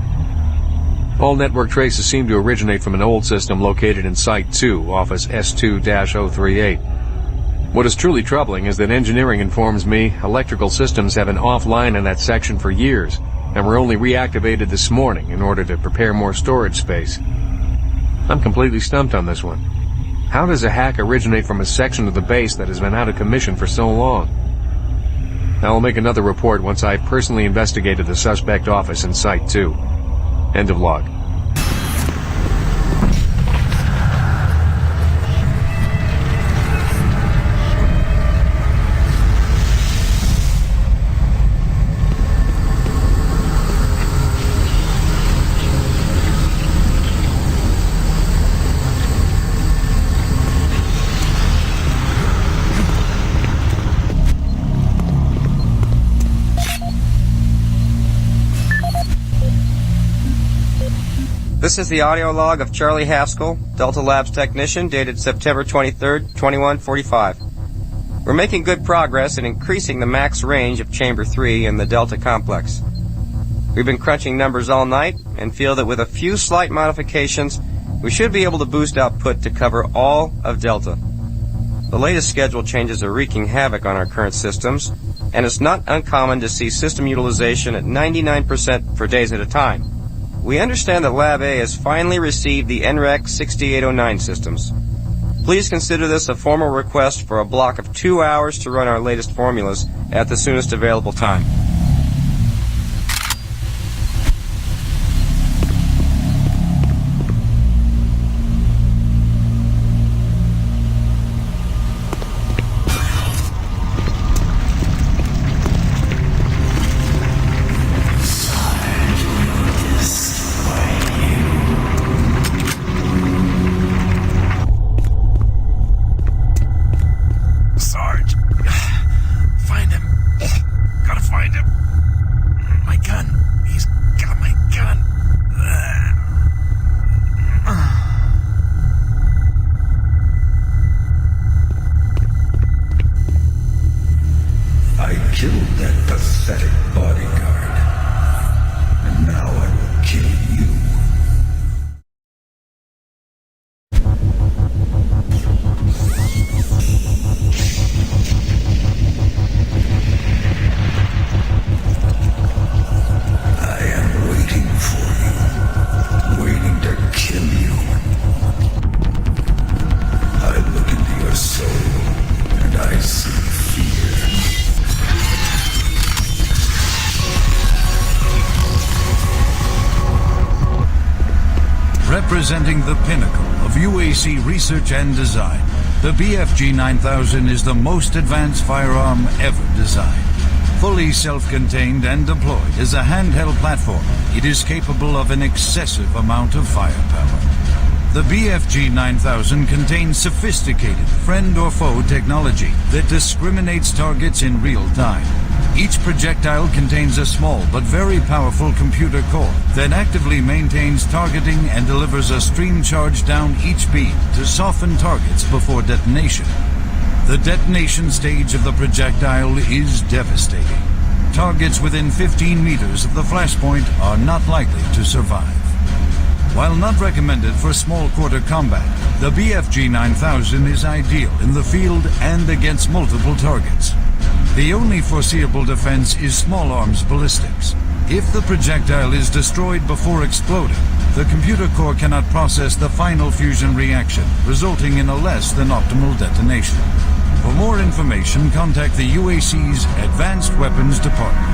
All network traces seem to originate from an old system located in Site 2, Office S2-038. What is truly troubling is that engineering informs me electrical systems have been offline in that section for years, and were only reactivated this morning in order to prepare more storage space. I'm completely stumped on this one. How does a hack originate from a section of the base that has been out of commission for so long? I will make another report once I've personally investigated the suspect office in Site 2. End of log. This is the audio log of Charlie Haskell, Delta Labs technician, dated September 23rd, 2145. We're making good progress in increasing the max range of Chamber 3 in the Delta complex. We've been crunching numbers all night and feel that with a few slight modifications, we should be able to boost output to cover all of Delta. The latest schedule changes are wreaking havoc on our current systems, and it's not uncommon to see system utilization at 99% for days at a time. We understand that Lab A has finally received the NREC 6809 systems. Please consider this a formal request for a block of 2 hours to run our latest formulas at the soonest available time. Representing the pinnacle of UAC research and design, the BFG 9000 is the most advanced firearm ever designed. Fully self-contained and deployed as a handheld platform, it is capable of an excessive amount of firepower. The BFG 9000 contains sophisticated friend or foe technology that discriminates targets in real time. Each projectile contains a small but very powerful computer core that actively maintains targeting and delivers a stream charge down each beam to soften targets before detonation. The detonation stage of the projectile is devastating. Targets within 15 meters of the flashpoint are not likely to survive. While not recommended for small quarter combat, the BFG 9000 is ideal in the field and against multiple targets. The only foreseeable defense is small arms ballistics. If the projectile is destroyed before exploding, the computer core cannot process the final fusion reaction, resulting in a less than optimal detonation. For more information, contact the UAC's Advanced Weapons Department.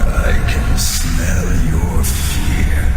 I can smell your fear.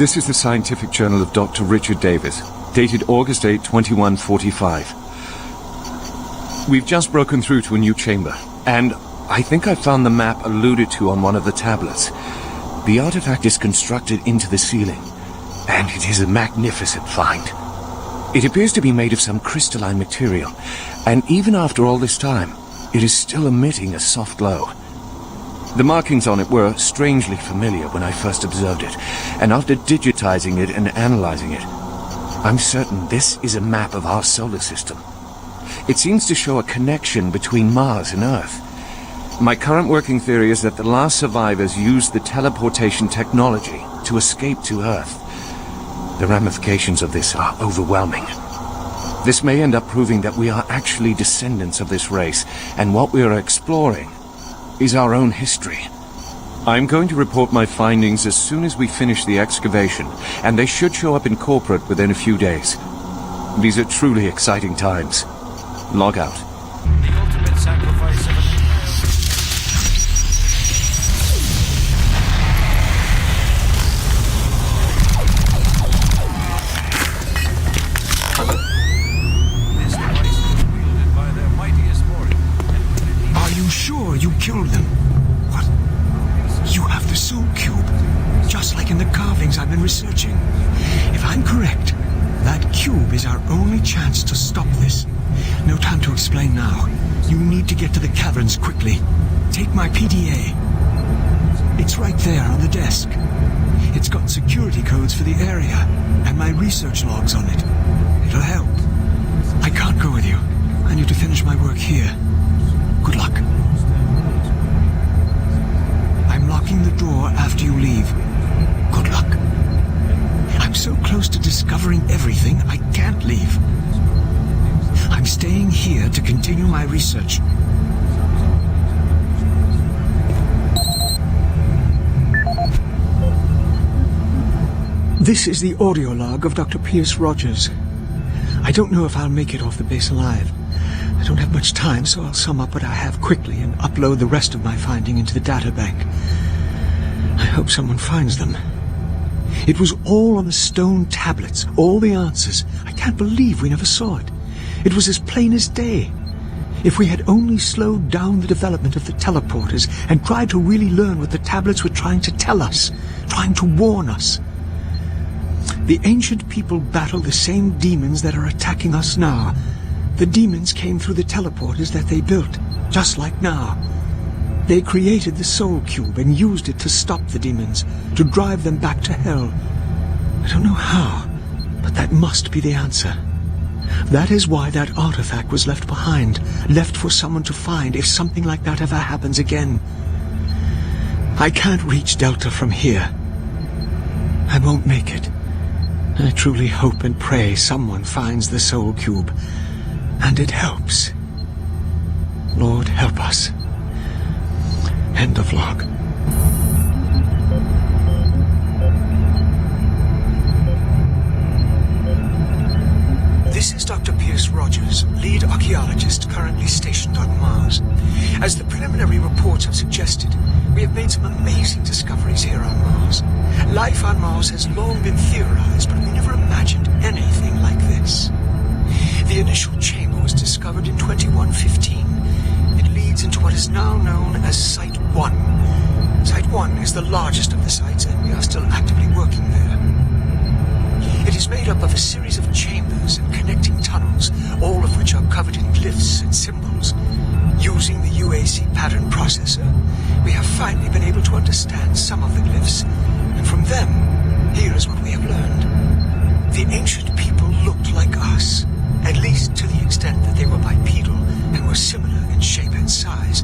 This is the Scientific Journal of Dr. Richard Davis, dated August 8, 2145. We've just broken through to a new chamber, and I think I found the map alluded to on one of the tablets. The artifact is constructed into the ceiling, and it is a magnificent find. It appears to be made of some crystalline material, and even after all this time, it is still emitting a soft glow. The markings on it were strangely familiar when I first observed it, and after digitizing it and analyzing it, I'm certain this is a map of our solar system. It seems to show a connection between Mars and Earth. My current working theory is that the last survivors used the teleportation technology to escape to Earth. The ramifications of this are overwhelming. This may end up proving that we are actually descendants of this race, and what we are exploring is our own history. I'm going to report my findings as soon as we finish the excavation, and they should show up in corporate within a few days. These are truly exciting times. Log out. The ultimate sacrifice of This device was wielded by their mightiest warrior. Are you sure you killed them? What? You have the soul cube, just like in the carvings I've been researching. If I'm correct, that cube is our only chance to stop this. No time to explain now. You need to get to the caverns quickly. Take my PDA. It's right there on the desk. It's got security codes for the area, and my research logs on it. It'll help. I can't go with you. I need to finish my work here. Good luck. I'm locking the door after you leave. Good luck. I'm so close to discovering everything, I can't leave. I'm staying here to continue my research. This is the audio log of Dr. Pierce Rogers. I don't know if I'll make it off the base alive. I don't have much time, so I'll sum up what I have quickly and upload the rest of my finding into the data bank. I hope someone finds them. It was all on the stone tablets, all the answers. I can't believe we never saw it. It was as plain as day. If we had only slowed down the development of the teleporters and tried to really learn what the tablets were trying to tell us, trying to warn us. The ancient people battled the same demons that are attacking us now. The demons came through the teleporters that they built, just like now. They created the Soul Cube and used it to stop the demons, to drive them back to hell. I don't know how, but that must be the answer. That is why that artifact was left behind, left for someone to find if something like that ever happens again. I can't reach Delta from here. I won't make it. I truly hope and pray someone finds the Soul Cube, and it helps. Lord, help us. End of log. This is Dr. Pierce Rogers, lead archaeologist currently stationed on Mars. As the preliminary reports have suggested, we have made some amazing discoveries here on Mars. Life on Mars has long been theorized, but we never imagined anything like this. The initial chamber was discovered in 2115. It leads into what is now known as Site 1. Site 1 is the largest of the sites, and we are still actively working there. It is made up of a series of chambers and connecting tunnels, all of which are covered in glyphs and symbols. Using the UAC pattern processor, we have finally been able to understand some of the glyphs, and from them, here is what we have learned. The ancient people looked like us, at least to the extent that they were bipedal and were similar in shape and size.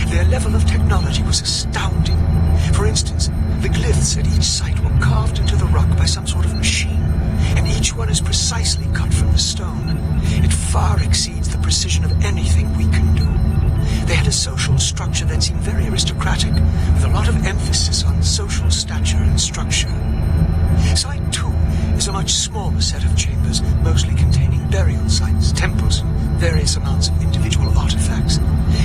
Their level of technology was astounding. For instance, the glyphs at each site were carved into the rock by some sort of machine, and each one is precisely cut from the stone. It far exceeds the precision of anything we can do. They had a social structure that seemed very aristocratic, with a lot of emphasis on social stature and structure. Site 2 is a much smaller set of chambers, mostly containing burial sites, temples, and various amounts of individual artifacts.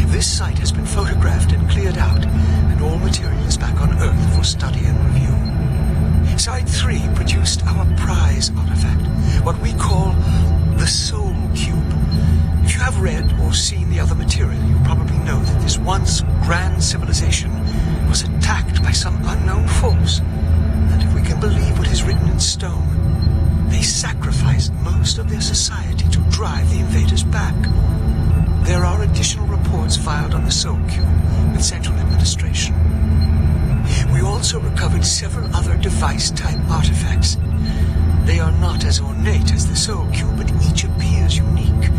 This site has been photographed and cleared out, and all material is back on Earth for study and review. Site 3 produced our prize artifact, what we call the Soul Cube. If you have read or seen the other material, you probably know that this once grand civilization was attacked by some unknown force. And if we can believe what is written in stone, they sacrificed most of their society to drive the invaders back. There are additional reports filed on the Soul Cube with Central Administration. We also recovered several other device-type artifacts. They are not as ornate as the Soul Cube, but each appears unique.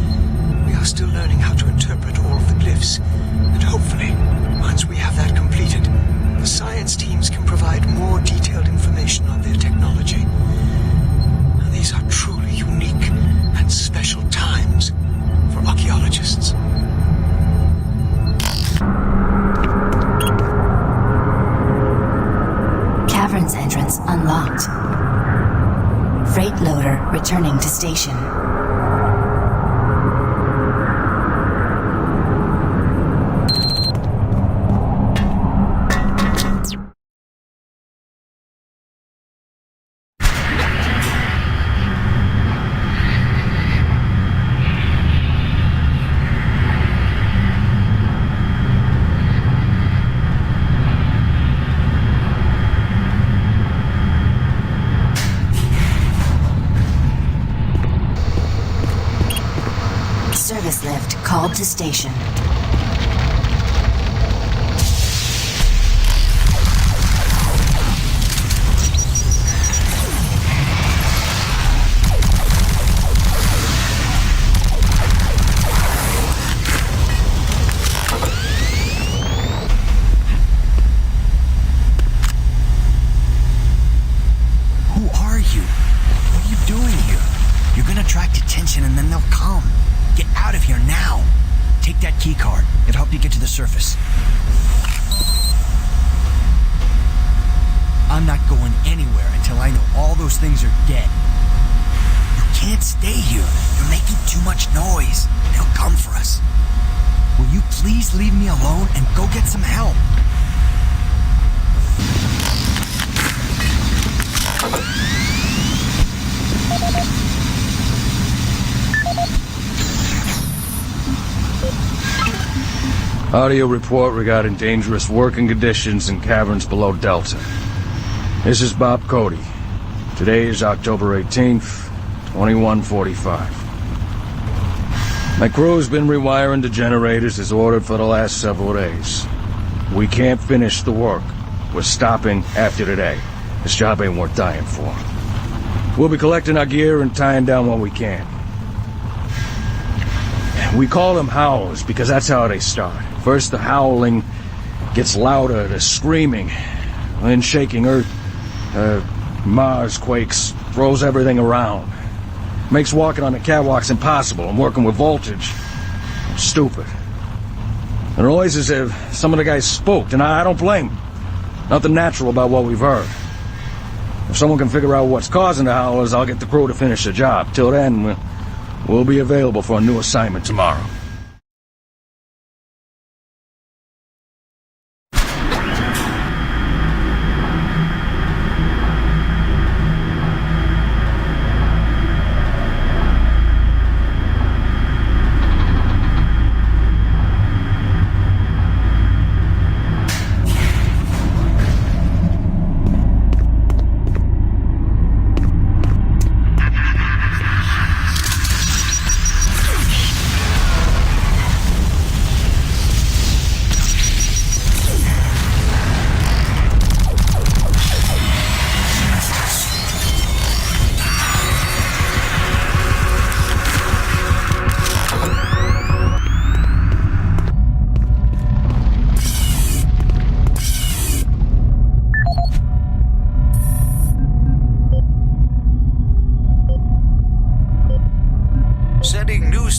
We are still learning how to interpret all of the glyphs, and hopefully, once we have that completed, the science teams can provide more detailed information on their technology. And these are truly unique and special times for archaeologists. Cavern's entrance unlocked. Freight loader returning to station. Service lift called to station. Who are you? What are you doing here? You're gonna attract attention and then they'll come. Get out of here now. Take that key card. It'll help you get to the surface. I'm not going anywhere until I know all those things are dead. You can't stay here. You're making too much noise. They'll come for us. Will you please leave me alone and go get some help? Audio report regarding dangerous working conditions in caverns below Delta. This is Bob Cody. Today is October 18th, 2145. My crew's been rewiring the generators as ordered for the last several days. We can't finish the work. We're stopping after today. This job ain't worth dying for. We'll be collecting our gear and tying down what we can. We call them howls because that's how they start. First the howling gets louder, the screaming, then shaking earth, Mars quakes, throws everything around. Makes walking on the catwalks impossible and working with voltage stupid. The noise is as if some of the guys spooked, and I don't blame them. Nothing natural about what we've heard. If someone can figure out what's causing the howlers, I'll get the crew to finish the job. Till then, we'll be available for a new assignment tomorrow.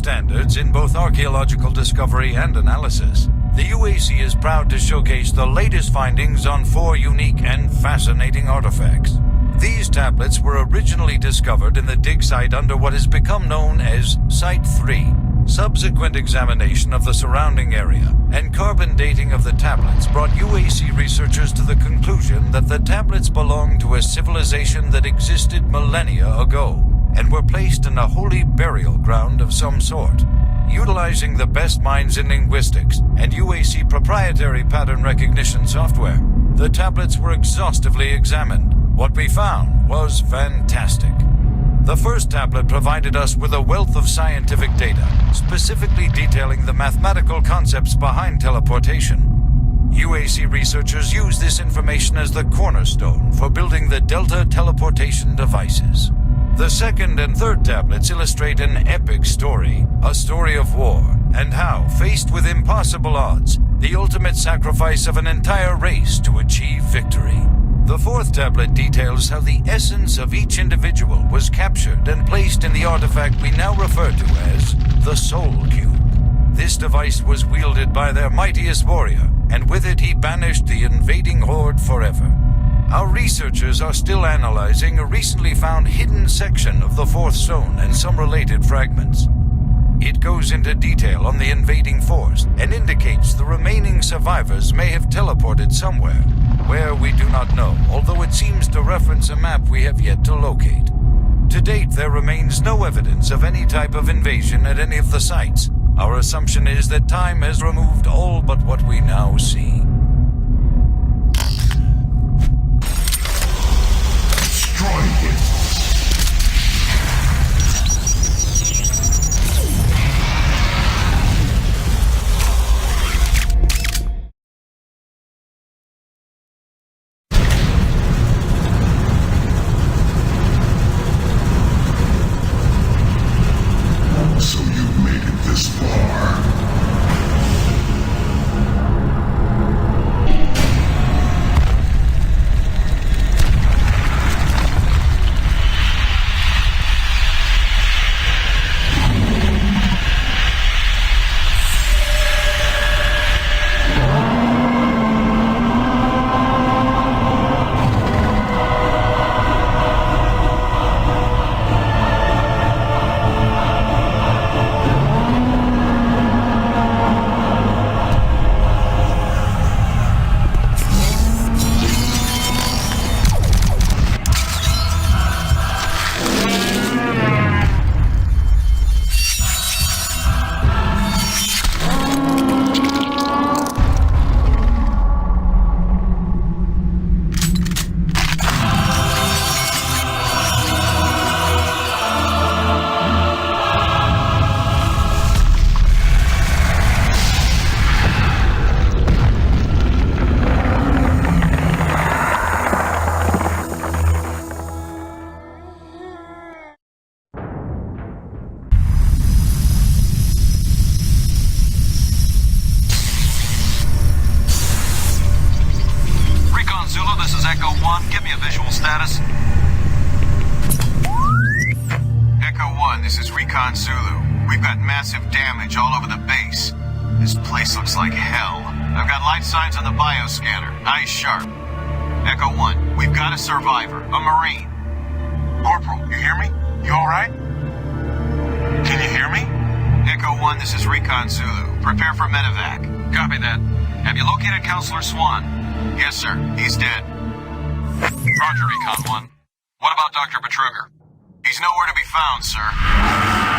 standards in both archaeological discovery and analysis, the UAC is proud to showcase the latest findings on 4 unique and fascinating artifacts. These tablets were originally discovered in the dig site under what has become known as Site 3. Subsequent examination of the surrounding area and carbon dating of the tablets brought UAC researchers to the conclusion that the tablets belonged to a civilization that existed millennia ago and were placed in a holy burial ground of some sort. Utilizing the best minds in linguistics and UAC proprietary pattern recognition software, the tablets were exhaustively examined. What we found was fantastic. The first tablet provided us with a wealth of scientific data, specifically detailing the mathematical concepts behind teleportation. UAC researchers used this information as the cornerstone for building the Delta teleportation devices. The second and third tablets illustrate an epic story, a story of war, and how, faced with impossible odds, the ultimate sacrifice of an entire race to achieve victory. The fourth tablet details how the essence of each individual was captured and placed in the artifact we now refer to as the Soul Cube. This device was wielded by their mightiest warrior, and with it he banished the invading horde forever. Our researchers are still analyzing a recently found hidden section of the fourth stone and some related fragments. It goes into detail on the invading force and indicates the remaining survivors may have teleported somewhere. Where we do not know, although it seems to reference a map we have yet to locate. To date, there remains no evidence of any type of invasion at any of the sites. Our assumption is that time has removed all but what we now see. So you've made it this far. Echo 1, give me a visual status. Echo 1, this is Recon Zulu. We've got massive damage all over the base. This place looks like hell. I've got life signs on the bioscanner. Eyes sharp. Echo 1, we've got a survivor, a Marine. Corporal, you hear me? You alright? Can you hear me? Echo 1, this is Recon Zulu. Prepare for medevac. Copy that. Have you located Counselor Swan? Yes, sir. He's dead. Roger, Recon 1. What about Dr. Betruger? He's nowhere to be found, sir.